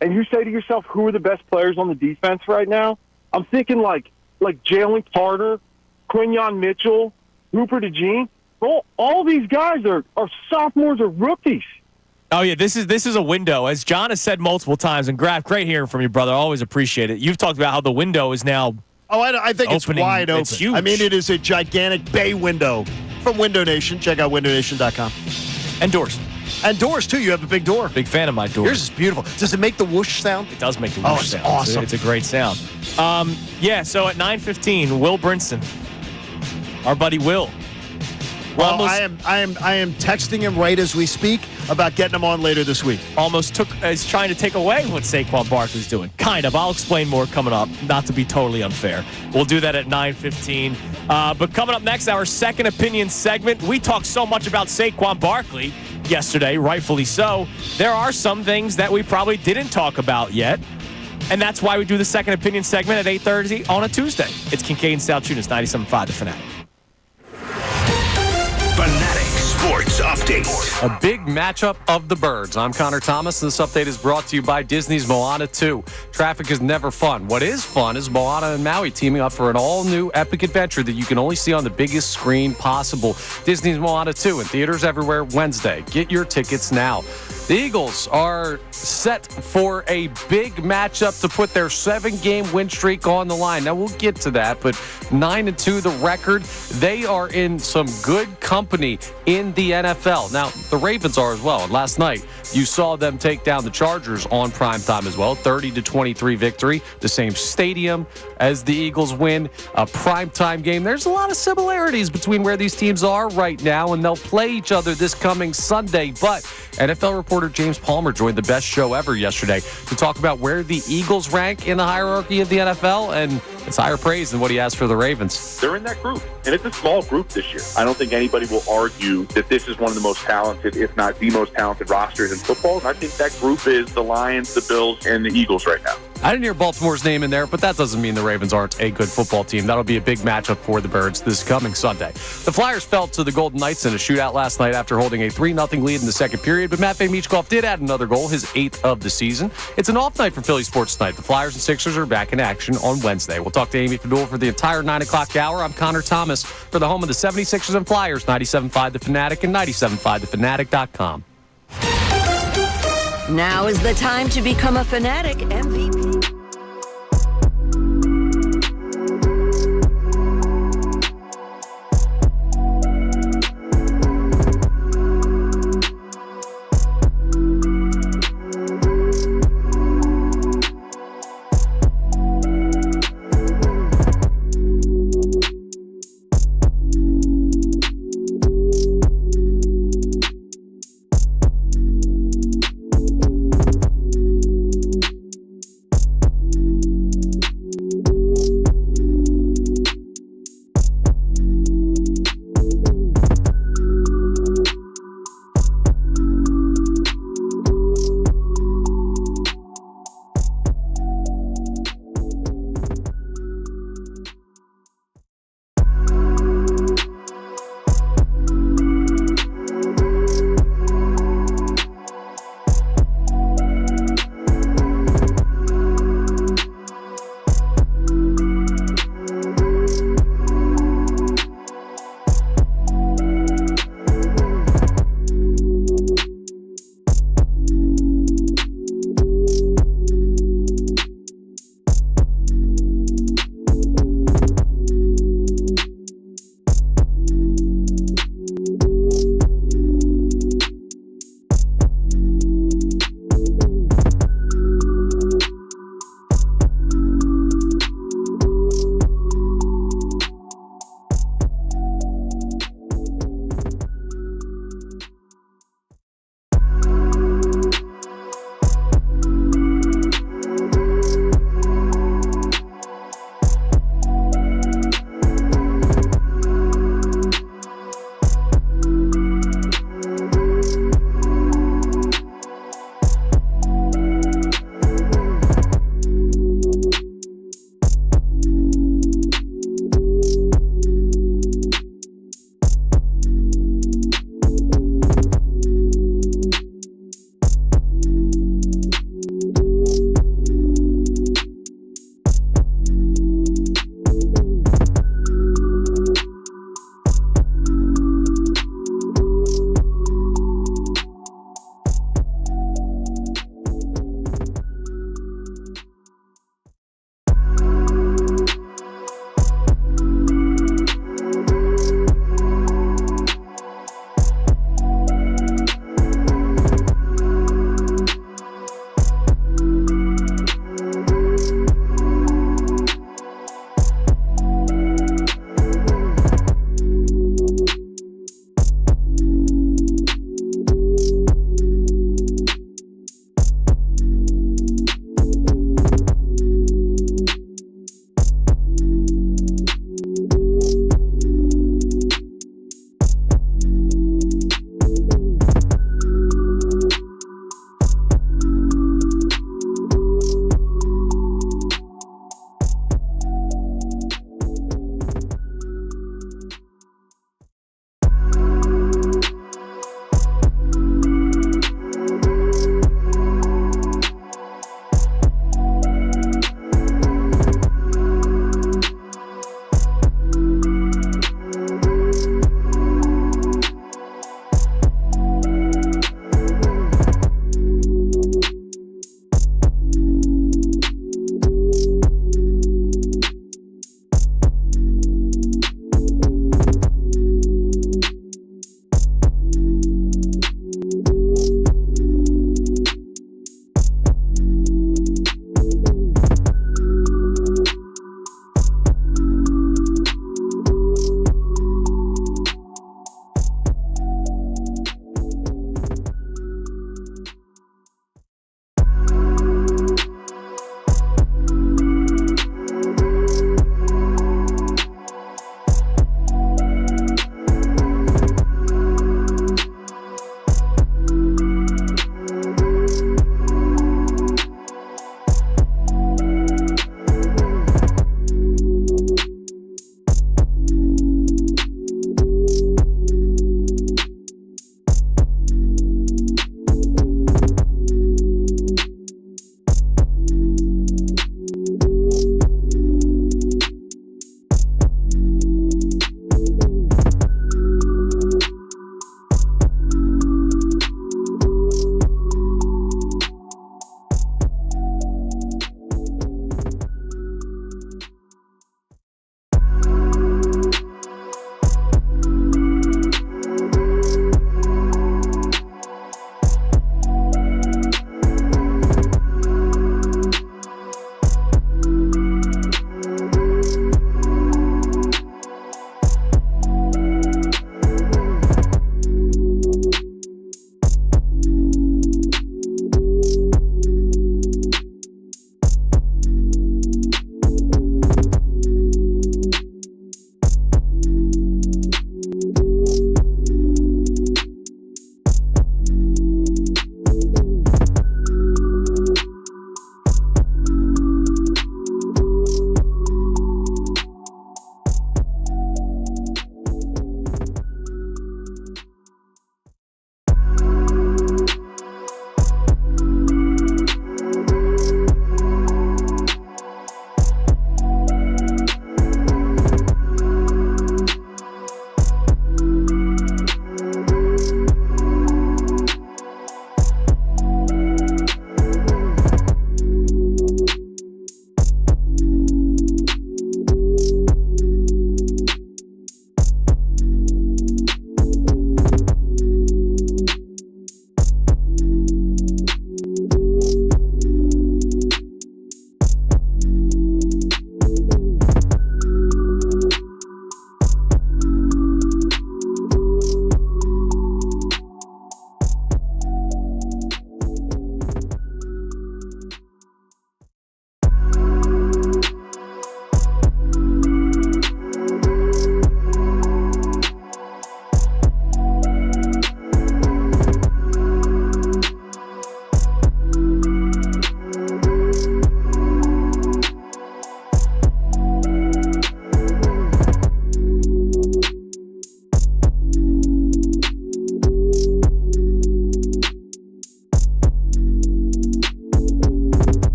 and you say to yourself, who are the best players on the defense right now? I'm thinking like Jalen Carter, Quinyon Mitchell, Hooper DeJean. All these guys are sophomores or rookies. Oh, yeah, this is a window. As John has said multiple times, and Graf, great hearing from you, brother. I always appreciate it. You've talked about how the window is now I think it's wide open. It's huge. I mean, it is a gigantic bay window from Window Nation. Check out windownation.com. And doors. And doors, too. You have a big door. Big fan of my door. Yours is beautiful. Does it make the whoosh sound? It does make the whoosh sound. Awesome. It's a great sound. So at 9:15, Will Brinson, our buddy Will. Well, I am texting him right as we speak about getting him on later this week. Is trying to take away what Saquon Barkley's doing. Kind of. I'll explain more coming up, not to be totally unfair. We'll do that at 9:15. But coming up next, our second opinion segment. We talked so much about Saquon Barkley yesterday, rightfully so. There are some things that we probably didn't talk about yet. And that's why we do the second opinion segment at 8:30 on a Tuesday. It's Kincade and Salciunas, 97.5 The Fanatic. Fanatic Sports Update. A big matchup of the birds. I'm Connor Thomas, and this update is brought to you by Disney's Moana 2. Traffic is never fun. What is fun is Moana and Maui teaming up for an all-new epic adventure that you can only see on the biggest screen possible. Disney's Moana 2 in theaters everywhere Wednesday. Get your tickets now. The Eagles are set for a big matchup to put their 7-game win streak on the line. Now, we'll get to that, but 9-2 the record. They are in some good company in the NFL. Now, the Ravens are as well. And last night, you saw them take down the Chargers on primetime as well. 30-23 victory. The same stadium as the Eagles win. A primetime game. There's a lot of similarities between where these teams are right now, and they'll play each other this coming Sunday. But NFL reporter James Palmer joined the best show ever yesterday to talk about where the Eagles rank in the hierarchy of the NFL, and it's higher praise than what he has for the Ravens. They're in that group, and it's a small group this year. I don't think anybody will argue that this is one of the most talented, if not the most talented rosters in football. And I think that group is the Lions, the Bills, and the Eagles right now. I didn't hear Baltimore's name in there, but that doesn't mean the Ravens aren't a good football team. That'll be a big matchup for the Birds this coming Sunday. The Flyers fell to the Golden Knights in a shootout last night after holding a 3-0 lead in the second period, but Matvei Michkov did add another goal, his 8th of the season. It's an off night for Philly sports tonight. The Flyers and Sixers are back in action on Wednesday. We'll talk to Amy Fadul for the entire 9 o'clock hour. I'm Connor Thomas for the home of the 76ers and Flyers, 97.5 The Fanatic and 97.5thefanatic.com. Now is the time to become a Fanatic MVP.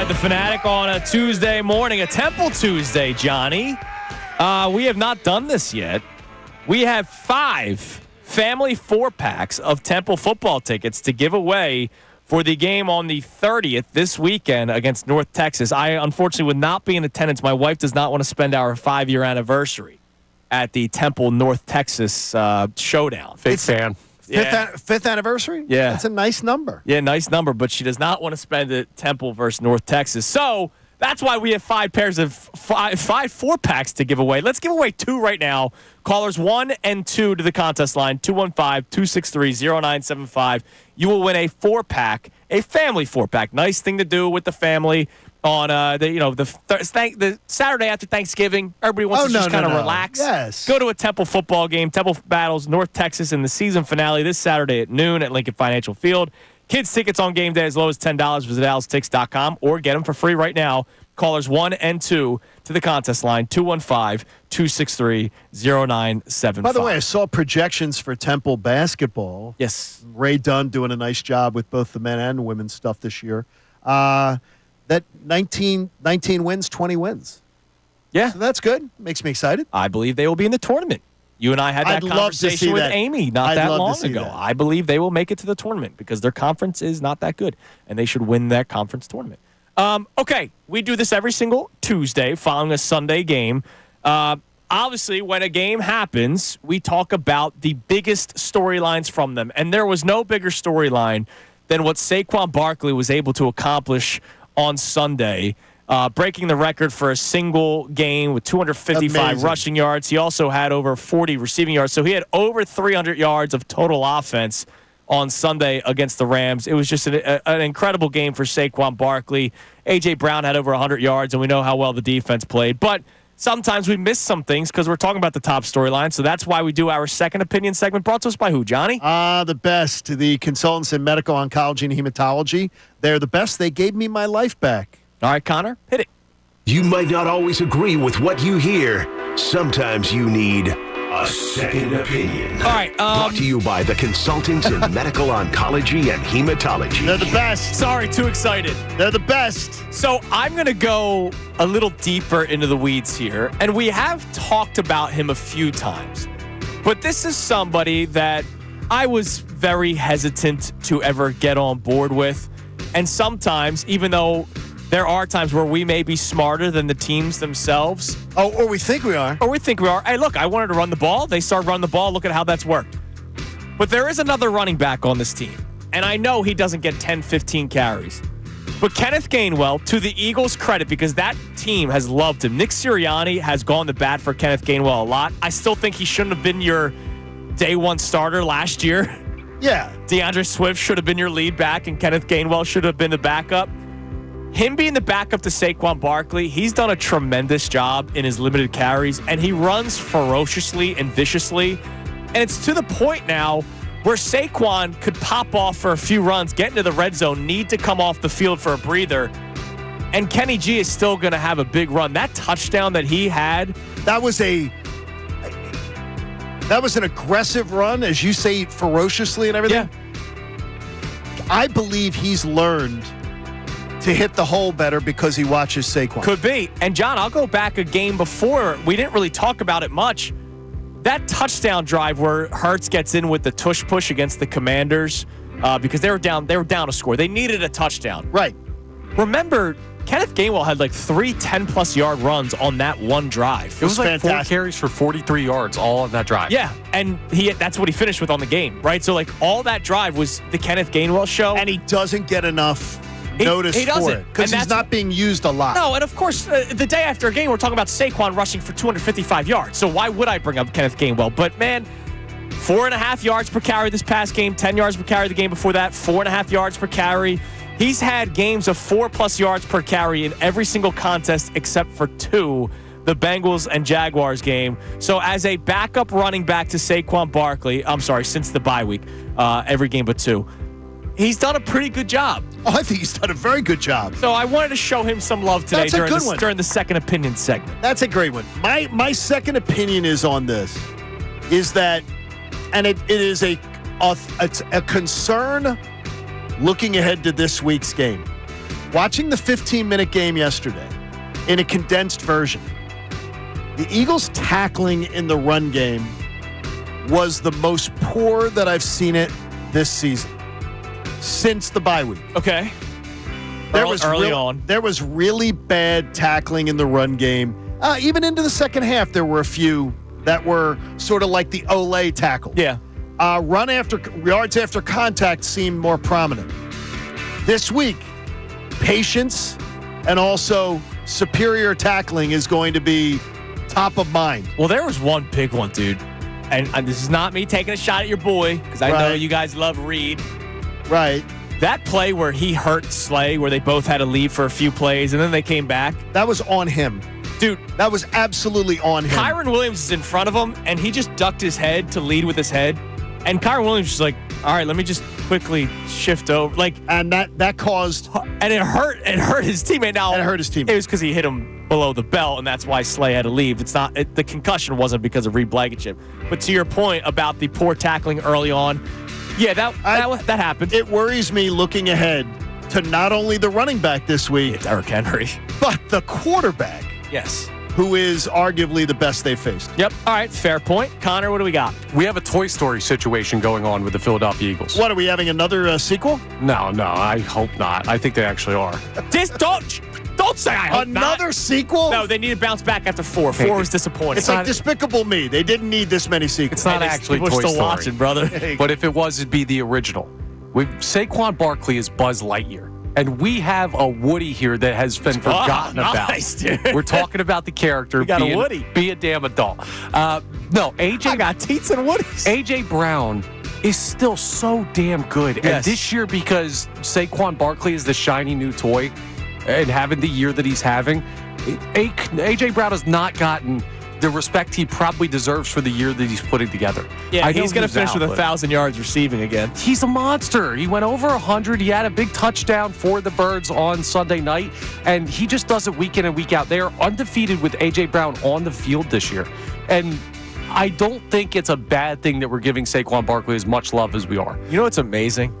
The Fanatic on a Tuesday morning, a Temple Tuesday, Johnny. We have not done this yet. We have 5 family 4-packs of Temple football tickets to give away for the game on the 30th this weekend against North Texas. I unfortunately would not be in attendance. My wife does not want to spend our 5-year anniversary at the Temple North Texas showdown. Big fan. Fifth anniversary? Yeah. That's a nice number. Yeah, nice number, but she does not want to spend it Temple versus North Texas. So that's why we have 5 pairs of 5 4-packs to give away. Let's give away 2 right now. Callers 1 and 2 to the contest line, 215-263-0975. You will win a 4-pack, a family 4-pack. Nice thing to do with the family on the Saturday after Thanksgiving. Everybody wants to just kind of relax. Yes. Go to a Temple football game. Temple battles North Texas in the season finale this Saturday at noon at Lincoln Financial Field. Kids tickets on game day as low as $10. Visit alstix.com or get them for free right now. Callers 1 and 2 to the contest line, 215-263-0975. By the way, I saw projections for Temple basketball. Yes. Ray Dunn doing a nice job with both the men and women's stuff this year. That 19 wins, 20 wins. Yeah. So that's good. Makes me excited. I believe they will be in the tournament. You and I had that conversation with Amy not that long ago. I believe they will make it to the tournament because their conference is not that good, and they should win that conference tournament. Okay, we do this every single Tuesday following a Sunday game. Obviously, when a game happens, we talk about the biggest storylines from them, and there was no bigger storyline than what Saquon Barkley was able to accomplish on Sunday, breaking the record for a single game with 255 rushing yards. He also had over 40 receiving yards. So he had over 300 yards of total offense on Sunday against the Rams. It was just an incredible game for Saquon Barkley. A.J. Brown had over 100 yards, and we know how well the defense played. But sometimes we miss some things because we're talking about the top storyline. So that's why we do our second opinion segment. Brought to us by who, Johnny? The best. The consultants in medical oncology and hematology. They're the best. They gave me my life back. All right, Connor, hit it. You might not always agree with what you hear. Sometimes you need a second opinion. All right. Brought to you by the consultants in medical oncology and hematology. They're the best. Sorry, too excited. They're the best. So I'm going to go a little deeper into the weeds here, and we have talked about him a few times. But this is somebody that I was very hesitant to ever get on board with. And sometimes, even though there are times where we may be smarter than the teams themselves. Oh, or we think we are. Hey, look, I wanted to run the ball. They started running the ball. Look at how that's worked. But there is another running back on this team. And I know he doesn't get 10, 15 carries. But Kenneth Gainwell, to the Eagles' credit, because that team has loved him. Nick Sirianni has gone to bat for Kenneth Gainwell a lot. I still think he shouldn't have been your day one starter last year. Yeah. DeAndre Swift should have been your lead back, and Kenneth Gainwell should have been the backup. Him being the backup to Saquon Barkley, he's done a tremendous job in his limited carries, and he runs ferociously and viciously. And it's to the point now where Saquon could pop off for a few runs, get into the red zone, need to come off the field for a breather, and Kenny G is still going to have a big run. That touchdown that he had, that was an aggressive run, as you say, ferociously and everything. Yeah. I believe he's learned to hit the hole better because he watches Saquon. Could be. And, John, I'll go back a game before. We didn't really talk about it much. That touchdown drive where Hurts gets in with the tush push against the Commanders because they were down a score. They needed a touchdown. Right. Remember, Kenneth Gainwell had like 3 10-plus yard runs on that one drive. It was like fantastic. 4 carries for 43 yards all on that drive. Yeah, and that's what he finished with on the game, right? So, like, all that drive was the Kenneth Gainwell show. And he doesn't get enough notice for it because he's not being used a lot. No, and of course, the day after a game, we're talking about Saquon rushing for 255 yards. So why would I bring up Kenneth Gainwell? But, man, 4.5 yards per carry this past game, 10 yards per carry the game before that, 4.5 yards per carry. He's had games of 4+ yards per carry in every single contest except for 2, the Bengals and Jaguars game. So as a backup running back to Saquon Barkley, since the bye week, every game but 2, he's done a pretty good job. Oh, I think he's done a very good job. So I wanted to show him some love today during the second opinion segment. That's a great one. My second opinion is on this, is that, and it is it's a concern looking ahead to this week's game. watching the 15-minute game yesterday in a condensed version, the Eagles' tackling in the run game was the most poor that I've seen it this season since the bye week. Okay. There was early on. There was really bad tackling in the run game. Even into the second half, there were a few that were sort of like the Olay tackle. Yeah. Yards after contact seemed more prominent. This week, patience and also superior tackling is going to be top of mind. Well, there was one big one, dude. And this is not me taking a shot at your boy, because I know you guys love Reed. Right. That play where he hurt Slay, where they both had to leave for a few plays, and then they came back. That was on him. Dude. That was absolutely on him. Kyron Williams is in front of him, and he just ducked his head to lead with his head. And Kyron Williams was like, all right, let me just quickly shift over. And that caused... And it hurt his teammate. Now, it hurt his teammate. It was because he hit him below the belt, and that's why Slay had to leave. It's not the concussion wasn't because of Reed Blankenship. But to your point about the poor tackling early on, yeah, that happened. It worries me looking ahead to not only the running back this week, Derrick Henry, but the quarterback. Yes. Who is arguably the best they faced. Yep. All right. Fair point. Connor, what do we got? We have a Toy Story situation going on with the Philadelphia Eagles. What, are we having another sequel? No, I hope not. I think they actually are. Don't say I hope Another not. sequel? No, they need to bounce back after 4. 4 was disappointing. It's like Despicable Me. They didn't need this many sequels. It's not actually Toy Story. Watching, brother. But if it was, it'd be the original. Saquon Barkley is Buzz Lightyear. And we have a Woody here that has been forgotten about. Dude. We're talking about the character. We got a Woody. Be a damn adult. No, AJ. I got teats and Woodies. AJ Brown is still so damn good. Yes. And this year, because Saquon Barkley is the shiny new toy and having the year that he's having, AJ Brown has not gotten the respect he probably deserves for the year that he's putting together. Yeah, he's going to finish with 1,000 yards receiving again. He's a monster. He went over 100. He had a big touchdown for the Birds on Sunday night, and he just does it week in and week out. They are undefeated with A.J. Brown on the field this year, and I don't think it's a bad thing that we're giving Saquon Barkley as much love as we are. You know what's amazing?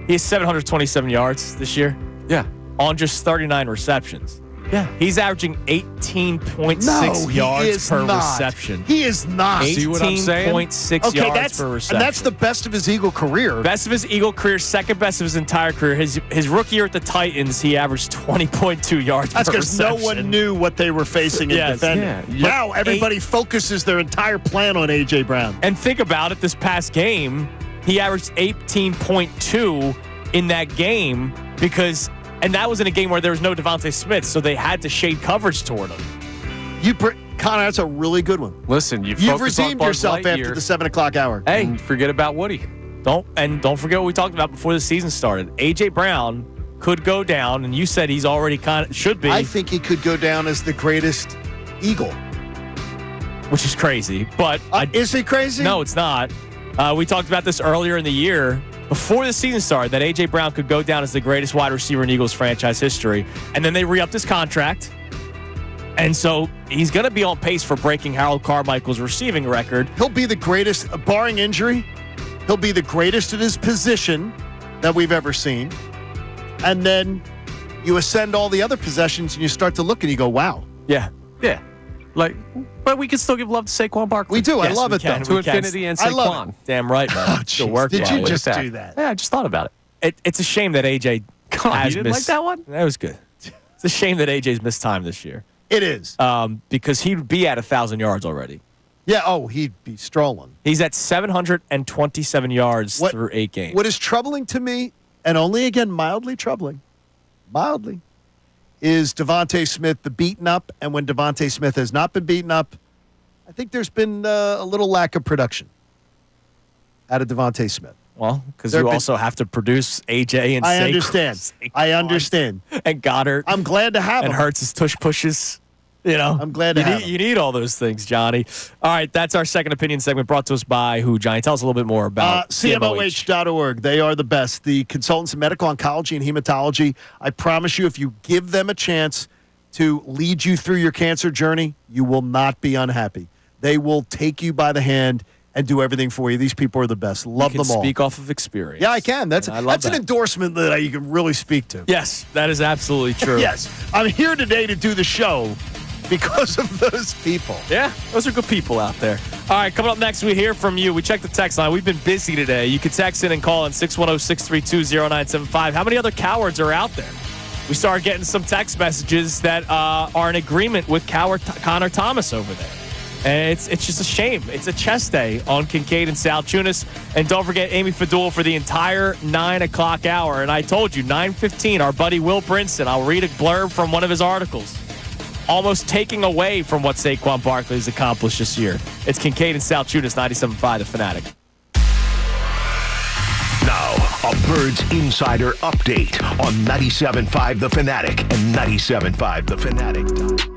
He has 727 yards this year. Yeah. On just 39 receptions. Yeah. He's averaging 18.6 yards per reception. He is not. See what I'm saying? 18.6 yards per reception. And that's the best of his Eagle career. Best of his Eagle career, second best of his entire career. His rookie year at the Titans, he averaged 20.2 yards per reception. That's because no one knew what they were facing in defending. Yeah. Now everybody focuses their entire plan on A.J. Brown. And think about it, this past game, he averaged 18.2 in that game because... And that was in a game where there was no Devontae Smith, so they had to shade coverage toward him. Connor, that's a really good one. Listen, you've redeemed yourself after the 7 o'clock hour. Hey, and forget about Woody. Don't forget what we talked about before the season started. A.J. Brown could go down, and you said he's already should be. I think he could go down as the greatest Eagle. Which is crazy. But is he crazy? No, it's not. We talked about this earlier in the year. Before the season started, that A.J. Brown could go down as the greatest wide receiver in Eagles franchise history. And then they re-upped his contract. And so he's going to be on pace for breaking Harold Carmichael's receiving record. He'll be the greatest, barring injury, he'll be the greatest at his position that we've ever seen. And then you ascend all the other possessions and you start to look and you go, wow. Yeah. Yeah. But we can still give love to Saquon Barkley. We do. Yes, I love it, though. To infinity and Saquon. I love it. Damn right, man. Did you just do that? Yeah, I just thought about it. It's a shame that AJ has you didn't missed. like that one? That was good. It's a shame that AJ's missed time this year. It is. Because he'd be at 1,000 yards already. Yeah, he'd be strolling. He's at 727 yards through 8 games. What is troubling to me, and only, again, mildly troubling, is Devontae Smith the beaten up, and when Devontae Smith has not been beaten up, I think there's been a little lack of production out of Devontae Smith. Well, because you also have to produce AJ and Saquon. I understand. And Goddard. I'm glad to have him. And Hurts' tush pushes. I'm glad to have him. You need all those things, Johnny. All right, that's our second opinion segment brought to us by who, Johnny? Tell us a little bit more about CMOH.org. They are the best. The consultants in medical oncology and hematology. I promise you, if you give them a chance to lead you through your cancer journey, you will not be unhappy. They will take you by the hand and do everything for you. These people are the best. Love them all. Speak off of experience. Yeah, I can. That's an endorsement that you can really speak to. Yes, that is absolutely true. Yes. I'm here today to do the show because of those people. Yeah, those are good people out there. All right, coming up next, we hear from you. We checked the text line. We've been busy today. You can text in and call in 610-632-0975. How many other cowards are out there? We started getting some text messages that are in agreement with coward Connor Thomas over there. And it's just a shame. It's a chest day on Kincade and Salciunas. And don't forget Amy Fadul for the entire 9 o'clock hour. And I told you, 9:15, our buddy Will Brinson, I'll read a blurb from one of his articles, almost taking away from what Saquon Barkley has accomplished this year. It's Kincade and Salciunas, 97.5 The Fanatic. Now, a Birds Insider update on 97.5 The Fanatic and 97.5thefanatic.com.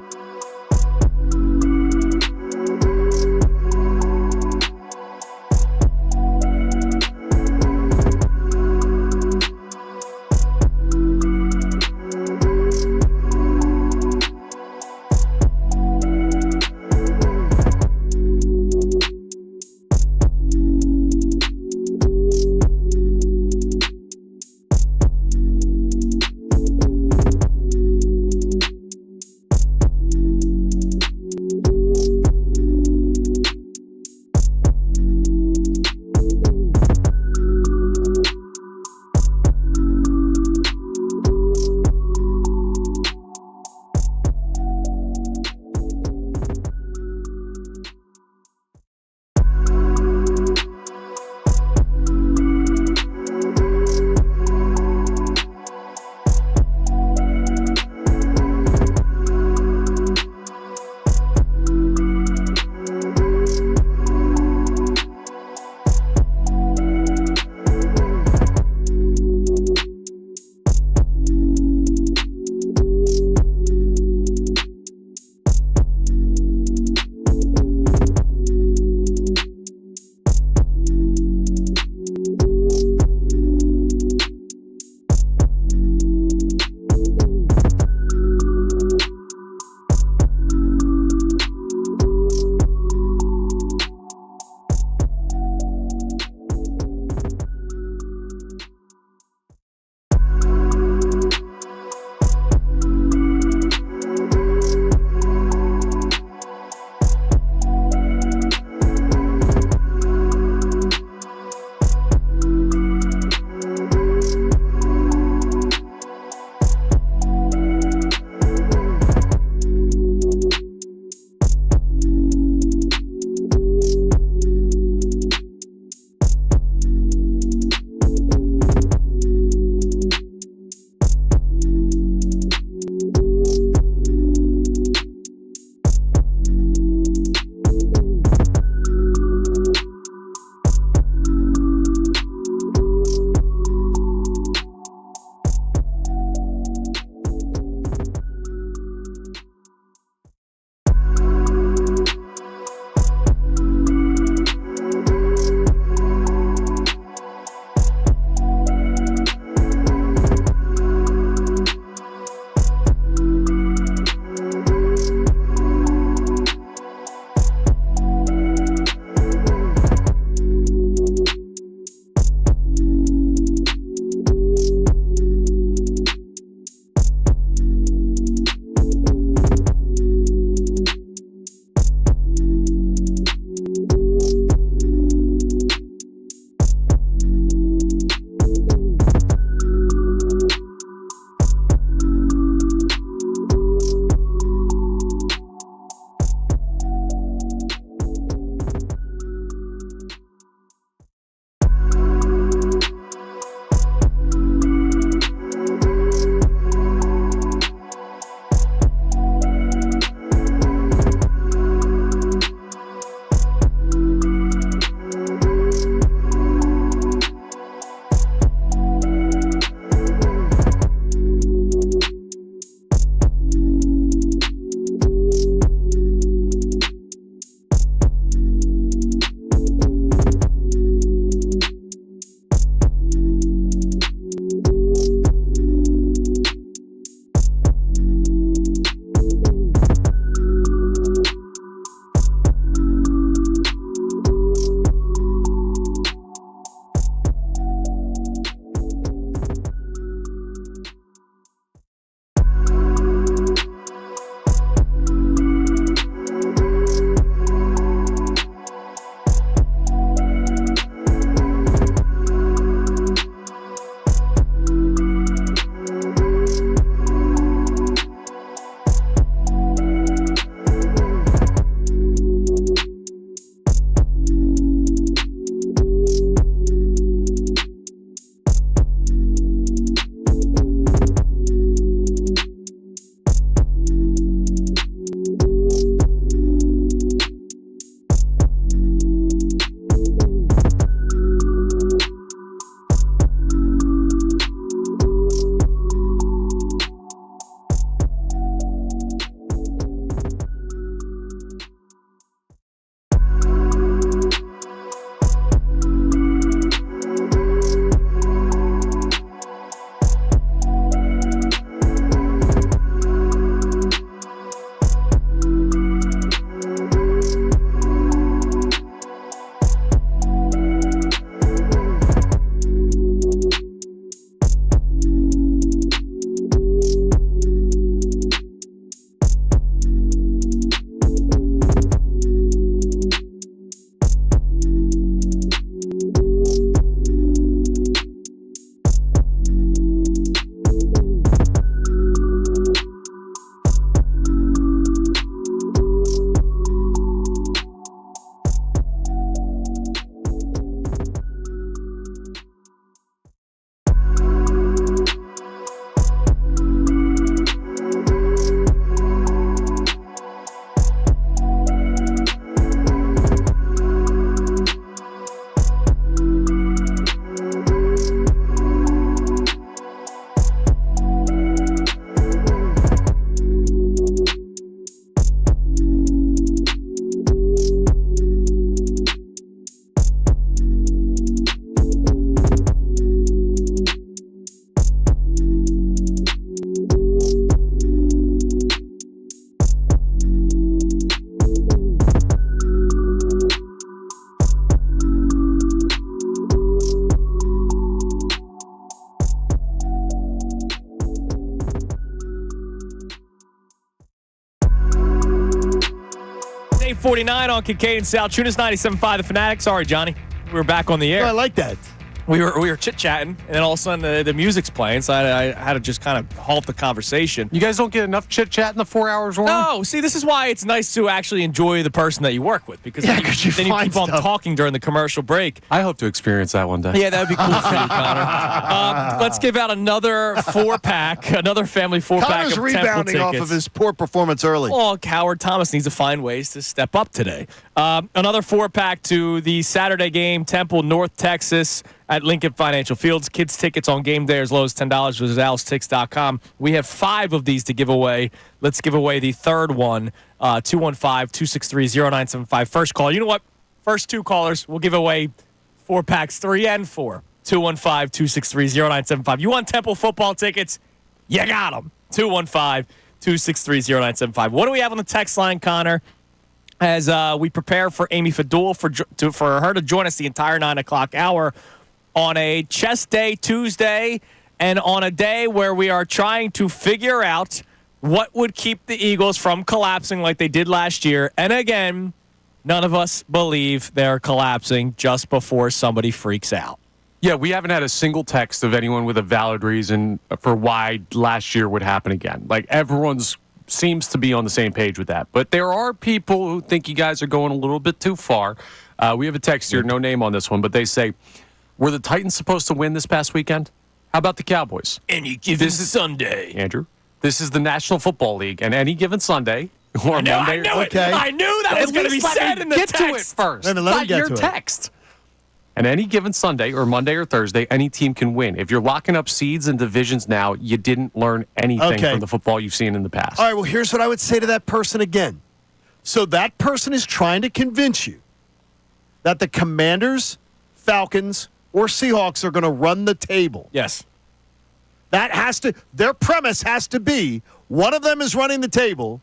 8:49 on Kincade and Salciunas, 97.5 The Fanatic. Sorry, Johnny. We were back on the air. I like that. We were chit-chatting, and then all of a sudden the music's playing, so I had to just kind of halt the conversation. You guys don't get enough chit-chat in the 4 hours long? No. See, this is why it's nice to actually enjoy the person that you work with, because then you keep on talking during the commercial break. I hope to experience that one day. Yeah, that would be cool for you, Connor. Let's give out another 4-pack, another family 4-pack Connor's of rebounding Temple off tickets. of his poor performance early. Well, Howard Thomas needs to find ways to step up today. Another 4-pack to the Saturday game, Temple, North Texas, at Lincoln Financial Fields. Kids tickets on game day are as low as $10. Visit alstix.com. We have 5 of these to give away. Let's give away the third one, 215-263-0975. First call. You know what? First 2 callers, we'll give away 4-packs 3 and 4. 215-263-0975. You want Temple football tickets? You got them. 215-263-0975. What do we have on the text line, Connor? As we prepare for Amy Fadul for her to join us the entire 9 o'clock hour on a chest day Tuesday, and on a day where we are trying to figure out what would keep the Eagles from collapsing like they did last year. And again, none of us believe they're collapsing just before somebody freaks out. Yeah, we haven't had a single text of anyone with a valid reason for why last year would happen again. Like, everyone's seems to be on the same page with that. But there are people who think you guys are going a little bit too far. We have a text here, no name on this one, but they say, were the Titans supposed to win this past weekend? How about the Cowboys? Any given Sunday. Andrew, this is the National Football League, and any given Sunday or Monday. I knew that was going to be said in the text. Get to it first. Let me Not get your to it. text. And any given Sunday or Monday or Thursday, any team can win. If you're locking up seeds and divisions now, you didn't learn anything from the football you've seen in the past. All right, well, here's what I would say to that person again. So that person is trying to convince you that the Commanders, Falcons, or Seahawks are going to run the table. Yes. Their premise has to be one of them is running the table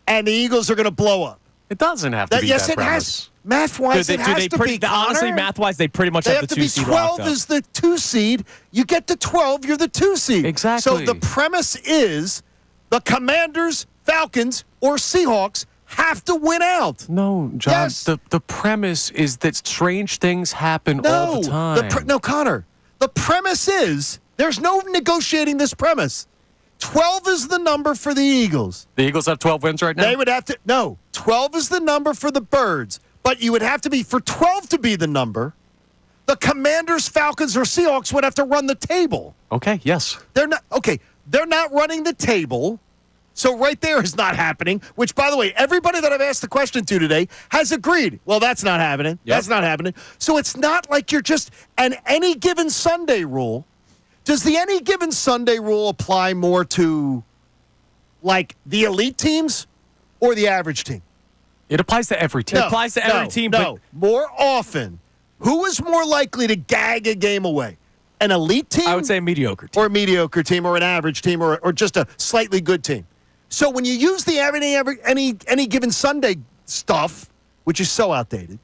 and the Eagles are going to blow up. It doesn't have to be yes, that it premise. has. Math-wise, it has to be. Honestly, Connor. math-wise, they pretty much have the 2 seed locked up. 12 is the 2 seed. You get to 12, you're the 2 seed. Exactly. So the premise is the Commanders, Falcons, or Seahawks have to win out. No, John. Yes. The premise is that strange things happen all the time. No, Connor. The premise is there's no negotiating this premise. 12 is the number for the Eagles. The Eagles have 12 wins right now? They would have to. No, 12 is the number for the Birds. But you would have to be, for 12 to be the number, the Commanders, Falcons, or Seahawks would have to run the table. Okay, yes. They're not running the table. So right there is not happening, which, by the way, everybody that I've asked the question to today has agreed. Well, that's not happening. Yep. That's not happening. So it's not like you're just an any given Sunday rule. Does the any given Sunday rule apply more to, like, the elite teams or the average team? It applies to every team. It applies to every team. No, more often, who is more likely to gag a game away? An elite team? I would say a mediocre team. Or a mediocre team, or an average team, or just a slightly good team. So when you use the any given Sunday stuff, which is so outdated,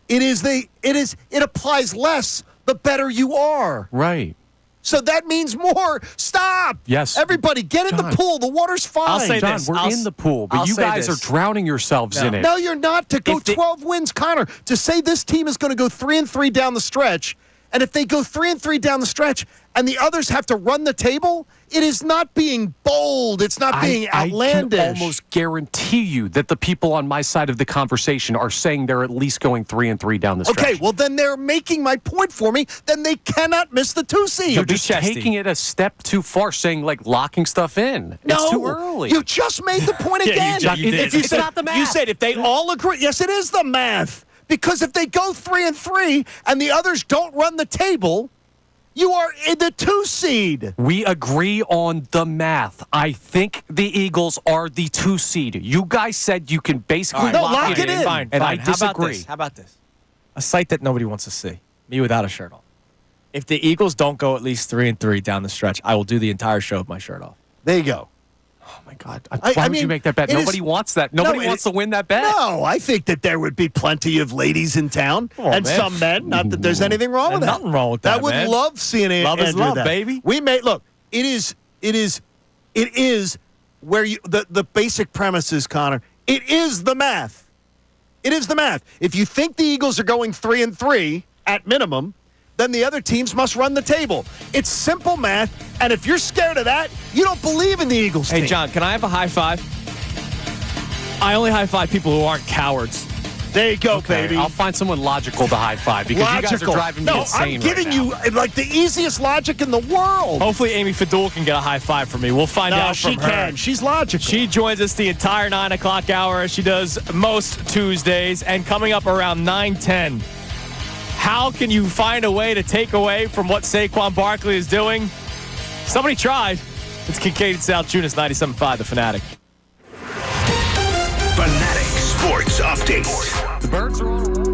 it applies less the better you are. Right. So that means more. Stop. Yes. Everybody, get in the pool. The water's fine. I'll say John, this. we're in the pool, but you guys are drowning yourselves in it. No, you're not. To go 12 wins, Connor, to say this team is going to go 3-3 down the stretch, and if they go 3-3 down the stretch and the others have to run the table, it is not being bold. It's not being outlandish. I can almost guarantee you that the people on my side of the conversation are saying they're at least going 3-3 down the stretch. Okay, well, then they're making my point for me. Then they cannot miss the 2 seed. You're just taking it a step too far, saying, like, locking stuff in. No, it's too early. You just made the point again. It's not the math. You said if they all agree. Yes, it is the math. Because if they go 3-3 and the others don't run the table, you are in the 2 seed. We agree on the math. I think the Eagles are the 2 seed. You guys said you can basically lock it in. Fine, and fine. I disagree. How about this? A sight that nobody wants to see. Me without a shirt on. If the Eagles don't go at least 3-3 down the stretch, I will do the entire show with my shirt off. There you go. Oh, my God. Why would you make that bet? Nobody wants that. Nobody wants to win that bet. No, I think that there would be plenty of ladies in town and some men. Not that there's anything wrong with that. Nothing wrong with that, I would man. love seeing Andrew Love is love, that. baby. We may look. It is where you the basic premise is, Connor. It is the math. It is the math. If you think the Eagles are going 3-3 at minimum, then the other teams must run the table. It's simple math, and if you're scared of that, you don't believe in the Eagles team. Hey, John, can I have a high five? I only high five people who aren't cowards. There you go, baby. I'll find someone logical to high five because you guys are driving me insane. I'm giving you like the easiest logic in the world. Hopefully, Amy Fadul can get a high five from me. We'll find out from her. She can. She's logical. She joins us the entire 9 o'clock hour as she does most Tuesdays. And coming up around 9:10, how can you find a way to take away from what Saquon Barkley is doing? Somebody tried. It's Kincade Salciunas, 97.5, The Fanatic. Fanatic Sports Update. The Birds are on a roll.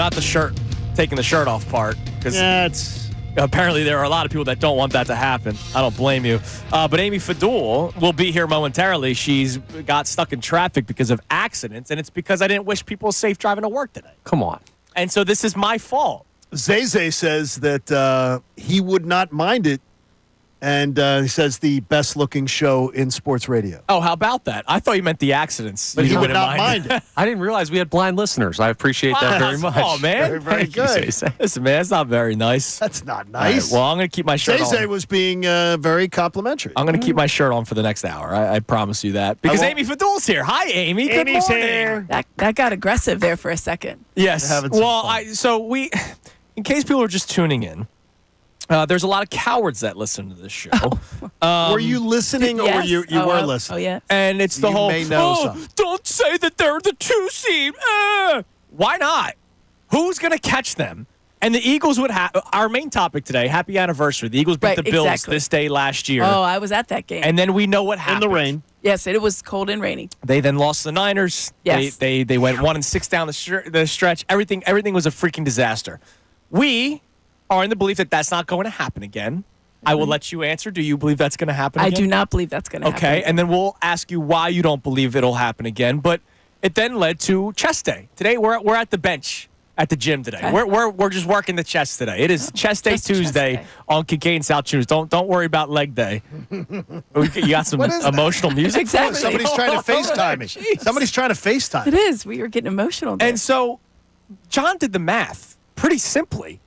not the shirt, taking the shirt off part. Because apparently there are a lot of people that don't want that to happen. I don't blame you. But Amy Fadul will be here momentarily. She's got stuck in traffic because of accidents, and it's because I didn't wish people safe driving to work today. Come on. And so this is my fault. Zay says that he would not mind it, and he says the best-looking show in sports radio. Oh, how about that? I thought you meant the accidents. But he would not mind it. I didn't realize we had blind listeners. I appreciate that very much. Oh, man. Very, very Thank you, good. Zay. Listen, man, that's not very nice. That's not All nice. right, well, I'm going to keep my shirt Zay on. was being very complimentary. I'm going to keep my shirt on for the next hour. I promise you that. Because Amy Fadul's here. Hi, Amy. Good Amy's morning. here. That got aggressive there for a second. Yes. Having some Well, fun. in case people are just tuning in, there's a lot of cowards that listen to this show. Were you listening, or Yes. you were listening? Oh, yeah. And it's the You whole, may know something. don't say that they're the 2 seed. Why not? Who's going to catch them? And the Eagles would have our main topic today, happy anniversary. The Eagles beat Right, the Bills exactly. this day last year. Oh, I was at that game. And then we know what happened. In the rain. Yes, it was cold and rainy. They then lost to the Niners. Yes. They went 1-6 down the stretch. Everything was a freaking disaster. We are in the belief that that's not going to happen again. I will let you answer. Do you believe that's going to happen again? I do not believe that's going to happen. Okay, and then we'll ask you why you don't believe it'll happen again. But it then led to chest day. Today we're at the bench at the gym today. Okay. We're just working the chest today. It is chest day Just chest Tuesday day. on Kincade Salciunas. Don't worry about leg day. You got some What is that? emotional music. Exactly. Somebody's trying to FaceTime me. Jeez. Somebody's trying to FaceTime It me. is. We were getting emotional there. And so John did the math pretty simply.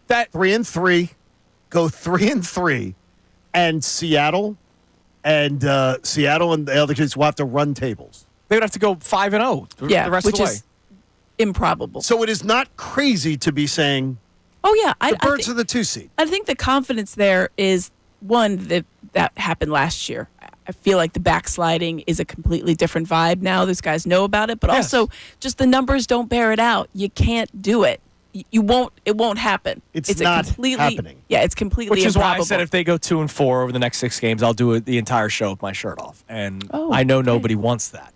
That 3-3, go 3-3, and Seattle and the other kids will have to run tables. they would have to go 5-0 yeah, the rest which of the way. is improbable. So it is not crazy to be saying Oh, yeah. the Birds are the 2 seed. I think the confidence there is, one, that happened last year. I feel like the backsliding is a completely different vibe now. Those guys know about it, but Yes. also just the numbers don't bear it out. You can't do it. You won't. It won't happen. It's not a completely, happening. Yeah, it's completely Which is why I improbable. said if they go 2-4 over the next 6 games, I'll do the entire show with my shirt off. And Oh, I know okay. nobody wants that.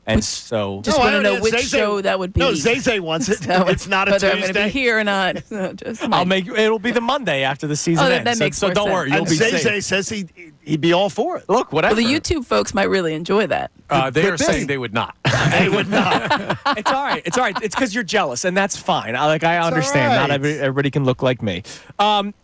And so Just want to know which show that would be. No, Zay wants it. That would- It's not a whether I'm going to Tuesday. be here or not. No, just I'll make it'll be the Monday after the season Oh, ends. that makes so more don't sense. worry, you'll And be Zay safe. says he'd be all for it. Look, whatever. Well, the YouTube folks might really enjoy that. They are be. saying they would not. They would not. It's all right. It's all right. It's because you're jealous, and that's fine. I understand. all Not right. everybody can look like me.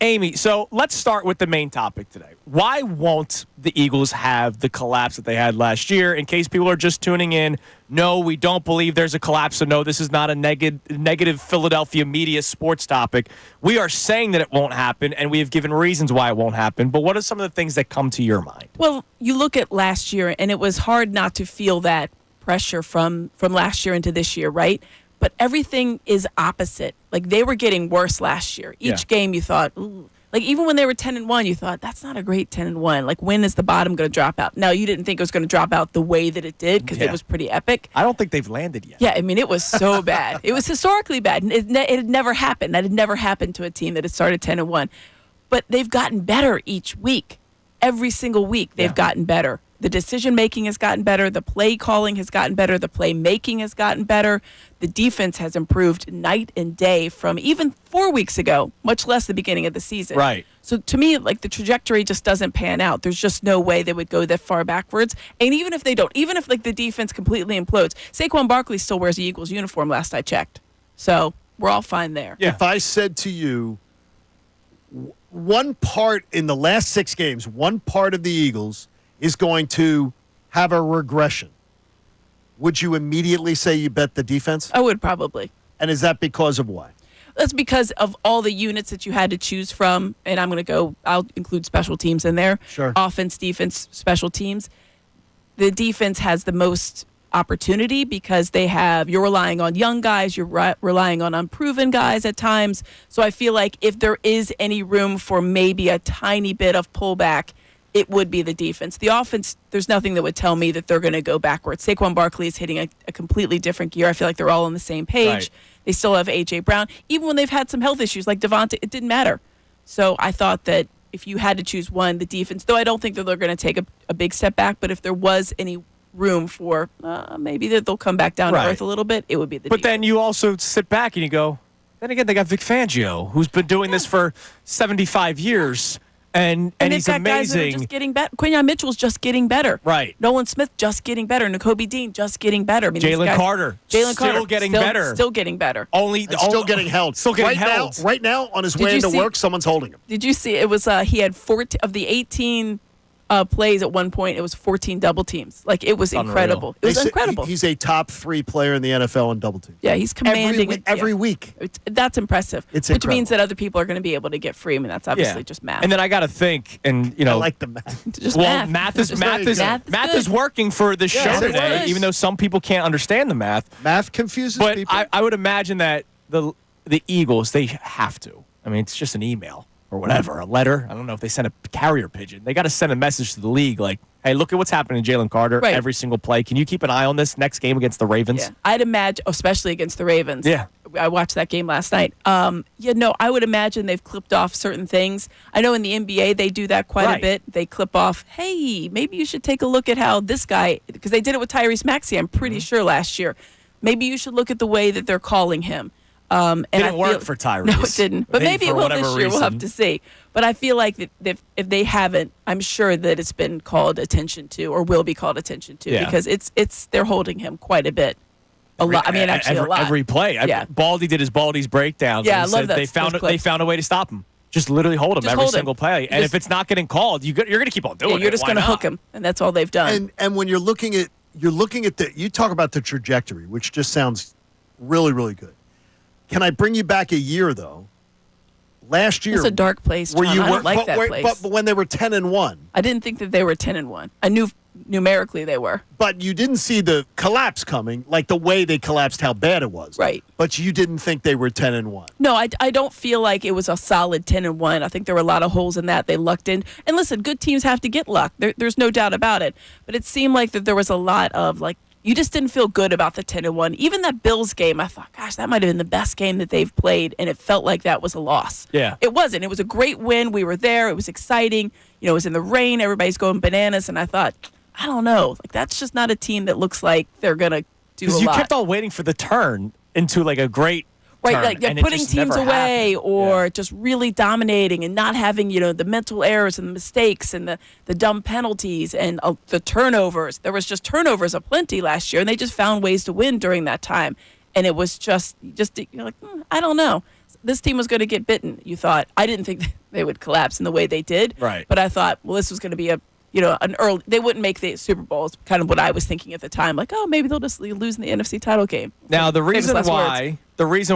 Amy, so let's start with the main topic today. Why won't the Eagles have the collapse that they had last year? In case people are just tuning in, no, we don't believe there's a collapse. So no, this is not a negative Philadelphia media sports topic. We are saying that it won't happen, and we have given reasons why it won't happen. But what are some of the things that come to your mind? Well, you look at last year, and it was hard not to feel that pressure from last year into this year, right? But everything is opposite. Like, they were getting worse last year. Each game you thought, ooh. Like, even when they were 10-1, you thought, that's not a great 10-1. Like, when is the bottom going to drop out? Now, you didn't think it was going to drop out the way that it did because it was pretty epic. I don't think they've landed yet. Yeah, I mean, it was so bad. It was historically bad. And it had never happened. That had never happened to a team that had started 10-1. But they've gotten better each week. Every single week, they've gotten better. The decision-making has gotten better. The play calling has gotten better. The play making has gotten better. The defense has improved night and day from even 4 weeks ago, much less the beginning of the season. Right. So to me, like, the trajectory just doesn't pan out. There's just no way they would go that far backwards. And even if they don't, even if, like, the defense completely implodes, Saquon Barkley still wears the Eagles uniform last I checked. So we're all fine there. Yeah. If I said to you, one part in the last 6 games, one part of the Eagles is going to have a regression, would you immediately say you bet the defense? I would probably. And is that because of why? That's because of all the units that you had to choose from. And I'll include special teams in there. Sure. Offense, defense, special teams. The defense has the most opportunity because you're relying on young guys, you're relying on unproven guys at times. So I feel like if there is any room for maybe a tiny bit of pullback, it would be the defense. The offense, there's nothing that would tell me that they're going to go backwards. Saquon Barkley is hitting a completely different gear. I feel like they're all on the same page. Right. They still have A.J. Brown. Even when they've had some health issues like Devontae, it didn't matter. So I thought that if you had to choose one, the defense, though I don't think that they're going to take a big step back, but if there was any room for maybe that they'll come back down to earth a little bit, it would be the defense. But then you also sit back and you go, Then again, they got Vic Fangio, who's been doing this for 75 years. And he's got guys that are amazing. just getting better. Quinyon Mitchell's just getting better. Right. Nolan Smith just getting better. N'Kobe Dean just getting better. I mean, Jalen Carter still getting better. Still getting better. Still getting held. Still getting held. Right now, on his way into work, someone's holding him. Did you see? It was he had 14 of the 18 plays at one point. It was 14 double teams. Like it was incredible. It was incredible. He's a top 3 player in the NFL in double teams. Yeah, he's commanding every week. That's impressive. Which means that other people are going to be able to get free. I mean, that's obviously just math. And then I got to think, and I like the math. Just math is working for the show today, even though some people can't understand the math. Math confuses but people. I would imagine that the Eagles, they have to. I mean, it's just an email or whatever, a letter. I don't know if they send a carrier pigeon. They got to send a message to the league like, hey, look at what's happening to Jalen Carter every single play. Can you keep an eye on this next game against the Ravens? Yeah. I'd imagine, especially against the Ravens. Yeah. I watched that game last night. I would imagine they've clipped off certain things. I know in the NBA they do that quite a bit. They clip off, hey, maybe you should take a look at how this guy, because they did it with Tyrese Maxey, I'm pretty sure last year. Maybe you should look at the way that they're calling him. Didn't work for Tyrese. No, it didn't. But maybe it will this year. We'll have to see. But I feel like that if they haven't, I'm sure that it's been called attention to or will be called attention to because it's they're holding him quite a bit. A lot. I mean, actually a lot. Every play. Baldy did his Baldy's breakdowns. Yeah, I and love that. They found a way to stop him. Just literally hold him every single play. And if it's not getting called, you're going to keep on doing it. You're just going to hook him, and that's all they've done. And when you're looking at you talk about the trajectory, which just sounds really, really good. Can I bring you back a year though? Last year, it's a dark place. John. I don't like that place. But when they were 10-1, I didn't think that they were 10-1. I knew numerically they were. But you didn't see the collapse coming, like the way they collapsed, how bad it was. Right. But you didn't think they were 10-1. No, I don't feel like it was a solid 10-1. I think there were a lot of holes in that. They lucked in. And listen, good teams have to get luck. There's no doubt about it. But it seemed like that there was a lot of you just didn't feel good about the 10-1. Even that Bills game, I thought, gosh, that might have been the best game that they've played, and it felt like that was a loss. Yeah. It wasn't. It was a great win. We were there. It was exciting. It was in the rain. Everybody's going bananas, and I thought, I don't know. That's just not a team that looks like they're going to do a lot. Because you kept on waiting for the turn into a great right, turn, like putting teams away or just really dominating and not having, the mental errors and the mistakes and the dumb penalties and the turnovers. There was just turnovers aplenty last year, and they just found ways to win during that time. And it was just you're like, I don't know. This team was going to get bitten, you thought. I didn't think they would collapse in the way they did. Right. But I thought, well, this was going to be an early. They wouldn't make the Super Bowl. Is kind of what I was thinking at the time. Like, oh, maybe they'll just lose in the NFC title game. Now the reason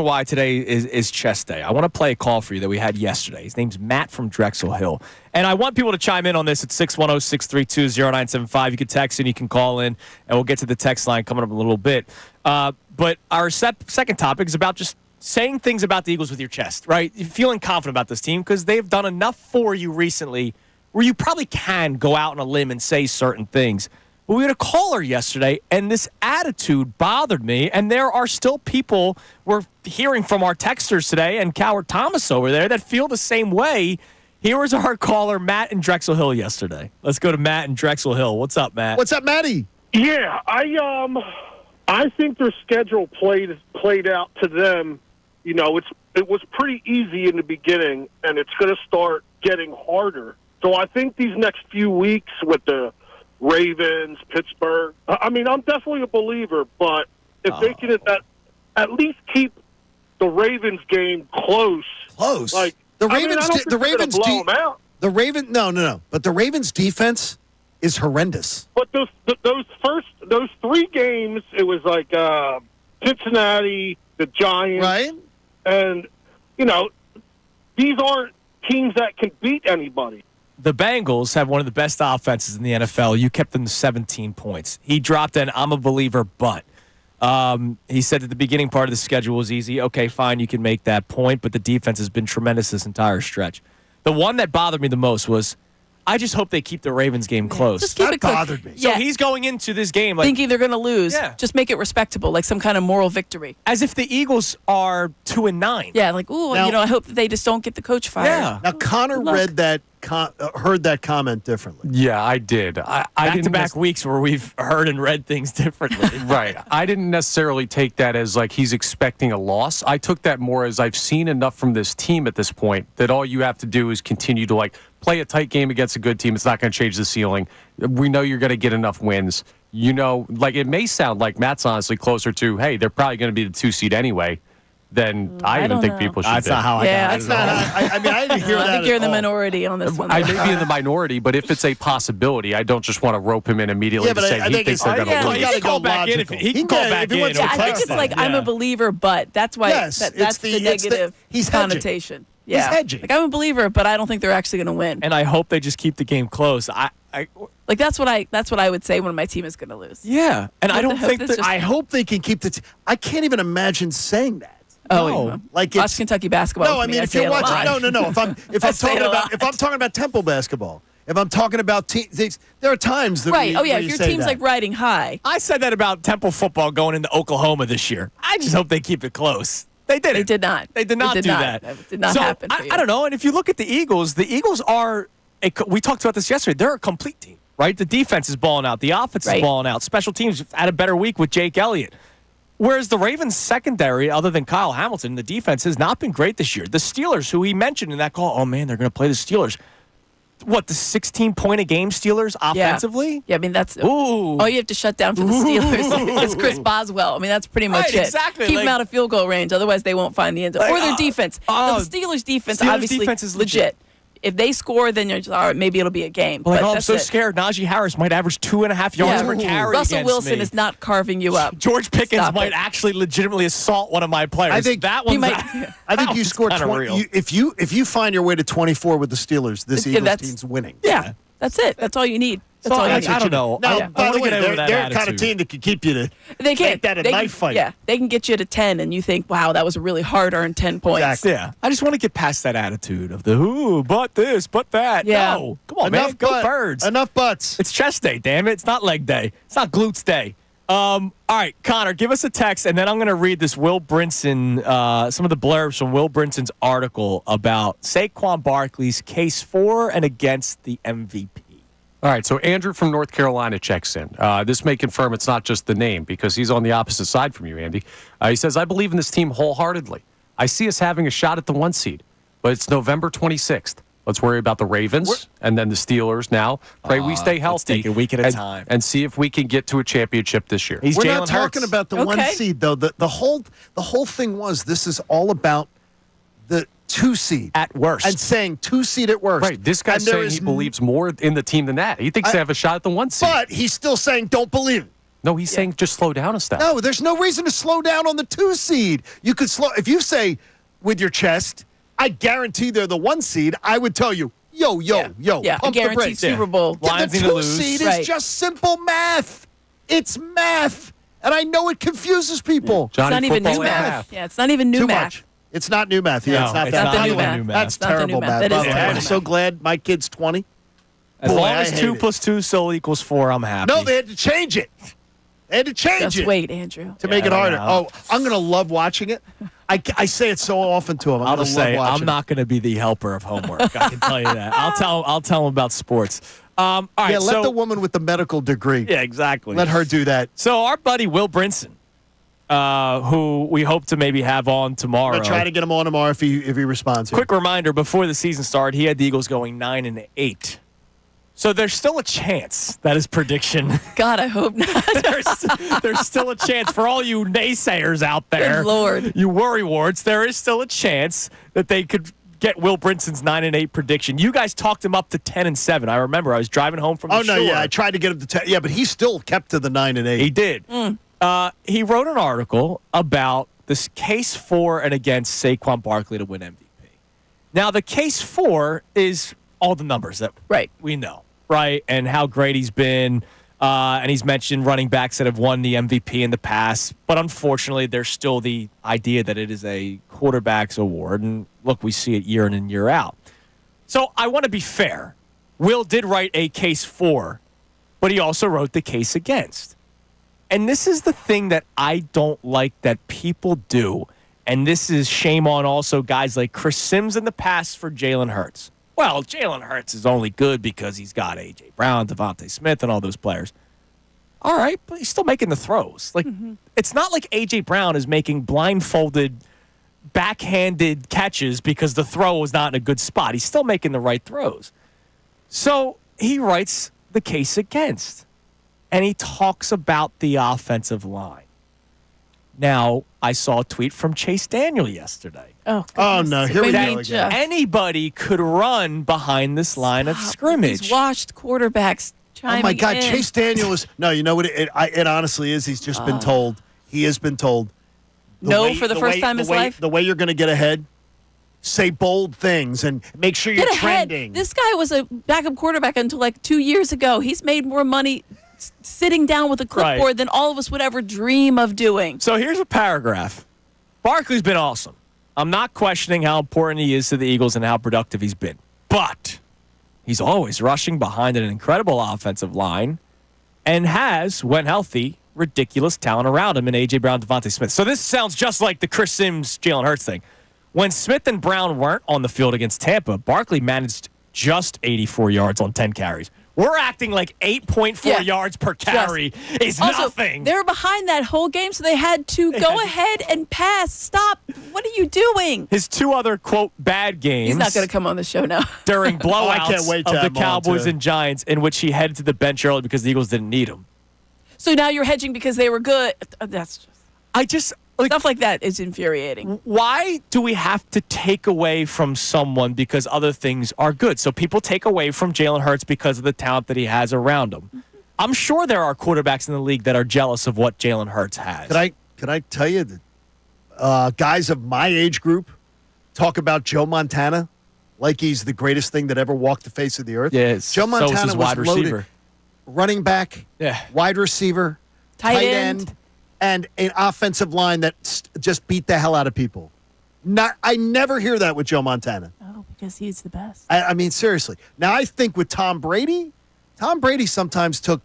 why today is chess day. I want to play a call for you that we had yesterday. His name's Matt from Drexel Hill, and I want people to chime in on this at 610-632-0975. You can text and you can call in, and we'll get to the text line coming up in a little bit. But our second topic is about just saying things about the Eagles with your chest, right? You're feeling confident about this team because they've done enough for you recently where you probably can go out on a limb and say certain things. But we had a caller yesterday, and this attitude bothered me, and there are still people we're hearing from our texters today and Coward Thomas over there that feel the same way. Here was our caller, Matt in Drexel Hill yesterday. Let's go to Matt in Drexel Hill. What's up, Matt? What's up, Matty? Yeah, I think their schedule played out to them. It was pretty easy in the beginning, and it's going to start getting harder. So I think these next few weeks with the Ravens, Pittsburgh, I'm definitely a believer, but if they can at least keep the Ravens game close. Like the Ravens, but the Ravens defense is horrendous. But those 3 games, it was like Cincinnati, the Giants, right? And these aren't teams that can beat anybody. The Bengals have one of the best offenses in the NFL. You kept them to 17 points. He dropped an I'm a believer, but he said that the beginning part of the schedule was easy. Okay, fine, you can make that point, but the defense has been tremendous this entire stretch. The one that bothered me the most was I just hope they keep the Ravens game close. Just keep That it close. bothered me. So Yeah. he's going into this game like Thinking they're going to lose. Yeah. Just make it respectable, like some kind of moral victory. as if the Eagles are 2-9. Yeah, like, ooh, Now- I hope that they just don't get the coach fired. Yeah. Now, Connor Good luck. read that, heard that comment differently. Yeah, I did. I didn't Back-to-back weeks where we've heard and read things differently. Right. I didn't necessarily take that as like he's expecting a loss. I took that more as I've seen enough from this team at this point that all you have to do is continue to like play a tight game against a good team. It's not going to change the ceiling. We know you're going to get enough wins. Like it may sound like Matt's honestly closer to, hey, they're probably going to be the 2 seed anyway. Then I even think people should. That's not how I Yeah, got it. that's not I mean, I didn't hear that. I think you're in the at all. minority on this one. I may be in the minority, but if it's a possibility, I don't just want to rope him in immediately Yeah, to but say I he think thinks it's- they're going yeah, to well, lose. you gotta He can call go back in logical. he can call back in. wants Yeah, to I think it's clarify. like I'm a believer, but that's why Yes, that's it's the the- it's the- negative he's hedging. connotation. He's Yeah, hedging. like I'm a believer, but I don't think they're actually going to win. And I hope they just keep the game close. Like that's what I would say when my team is going to lose. Yeah, and I don't think that. I hope they can keep the. I can't even imagine saying that. Oh, No. yeah. Like Watch it's Kentucky basketball. no. with I me. mean, if say you're it a watching, lot. no. If I'm I say it a lot. if I'm talking about Temple basketball, if I'm talking about teams, there are times that Right. where If your say team's that. like riding high. I said that about Temple football going into Oklahoma this year. I just hope they keep it close. They did. They did not. They did not It did do not. that. It did not So, happen for you. I don't know. And if you look at the Eagles are. We talked about this yesterday. They're a complete team, right? The defense is balling out. The offense is balling out. Special teams had a better week with Jake Elliott. Whereas the Ravens secondary, other than Kyle Hamilton, the defense has not been great this year. The Steelers, who he mentioned in that call, oh man, they're going to play the Steelers. What, the 16-point-a-game Steelers offensively? Yeah, I mean, that's Ooh. all you have to shut down for the Steelers is Chris Boswell. I mean, that's pretty much Right, it. exactly. Keep Like- them out of field goal range. Otherwise, they won't find the end zone. Or their defense. The Steelers' defense, Steelers' obviously, defense is legit. If they score, then you're just, all right, maybe it'll be a game. Like, but I'm that's so it. scared. Najee Harris might average 2.5 yards per carry Russell against Wilson me. is not carving you up. George Pickens Stop might it. actually legitimately assault one of my players. I think that He one's. might- I think you score 20. If you find your way to 24 with the Steelers, this Yeah, Eagles that's- team's winning. Yeah, that's it. That's all you need. That's So all you I need. don't know. Now, I by wanna the way, get over that they're kind of attitude. team that can keep you to They can make that a they knife fight. Yeah, they can get you to 10, and you think, wow, that was a really hard-earned 10 points. Exactly. Yeah, I just want to get past that attitude of the who, but this, but that. Yeah. No, come on, man, go Birds. Enough butts. It's chest day, damn it. It's not leg day. It's not glutes day. All right, Connor, give us a text, and then I'm going to read this Will Brinson, some of the blurbs from Will Brinson's article about Saquon Barkley's case for and against the MVP. All right, so Andrew from North Carolina checks in. This may confirm it's not just the name because he's on the opposite side from you, Andy. He says, I believe in this team wholeheartedly. I see us having a shot at the 1 seed, but it's November 26th. Let's worry about the Ravens and then the Steelers now. Pray we stay healthy. Let's take it a week at a time. And see if we can get to a championship this year. He's We're Jalen not talking Hurts. about the 1 Okay. seed though. The whole thing was this is all about the 2 seed At worst. and saying 2 seed at worst. Right, this guy's And there saying is he believes more in the team than that. He thinks they have a shot at the 1 seed. But he's still saying don't believe it. No, he's saying just slow down a step. No, there's no reason to slow down on the 2 seed. You could slow if you say with your chest, I guarantee they're the 1 seed. I would tell you, yo, Yeah, pump the guaranteed brakes. Super Bowl. Yeah, Lions the need to 2 lose. seed is Right. just simple math. It's math, and I know it confuses people. It's not even football new and a math. half. Yeah, it's not even new Too math. much. It's not new math. Yeah, No, it's not it's that. not the By new the way, math. That's It's not the terrible new math. math. That By is the way, terrible I'm math. so glad my kid's 20. As Boy, long I as hate 2 it. plus 2 still equals 4, I'm happy. No, they had to change it. They had to change Just it wait, Andrew. to make it I harder. know. Oh, I'm going to love watching it. I say it so often to him. I'll just say I'm not going to be the helper of homework. I can tell you that. I'll tell him about sports. All right, Yeah, let so, the woman with the medical degree. Yeah, exactly. Let her do that. So our buddy Will Brinson, who we hope to maybe have on tomorrow. I'm going to try to get him on tomorrow if he responds. Here. Quick reminder: before the season started, he had the Eagles going 9-8. So there's still a chance. That is prediction. God, I hope not. there's still a chance for all you naysayers out there. Good Lord. You worry warts. There is still a chance that they could get Will Brinson's 9-8 prediction. You guys talked him up to 10-7. I remember I was driving home from the Oh no, shore. yeah, I tried to get him to 10. Yeah, but he still kept to the 9-8. He did. He wrote an article about this case for and against Saquon Barkley to win MVP. Now, the case for is all the numbers that we know, right? And how great he's been. And he's mentioned running backs that have won the MVP in the past. But unfortunately, there's still the idea that it is a quarterback's award. And look, we see it year in and year out. So I want to be fair. Will did write a case for, but he also wrote the case against. And this is the thing that I don't like that people do. And this is shame on also guys like Chris Sims in the past for Jalen Hurts. Well, Jalen Hurts is only good because he's got A.J. Brown, Devontae Smith, and all those players. All right, but he's still making the throws. Like, It's not like A.J. Brown is making blindfolded, backhanded catches because the throw was not in a good spot. He's still making the right throws. So he writes the case against, and he talks about the offensive line. Now, I saw a tweet from Chase Daniel yesterday. Oh, no. Here we go again. Anybody could run behind this line of scrimmage. These washed quarterbacks chiming Oh, my God. in. Chase Daniel is – no, you know what? It honestly is. He's just been told. He has been told. For the first time in his life? The way you're going to get ahead, say bold things and make sure you're Get ahead. trending. This guy was a backup quarterback until like 2 years ago. He's made more money sitting down with a clipboard than all of us would ever dream of doing. So here's a paragraph. Barkley's been awesome. I'm not questioning how important he is to the Eagles and how productive he's been. But he's always rushing behind an incredible offensive line and has, when healthy, ridiculous talent around him in A.J. Brown, Devontae Smith. So this sounds just like the Chris Sims, Jalen Hurts thing. When Smith and Brown weren't on the field against Tampa, Barkley managed just 84 yards on 10 carries. We're acting like 8.4 yards per carry is nothing. They were behind that whole game, so they had to go ahead and pass. Stop. What are you doing? His two other, quote, bad games. He's not going to come on the show now. During blowouts I can't wait to of have the him on, Cowboys too. and Giants, in which he headed to the bench early because the Eagles didn't need him. So now you're hedging because they were good. That's just stuff like that is infuriating. Why do we have to take away from someone because other things are good? So people take away from Jalen Hurts because of the talent that he has around him. I'm sure there are quarterbacks in the league that are jealous of what Jalen Hurts has. Could I tell you that guys of my age group talk about Joe Montana like he's the greatest thing that ever walked the face of the earth? Yes. Joe Montana was wide loaded. receiver. Running back, wide receiver, tight end, and an offensive line that just beat the hell out of people. I never hear that with Joe Montana. Oh, because he's the best. I mean, seriously. Now, I think with Tom Brady sometimes took,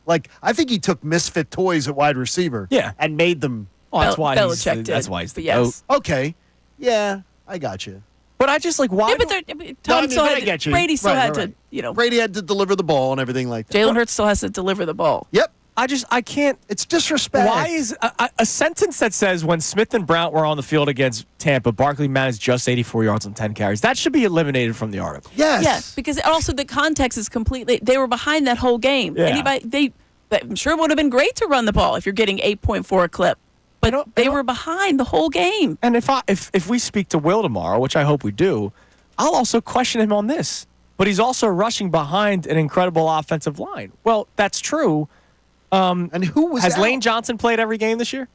I think he took misfit toys at wide receiver and made them. Oh, that's why Belichick did. That's why he's the yes. GOAT. Okay. Yeah, I got you. But I just why? Yeah, but I get you. Brady still had right. to, Brady had to deliver the ball and everything like that. Jalen Hurts still has to deliver the ball. Yep. I can't. It's disrespect. Why is a sentence that says when Smith and Brown were on the field against Tampa, Barkley managed just 84 yards on 10 carries? That should be eliminated from the article. Yes. Yes, because also the context is completely. They were behind that whole game. Yeah. I'm sure it would have been great to run the ball if you're getting 8.4 a clip. But they were behind the whole game. And if we speak to Will tomorrow, which I hope we do, I'll also question him on this. But he's also rushing behind an incredible offensive line. Well, that's true. And who was Has out? Lane Johnson played every game this year?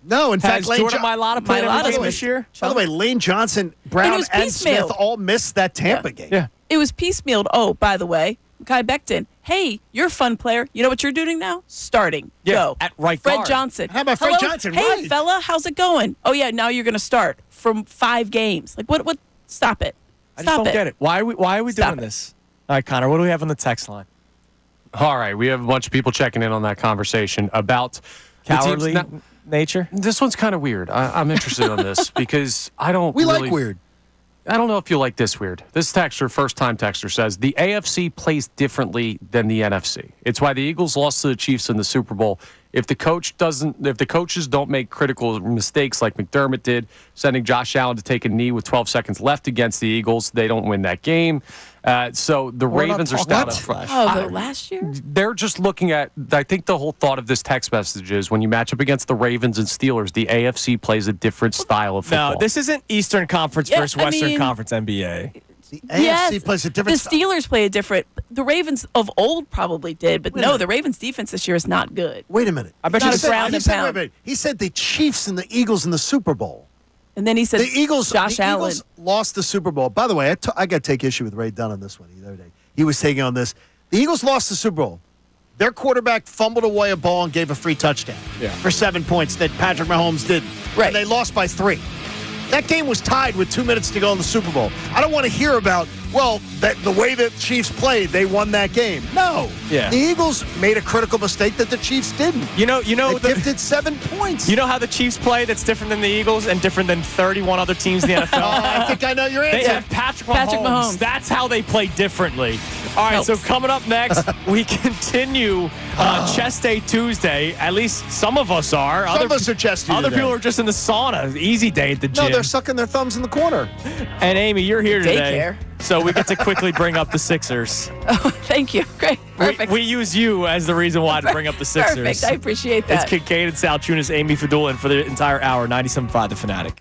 No, in fact, Has Lane Jordan Mailata played every game this year? By the way, Lane Johnson, Brown, and Smith all missed that Tampa game. Yeah. It was piecemealed. Oh, by the way, Kai Becton. Hey, you're a fun player. You know what you're doing now? Starting. Go. At right Fred guard. Johnson. How about Fred Hello? Johnson? Hey, Right. fella, how's it going? Oh, yeah, now you're going to start from 5 games. Like, what? Stop it. I just don't get it. Why are we Stop doing it. this? All right, Connor, what do we have on the text line? All right, we have a bunch of people checking in on that conversation about the teams. Cowardly Now, nature? this one's kind of weird. I'm interested in this because I don't We really, like weird. I don't know if you like this weird. This texter, first-time texter, says the AFC plays differently than the NFC. It's why the Eagles lost to the Chiefs in the Super Bowl. If the coaches don't make critical mistakes like McDermott did, sending Josh Allen to take a knee with 12 seconds left against the Eagles, they don't win that game. So the Ravens are stout up front. Oh, the last year? They're just looking at, I think the whole thought of this text message is when you match up against the Ravens and Steelers, the AFC plays a different style of football. No, this isn't Eastern Conference versus Western Conference NBA. The AFC plays a different The Steelers play a different. The Ravens of old probably did, but no, the Ravens defense this year is not good. Wait a minute. I bet Not you a ground and pound. wait a minute. He said the Chiefs and the Eagles in the Super Bowl. And then he said The Eagles, Josh the Allen. Eagles lost the Super Bowl. By the way, I got to take issue with Ray Dunn on this one the other day. He was taking on this. The Eagles lost the Super Bowl. Their quarterback fumbled away a ball and gave a free touchdown for 7 points that Patrick Mahomes didn't. Right. And they lost by 3. That game was tied with 2 minutes to go in the Super Bowl. I don't want to hear about, that the way the Chiefs played, they won that game. No. Yeah. The Eagles made a critical mistake that the Chiefs didn't. They gifted 7 points. You know how the Chiefs play that's different than the Eagles and different than 31 other teams in the NFL? I think I know your answer. They have Patrick Mahomes. That's how they play differently. All right, so coming up next, we continue Chest Day Tuesday. At least some of us are. Some of us are chest day Other today. people are just in the sauna. Easy day at the gym. No, they're sucking their thumbs in the corner. And Amy, you're here today. Daycare. So we get to quickly bring up the Sixers. Oh, thank you. Great. Perfect. We use you as the reason why to bring up the Sixers. Perfect. I appreciate that. It's Kincade and Salciunas, Amy Fadul, and for the entire hour, 97.5 The Fanatic.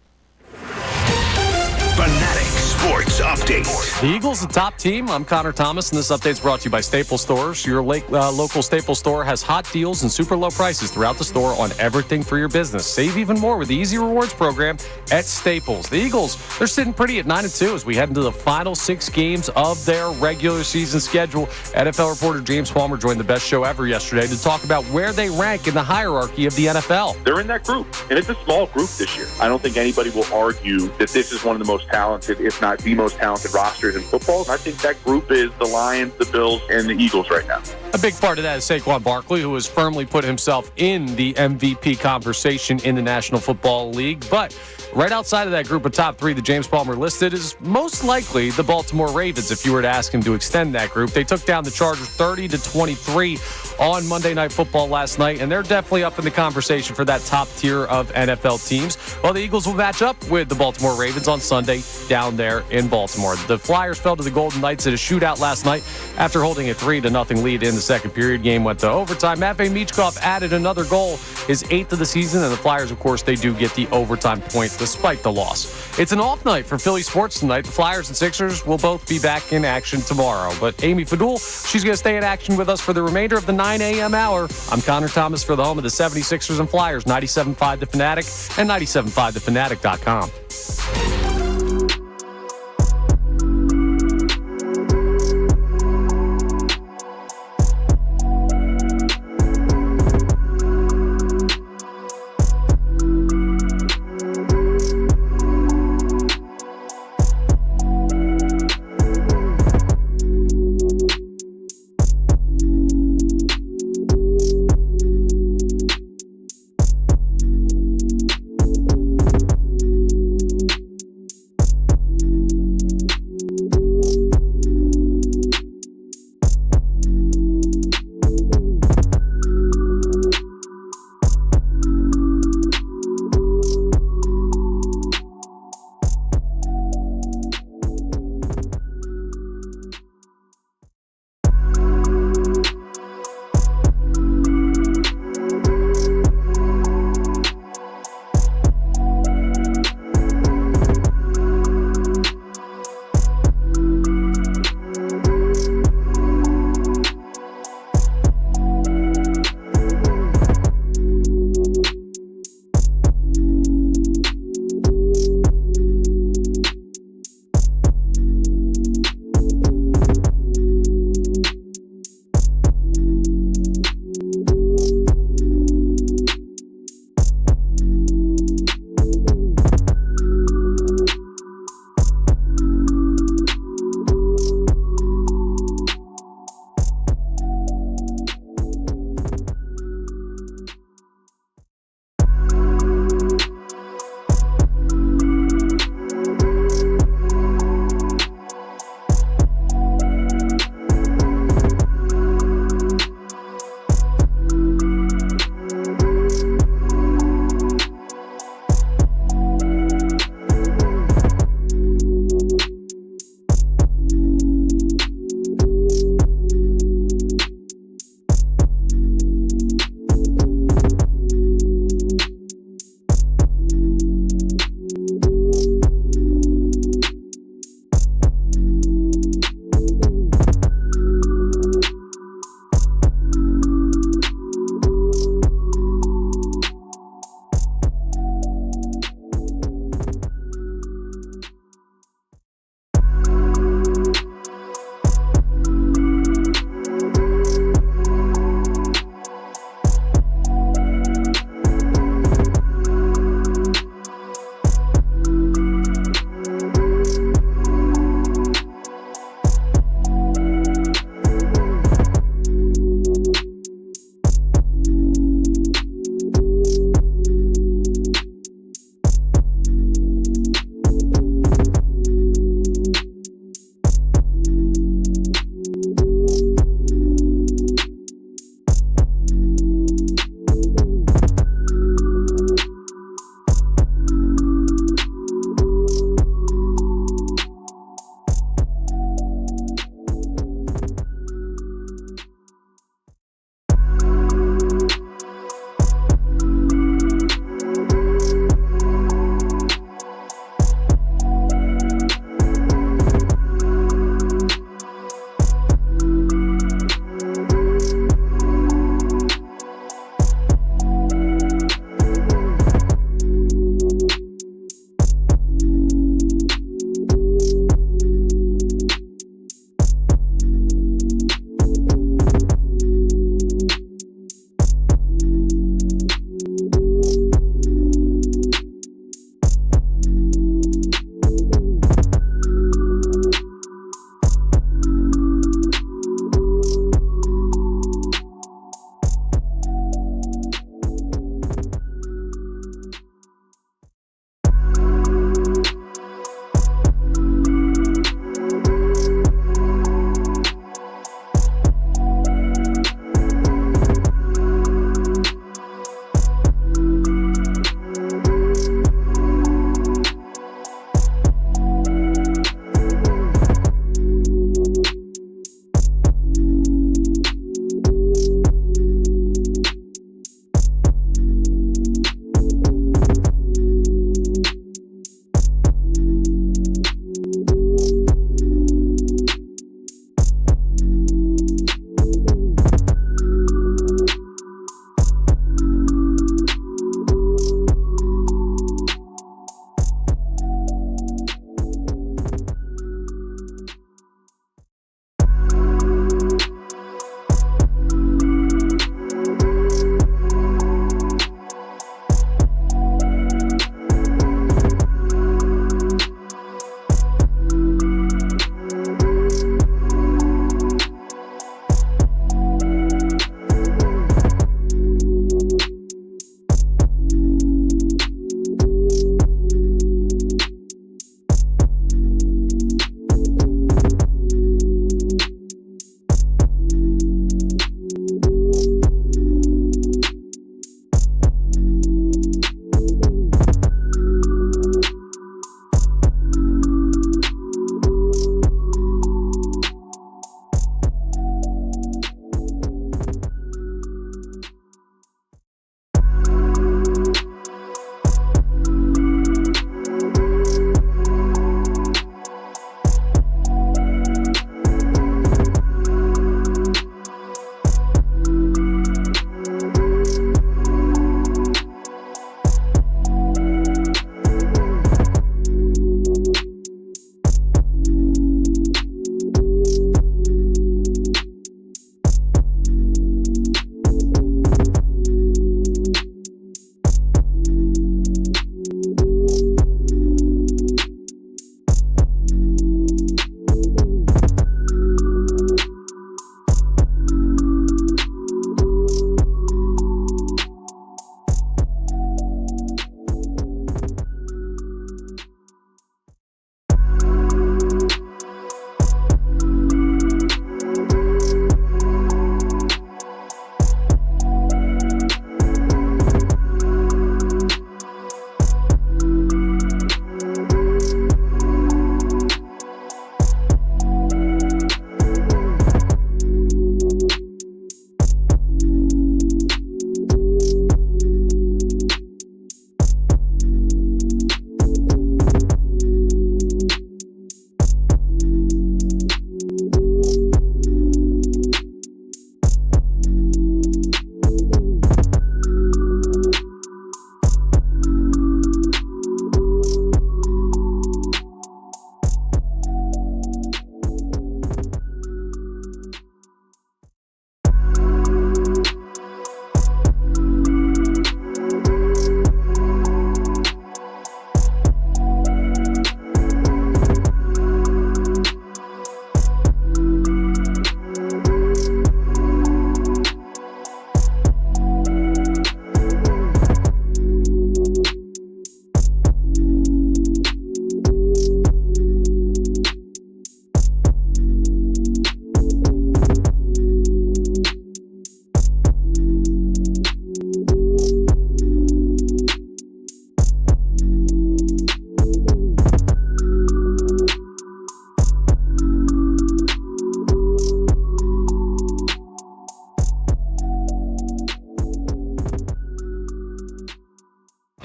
Fanatic Sports Update. The Eagles, the top team. I'm Connor Thomas, and this update's brought to you by Staples Stores. Your local Staples store has hot deals and super low prices throughout the store on everything for your business. Save even more with the Easy Rewards program at Staples. The Eagles, they're sitting pretty at 9-2 as we head into the final 6 games of their regular season schedule. NFL reporter James Palmer joined the best show ever yesterday to talk about where they rank in the hierarchy of the NFL. They're in that group, and it's a small group this year. I don't think anybody will argue that this is one of the most talented, if not the most talented rosters in football. I think that group is the Lions, the Bills, and the Eagles right now. A big part of that is Saquon Barkley, who has firmly put himself in the MVP conversation in the National Football League. But right outside of that group of top 3 that James Palmer listed is most likely the Baltimore Ravens, if you were to ask him to extend that group. They took down the Chargers 30-23 on Monday Night Football last night, and they're definitely up in the conversation for that top tier of NFL teams. Well, the Eagles will match up with the Baltimore Ravens on Sunday down there in Baltimore. The Flyers fell to the Golden Knights at a shootout last night after holding a 3-0 lead in the second period. Game went to overtime. Matvei Michkov added another goal, his 8th of the season, and the Flyers, of course, they do get the overtime point despite the loss. It's an off night for Philly sports tonight. The Flyers and Sixers will both be back in action tomorrow. But Amy Fadul, she's going to stay in action with us for the remainder of the 9 a.m. hour. I'm Connor Thomas for the home of the 76ers and Flyers, 97.5 The Fanatic and 97.5thefanatic.com.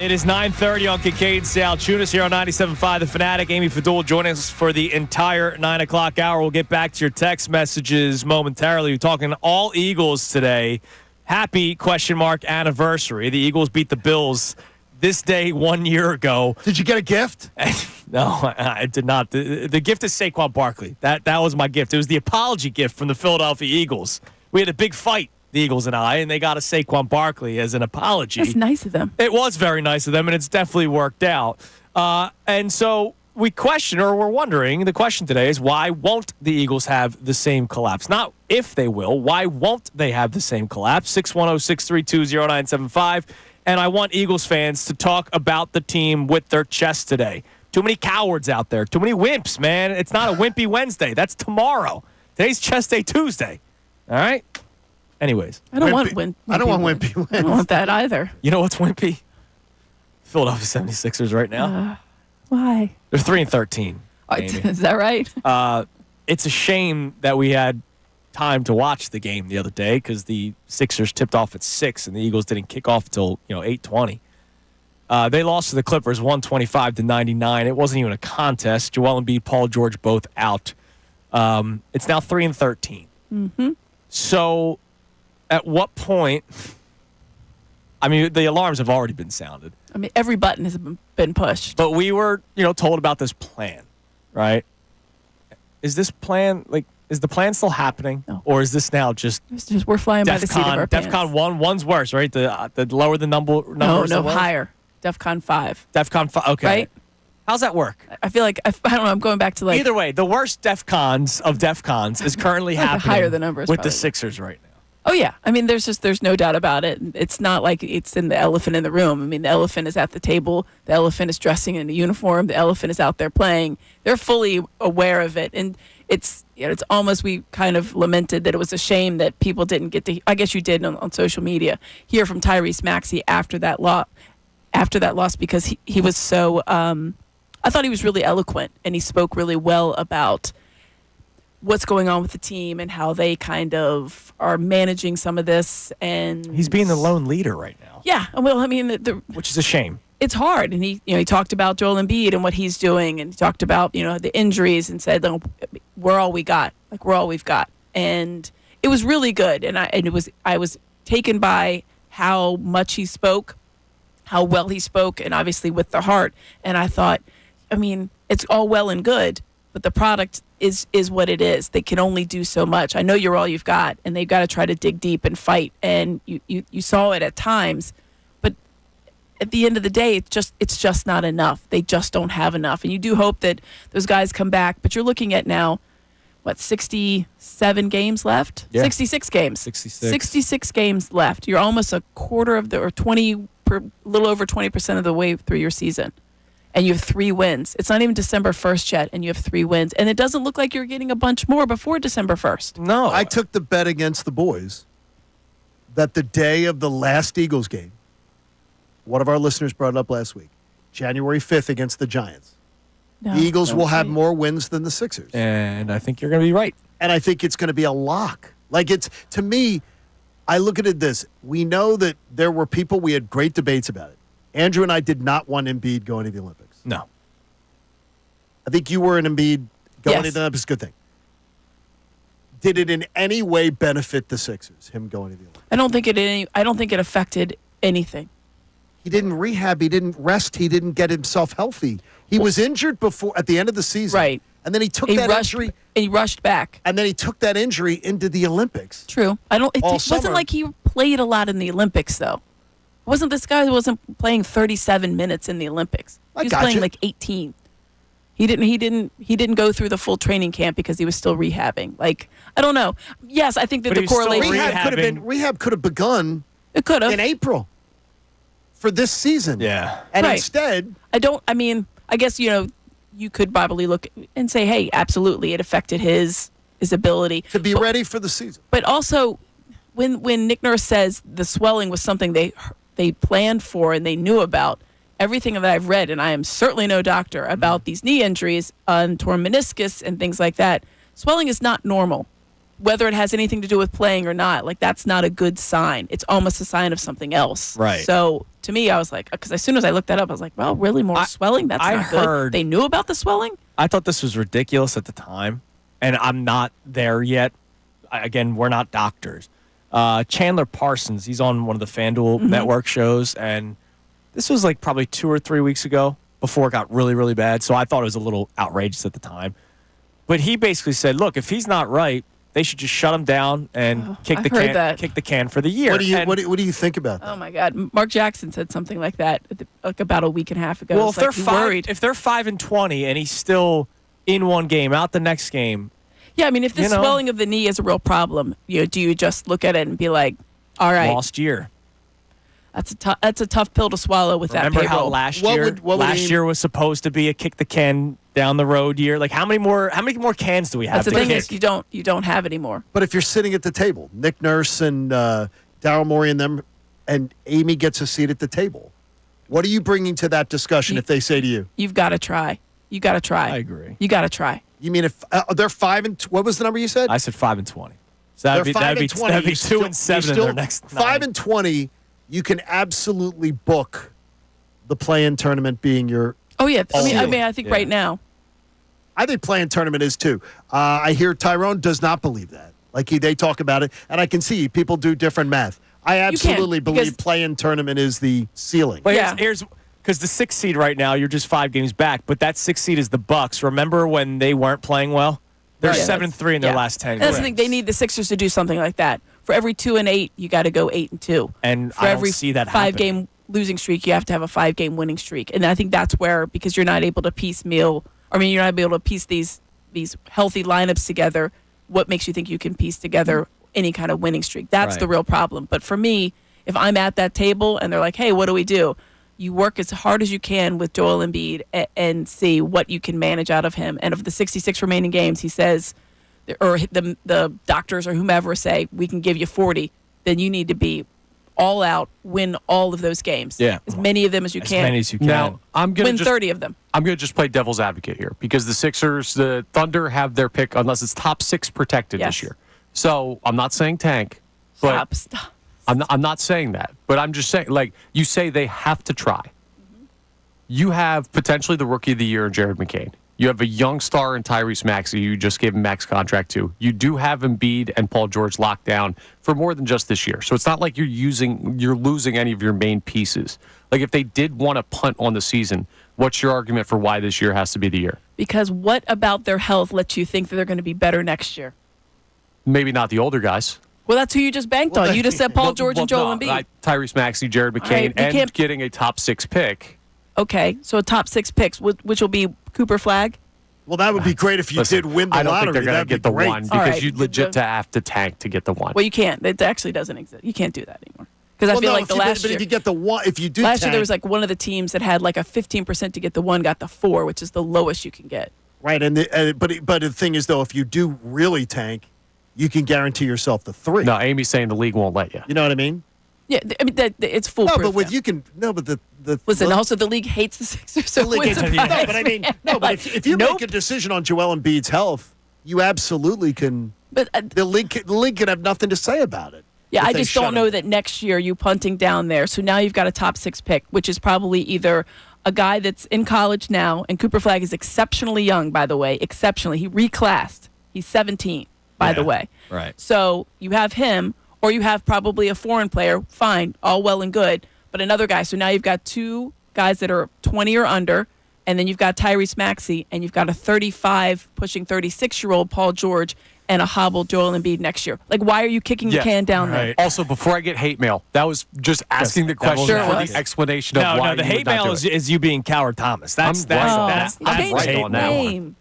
It is 9:30 on Kincade Salciunas here on 97.5 The Fanatic. Amy Fadul joining us for the entire 9 o'clock hour. We'll get back to your text messages momentarily. We're talking all Eagles today. Happy ? Anniversary. The Eagles beat the Bills this day 1 year ago. Did you get a gift? No, I did not. The gift is Saquon Barkley. That was my gift. It was the apology gift from the Philadelphia Eagles. We had a big fight, the Eagles and I, and they got a Saquon Barkley as an apology. That's nice of them. It was very nice of them, and it's definitely worked out. And so we question, or we're wondering, the question today is why won't the Eagles have the same collapse? Not if they will. Why won't they have the same collapse? 610-632-0975. And I want Eagles fans to talk about the team with their chest today. Too many cowards out there. Too many wimps, man. It's not a wimpy Wednesday. That's tomorrow. Today's chest day Tuesday. All right? Anyways. I don't want wimpy. I don't want wimpy wins. I don't want that either. You know what's wimpy? Philadelphia 76ers right now. Why? They're 3-13. Is that right? It's a shame that we had time to watch the game the other day because the Sixers tipped off at 6 and the Eagles didn't kick off until 8:20. They lost to the Clippers 125-99. It wasn't even a contest. Joel Embiid, Paul George both out. It's now 3-13. Mm-hmm. So at what point? I mean, the alarms have already been sounded. I mean, every button has been pushed. But we were, told about this plan, right? Is this plan is the plan still happening, or is this now just we're flying by the seat of our pants? DEFCON 1, one's worse, right? The lower the number. No, higher. DEFCON 5. DEFCON 5. Okay. Right? How's that work? I feel like I don't know. I'm going back to Either way, the worst DEFCONs of DEFCONs is currently happening. Higher the numbers with probably. The Sixers right now. Oh yeah, I mean, there's no doubt about it. It's not like it's in the elephant in the room. I mean, the elephant is at the table. The elephant is dressing in a uniform. The elephant is out there playing. They're fully aware of it, and it's almost, we kind of lamented that it was a shame that people didn't get to. I guess you did on social media hear from Tyrese Maxey after that loss because he was so. I thought he was really eloquent and he spoke really well about what's going on with the team and how they kind of are managing some of this. And he's being the lone leader right now. Yeah, well, I mean, which is a shame. It's hard, and he talked about Joel Embiid and what he's doing, and he talked about the injuries and said, "We're all we got. We're all we've got." And it was really good, and I was taken by how much he spoke, how well he spoke, and obviously with the heart. And I thought, I mean, it's all well and good, but the product is what it is. They can only do so much. I know you're all you've got, and they've got to try to dig deep and fight. And you saw it at times, but at the end of the day, it's just not enough. They just don't have enough. And you do hope that those guys come back, but you're looking at now, 67 games left? Yeah. 66 games. 66 games left. You're almost a quarter of a little over 20% of the way through your season. And you have 3 wins. It's not even December 1st yet, and you have 3 wins. And it doesn't look like you're getting a bunch more before December 1st. No. I took the bet against the boys that the day of the last Eagles game, one of our listeners brought it up last week, January 5th against the Giants. No, the Eagles will have more wins than the Sixers. And I think you're going to be right. And I think it's going to be a lock. To me, I look at it this. We know that there were people, we had great debates about it. Andrew and I did not want Embiid going to the Olympics. No. I think you were an Embiid going Yes. to the Olympics. Good thing. Did it in any way benefit the Sixers, him going to the Olympics? I don't think it affected anything. He didn't rehab. He didn't rest. He didn't get himself healthy. He was injured before at the end of the season. Right. And then he took that injury. And he rushed back. And then he took that injury into the Olympics. True. It wasn't summer. like he played a lot in the Olympics, though. This guy wasn't playing 37 minutes in the Olympics. He was playing 18. He didn't go through the full training camp because he was still rehabbing. I don't know. Yes, I think that the correlation rehab could have begun. It could have in April for this season. Yeah. And Right. instead, I guess you could probably look and say, hey, absolutely, it affected his ability to be ready for the season. But also, when Nick Nurse says the swelling was something they planned for and they knew about, everything that I've read, and I am certainly no doctor, about these knee injuries, torn meniscus and things like that, swelling is not normal. whether it has anything to do with playing or not, like that's not a good sign. It's almost a sign of something else. Right. So to me, I was like, because as soon as I looked that up, I was like, well, really more swelling? That's not good. They knew about the swelling? I thought this was ridiculous at the time, and I'm not there yet. Again, we're not doctors. Chandler Parsons, he's on one of the FanDuel Network shows, and this was like probably 2 or 3 weeks ago before it got really, really bad. So I thought it was a little outrageous at the time. But he basically said, look, if he's not right, they should just shut him down and kick the can for the year. What do you think about that? Oh my God, Mark Jackson said something like that like about a week and a half ago. Well, if they're 5-20 and he's still in one game, out the next game. Yeah, I mean, if the swelling of the knee is a real problem, do you just look at it and be like, all right, lost year? That's a tough pill to swallow with that payroll. Remember how last year was supposed to be a kick the can down the road year? Like how many more cans do we have? That's the thing is you don't have anymore. But if you're sitting at the table, Nick Nurse and Daryl Morey and them, and Amy gets a seat at the table, what are you bringing to that discussion if they say to you, "You've got to try. You got to try." I agree. You got to try. You mean if they're 5 what was the number you said? I said 5-20. So that'd be 2-7 in their next 5-20. You can absolutely book the play-in tournament being your. Oh yeah, I mean, I think right now. I think play-in tournament is too. I hear Tyrone does not believe that. Like they talk about it, and I can see people do different math. I absolutely believe play-in tournament is the ceiling. But here's because the 6th seed right now, you're just 5 games back. But that 6th seed is the Bucks. Remember when they weren't playing well? They're 7-3 in their last 10 games. That's the thing. They need the Sixers to do something like that. For every 2-8, you got to go 8-2. And for every see that 5-game losing streak, you have to have a 5-game winning streak. And I think that's where, because you're not able to piecemeal, you're not able to piece these healthy lineups together, what makes you think you can piece together any kind of winning streak? That's the real problem. But for me, if I'm at that table and they're like, hey, what do we do? You work as hard as you can with Joel Embiid and see what you can manage out of him. And of the 66 remaining games, he says, or the doctors or whomever say, we can give you 40, then you need to be all out, win all of those games. Yeah. As many of them as you can. As many as you can. Now, I'm going to win 30 of them. I'm going to just play devil's advocate here because the Sixers, the Thunder have their pick unless it's top 6 protected this year. So I'm not saying tank. But Stop. I'm not saying that, but I'm just saying, like, you say they have to try. You have potentially the rookie of the year in Jared McCain. You have a young star in Tyrese Maxey, who you just gave him max contract to. You do have Embiid and Paul George locked down for more than just this year. So it's not like you're losing any of your main pieces. Like, if they did want to punt on the season, what's your argument for why this year has to be the year? Because what about their health lets you think that they're going to be better next year? Maybe not the older guys. Well, that's who you just banked on. You just said Paul George and Joel Embiid. Tyrese Maxey, Jared McCain, and getting a top 6 pick. Okay, so a top 6 picks, which will be Cooper Flagg. Well, that would be great if you did win the lottery. I don't think they're going to get the one because you'd legit have to tank to get the one. Well, you can't. It actually doesn't exist. You can't do that anymore. Because I feel like last year. But if you get the one, if you do last year there was like one of the teams that had like a 15% to get the one, got the 4, which is the lowest you can get. Right, but the thing is though, if you do really tank, you can guarantee yourself the 3. No, Amy's saying the league won't let you. You know what I mean? Yeah, I mean it's foolproof. No, but listen. Also, the league hates the Sixers. So but if you make a decision on Joel Embiid's health, you absolutely can. But the league can have nothing to say about it. Yeah, I just don't know that next year you punting down there. So now you've got a top 6 pick, which is probably either a guy that's in college now, and Cooper Flagg is exceptionally young, by the way. Exceptionally, he reclassed. He's 17. By the way. Right. So you have him, or you have probably a foreign player, fine, all well and good, but another guy. So now you've got 2 guys that are 20 or under, and then you've got Tyrese Maxey, and you've got a 35, pushing 36-year-old Paul George, and a hobbled Joel Embiid next year. Like, why are you kicking the can down there? Also, before I get hate mail, that was just asking the question for the explanation of why. No, the hate mail is you being Coward Thomas. That's right on that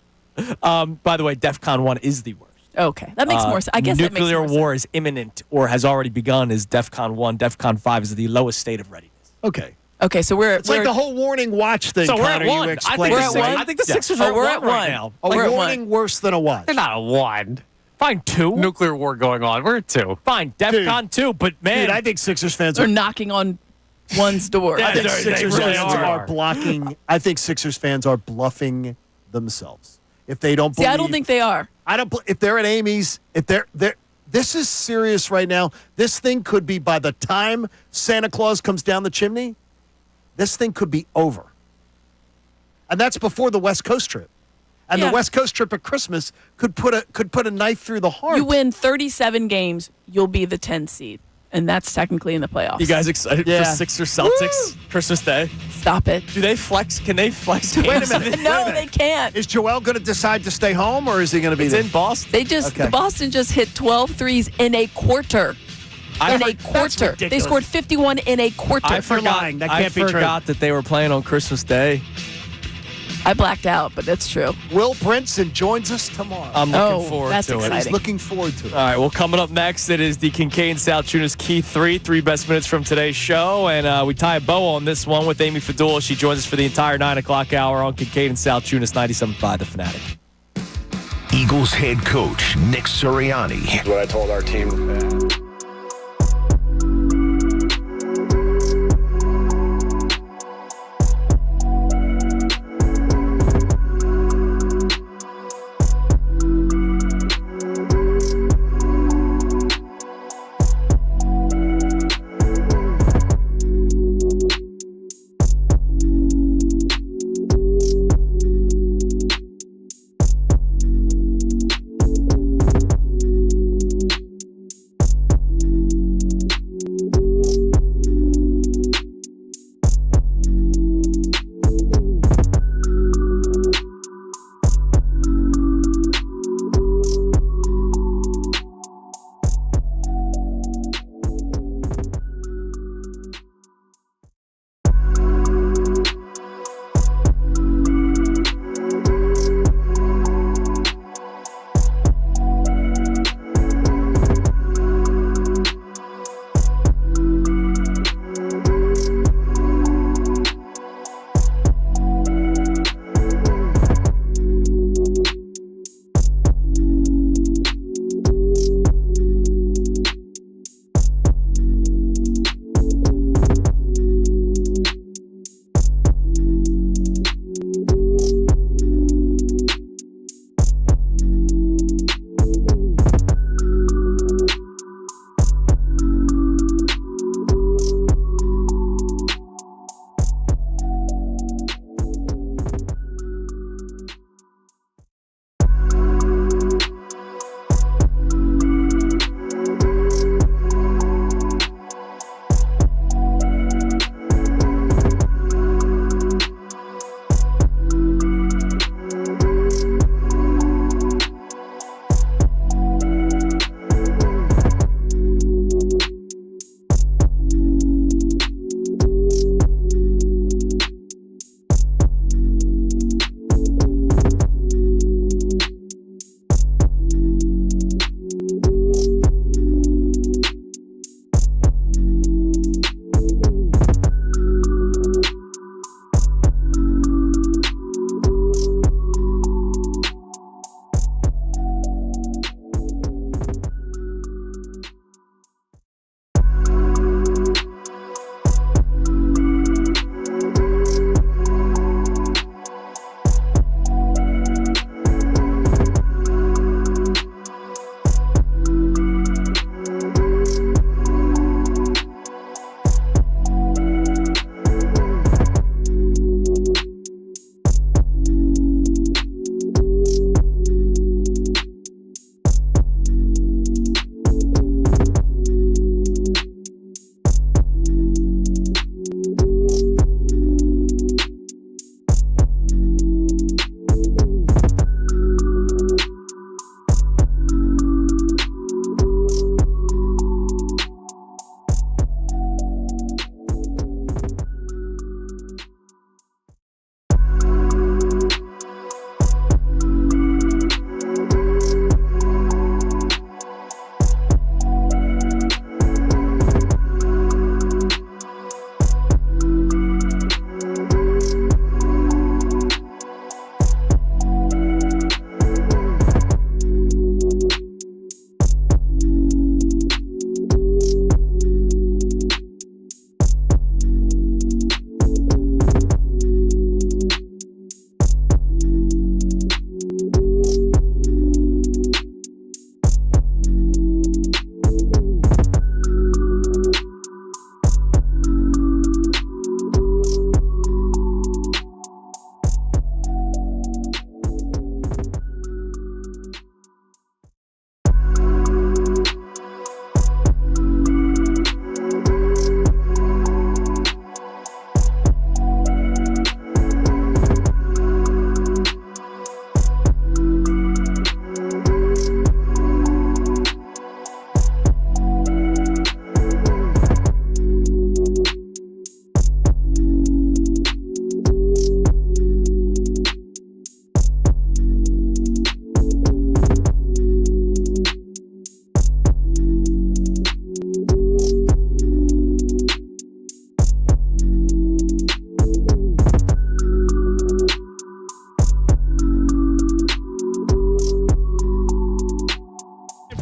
one. By the way, DEFCON 1 is the worst. Okay, that makes more sense. I guess nuclear that makes more war is imminent or has already begun is DEFCON 1. DEFCON 5 is the lowest state of readiness. Okay. Okay, so It's like the whole warning watch thing. So we're Connor, at 1. I think the Sixers are at 1 right now. A warning worse than a watch. They're not a 1. Fine, 2. Nuclear war going on. We're at 2. Fine, DEFCON 2, but man. Dude, I think Sixers fans are knocking on one's door. I think Sixers fans are blocking. I think Sixers fans are bluffing themselves. If they don't believe. I don't think they are. If they're at Amy's, this is serious right now. This thing could be, by the time Santa Claus comes down the chimney, this thing could be over. And that's before the West Coast trip. And the West Coast trip at Christmas could put a knife through the heart. You win 37 games, you'll be the 10th seed. And that's technically in the playoffs. You guys excited for Sixers Celtics Christmas Day? Stop it. Do they flex? Can they flex? Wait a minute. No, they can't. Is Joel going to decide to stay home, or is he going to be in Boston? The Boston just hit 12 threes in a quarter. They scored 51 in a quarter. I forgot that they were playing on Christmas Day. I blacked out, but that's true. Will Brinson joins us tomorrow. I'm looking forward that's to exciting. it. He's looking forward to it. All right, well, coming up next, it is the Kincade Salciunas Key 3 best minutes from today's show. And we tie a bow on this one with Amy Fadula. She joins us for the entire 9 o'clock hour on Kincade and Salciunas 97.5 The Fanatic. Eagles head coach Nick Sirianni. What I told our team.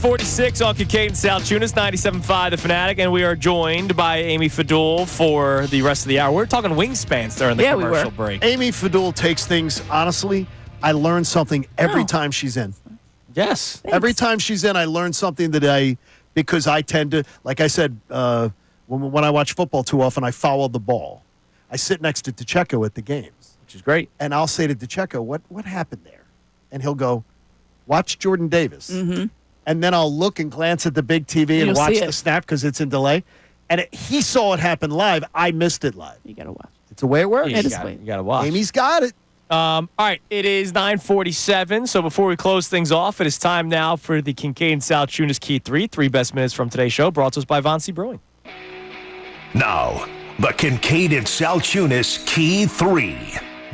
9:46 on Kincade Salciunas, 97.5 The Fanatic, and we are joined by Amy Fadul for the rest of the hour. We're talking wingspans during the commercial break. Amy Fadul takes things, honestly, I learn something every time she's in. Yes. Thanks. Every time she's in, I learn something because I tend to, like I said, when I watch football too often, I follow the ball. I sit next to DeCecco at the games. Which is great. And I'll say to DeCecco, what happened there? And he'll go, watch Jordan Davis. Mm-hmm. And then I'll look and glance at the big TV and watch the snap because it's in delay. And he saw it happen live. I missed it live. You got to watch. It's the way it works. You got to watch. Amy's got it. All right, it is 9:47. So before we close things off, it is time now for the Kincade Salciunas Key 3 best minutes from today's show, brought to us by Von C. Brewing. Now, the Kincade and Salciunas Key 3,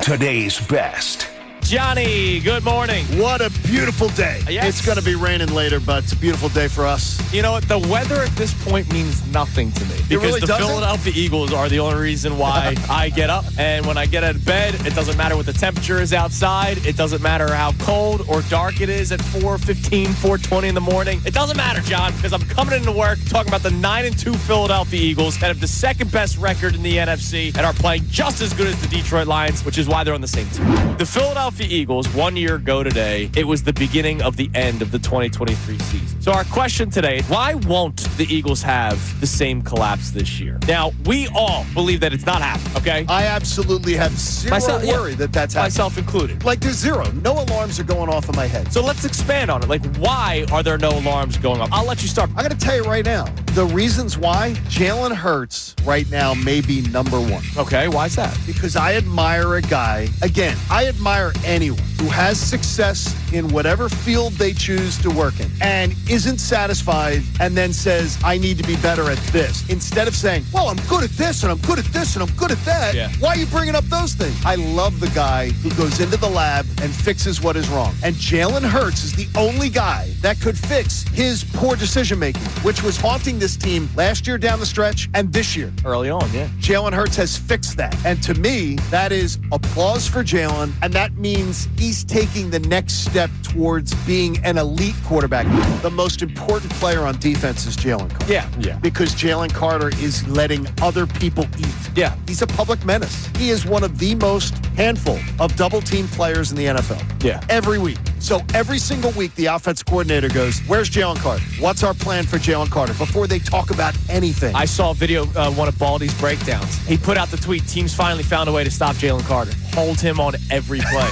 today's best. Johnny, good morning. What a beautiful day. Yes. It's going to be raining later, but it's a beautiful day for us. You know what? The weather at this point means nothing to me. Because really the doesn't? Philadelphia Eagles are the only reason why I get up. And when I get out of bed, it doesn't matter what the temperature is outside. It doesn't matter how cold or dark it is at 4:15, 4:20 in the morning. It doesn't matter, John, because I'm coming into work talking about the 9-2 Philadelphia Eagles that have the second best record in the NFC and are playing just as good as the Detroit Lions, which is why they're on the same team. The Philadelphia Eagles, 1 year ago today, it was the beginning of the end of the 2023 season. So our question today is, why won't the Eagles have the same collapse this year? Now, we all believe that it's not happening, okay? I absolutely have zero worry that that's happening. Myself included. Like, there's zero. No alarms are going off in my head. So let's expand on it. Like, why are there no alarms going off? I'll let you start. I got to tell you right now, the reasons why Jalen Hurts right now may be number one. Okay, why is that? Because I admire a guy, again, I admire anyone who has success in whatever field they choose to work in and isn't satisfied and then says, I need to be better at this. Instead of saying, well, I'm good at this and I'm good at this and I'm good at that. Yeah. Why are you bringing up those things? I love the guy who goes into the lab and fixes what is wrong. And Jalen Hurts is the only guy that could fix his poor decision making, which was haunting this team last year down the stretch and this year. Early on, yeah. Jalen Hurts has fixed that. And to me, that is applause for Jalen. And that means he's taking the next step towards being an elite quarterback. The most important player on defense is Jalen Carter. Yeah. Because Jalen Carter is letting other people eat. Yeah. He's a public menace. He is one of the most handful of double-team players in the NFL. Yeah. Every week. So every single week, the offensive coordinator goes, where's Jalen Carter? What's our plan for Jalen Carter? Before they talk about anything. I saw a video, one of Baldy's breakdowns. He put out the tweet, teams finally found a way to stop Jalen Carter. Hold him on every play.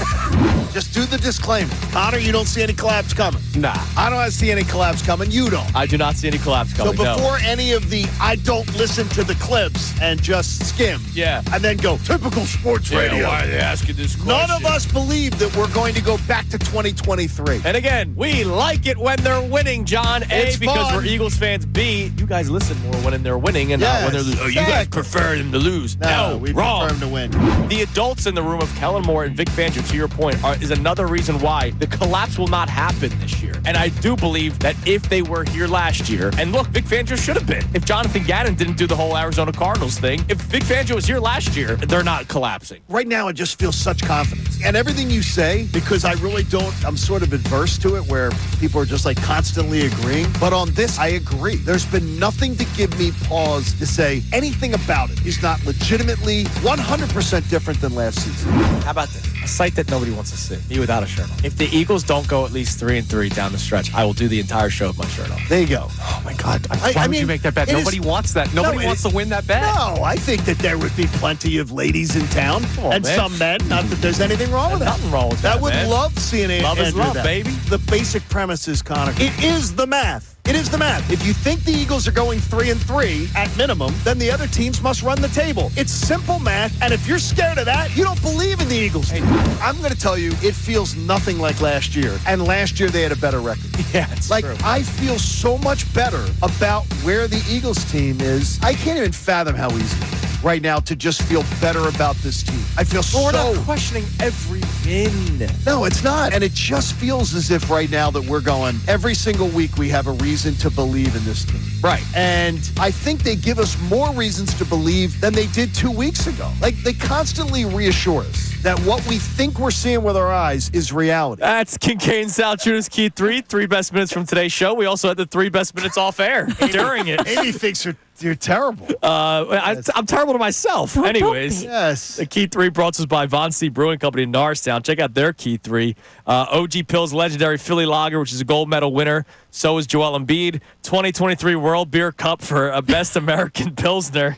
Just do the disclaimer. Connor, you don't see any collapse coming. Nah. I don't see any collapse coming. You don't. I do not see any collapse coming. So before any of the, I don't listen to the clips and just skim. Yeah. And then go, typical sports radio. Why are they asking this question? None of us believe that we're going to go back to 2023. And again, we like it when they're winning, John. It's because fun. we're Eagles fans. B, you guys listen more when they're winning and not when they're losing. Oh, you guys prefer them to lose. No, we wrong. prefer them to win. The adults in the room of Kellen Moore and Vic Fangio, to your point, is another reason why the collapse will not happen this year. And I do believe that if they were here last year, and look, Vic Fangio should have been. If Jonathan Gannon didn't do the whole Arizona Cardinals thing, if Vic Fangio was here last year, they're not collapsing. Right now, I just feel such confidence. And everything you say, because I really don't, I'm sort of adverse to it where people are just like constantly agreeing. But on this, I agree. There's been nothing to give me pause to say anything about it is not legitimately 100% different than last season. How about this? A sight that nobody wants to see. Me without a shirt on. If the Eagles don't go at least 3-3 down the stretch, I will do the entire show with my shirt on. There you go. Oh my God. Why would you make that bet? Nobody wants that. Nobody wants to win that bet. No, I think that there would be plenty of ladies in town and man. some men. Not that there's anything wrong with that. Nothing wrong with that. I would man. love seeing it. Love is love, that. baby. The basic premise is, Connor, it is the math. It is the math. If you think the Eagles are going 3-3 at minimum, then the other teams must run the table. It's simple math, and if you're scared of that, you don't believe in the Eagles. Hey, I'm going to tell you, it feels nothing like last year, and last year they had a better record. Yeah, it's like true. I feel so much better about where the Eagles team is. I can't even fathom how easy it is. right now to just feel better about this team. I feel We're not questioning every win. No, it's not. And it just feels as if right now that we're going, every single week we have a reason to believe in this team. Right. And I think they give us more reasons to believe than they did 2 weeks ago. Like, they constantly reassure us that what we think we're seeing with our eyes is reality. That's Kincade Salciunas Key 3 best minutes from today's show. We also had the 3 best minutes off air during it. Amy thinks you're terrible. I'm terrible to myself. Anyways, yes. The Key 3 brought to us by Von C. Brewing Company in Norristown. Check out their Key 3. OG Pill's legendary Philly Lager, which is a gold medal winner. So is Joel Embiid. 2023 World Beer Cup for a Best American Pilsner.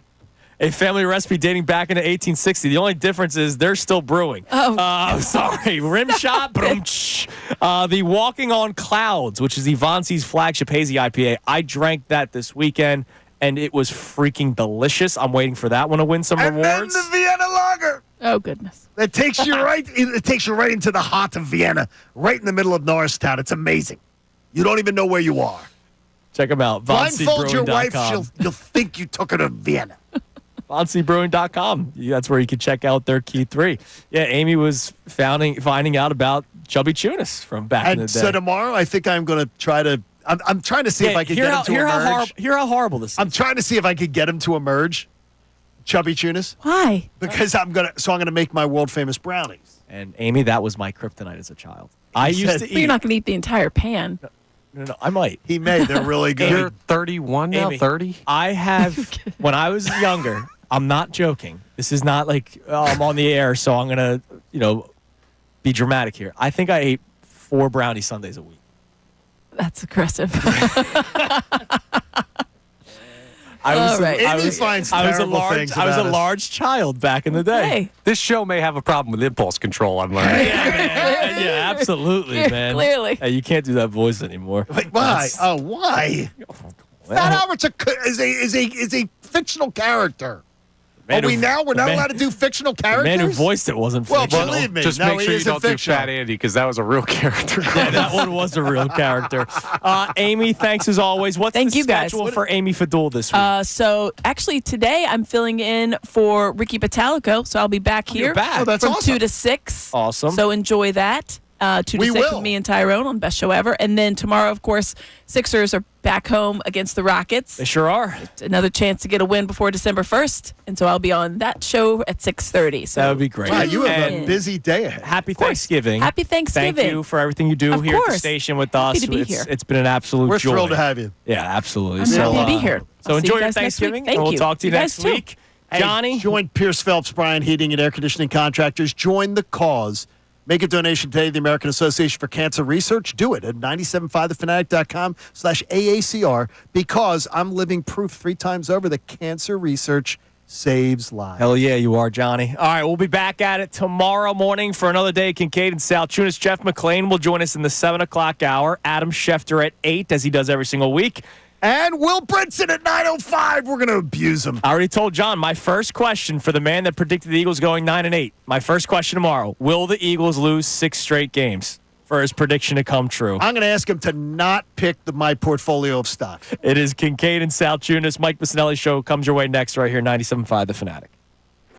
A family recipe dating back into 1860. The only difference is they're still brewing. Oh. Sorry. Rim shot. The Walking on Clouds, which is the Von C's flagship hazy IPA. I drank that this weekend, and it was freaking delicious. I'm waiting for that one to win some rewards. And then the Vienna Lager. Oh, goodness. That takes you right. It takes you right into the heart of Vienna, right in the middle of Norristown. It's amazing. You don't even know where you are. Check them out. Blindfold your wife. You'll think you took her to Vienna. VonCBrewing.com. That's where you can check out their Key 3. Yeah, Amy was finding out about Chubby Chunas from back in the day. So tomorrow, I think I'm going to try to. I'm trying to see if I can get him to emerge. Hear how horrible this is. I'm trying to see if I could get him to emerge. Chubby Chunas. Why? Because I'm gonna make my world famous brownies. And Amy, that was my kryptonite as a child. I used to eat. But you're not going to eat the entire pan. No, I might. He may. They're really good. You're 31 now, Amy, 30? I have, when I was younger, I'm not joking. This is not like I'm on the air, so I'm going to, be dramatic here. I think I ate 4 brownie sundaes a week. That's aggressive. I was a large child back in the day. Hey. This show may have a problem with impulse control, I'm learning. Yeah, absolutely, man. Clearly. Hey, you can't do that voice anymore. Wait, why? Why? Fat Albert's is a fictional character. We're not allowed to do fictional characters? The man who voiced it wasn't fictional. Well, believe me. Just make sure you don't do Fat Andy, because that was a real character. Yeah, that one was a real character. Amy, thanks as always. What's the schedule for Amy Fadul this week? So actually today I'm filling in for Ricky Batalico, so I'll be back here you're back. Oh, that's from awesome. 2 to 6. Awesome. So enjoy that. 2 to 6 with me and Tyrone on Best Show Ever. And then tomorrow, of course, Sixers are back home against the Rockets. They sure are. Another chance to get a win before December 1st. And so I'll be on that show at 6:30. So that would be great. Wow, you have a busy day ahead. Happy Thanksgiving. Happy Thanksgiving. Thank you for everything you do here at the station with us. Happy to be here. It's been an absolute We're joy. thrilled to have you. Yeah, absolutely. I'm happy to be here. So I'll see enjoy you your guys next week. Thanksgiving, Thank and we'll you. talk to you guys next too. week. Hey, Johnny? Join Pierce Phelps, Bryan Heating and Air Conditioning Contractors. Join the cause. Make a donation today to the American Association for Cancer Research. Do it at 975thefanatic.com/AACR, because I'm living proof 3 times over that cancer research saves lives. Hell yeah, you are, Johnny. All right, we'll be back at it tomorrow morning for another day. Kincade and Salciunas. Jeff McClain will join us in the 7 o'clock hour. Adam Schefter at 8, as he does every single week. And Will Brinson at 9:05. We're going to abuse him. I already told John my first question for the man that predicted the Eagles going 9-8. My first question tomorrow: will the Eagles lose 6 straight games for his prediction to come true? I'm going to ask him to not pick my portfolio of stocks. It is Kincade and Salciunas. Mike Missanelli Show comes your way next right here, 97.5 The Fanatic.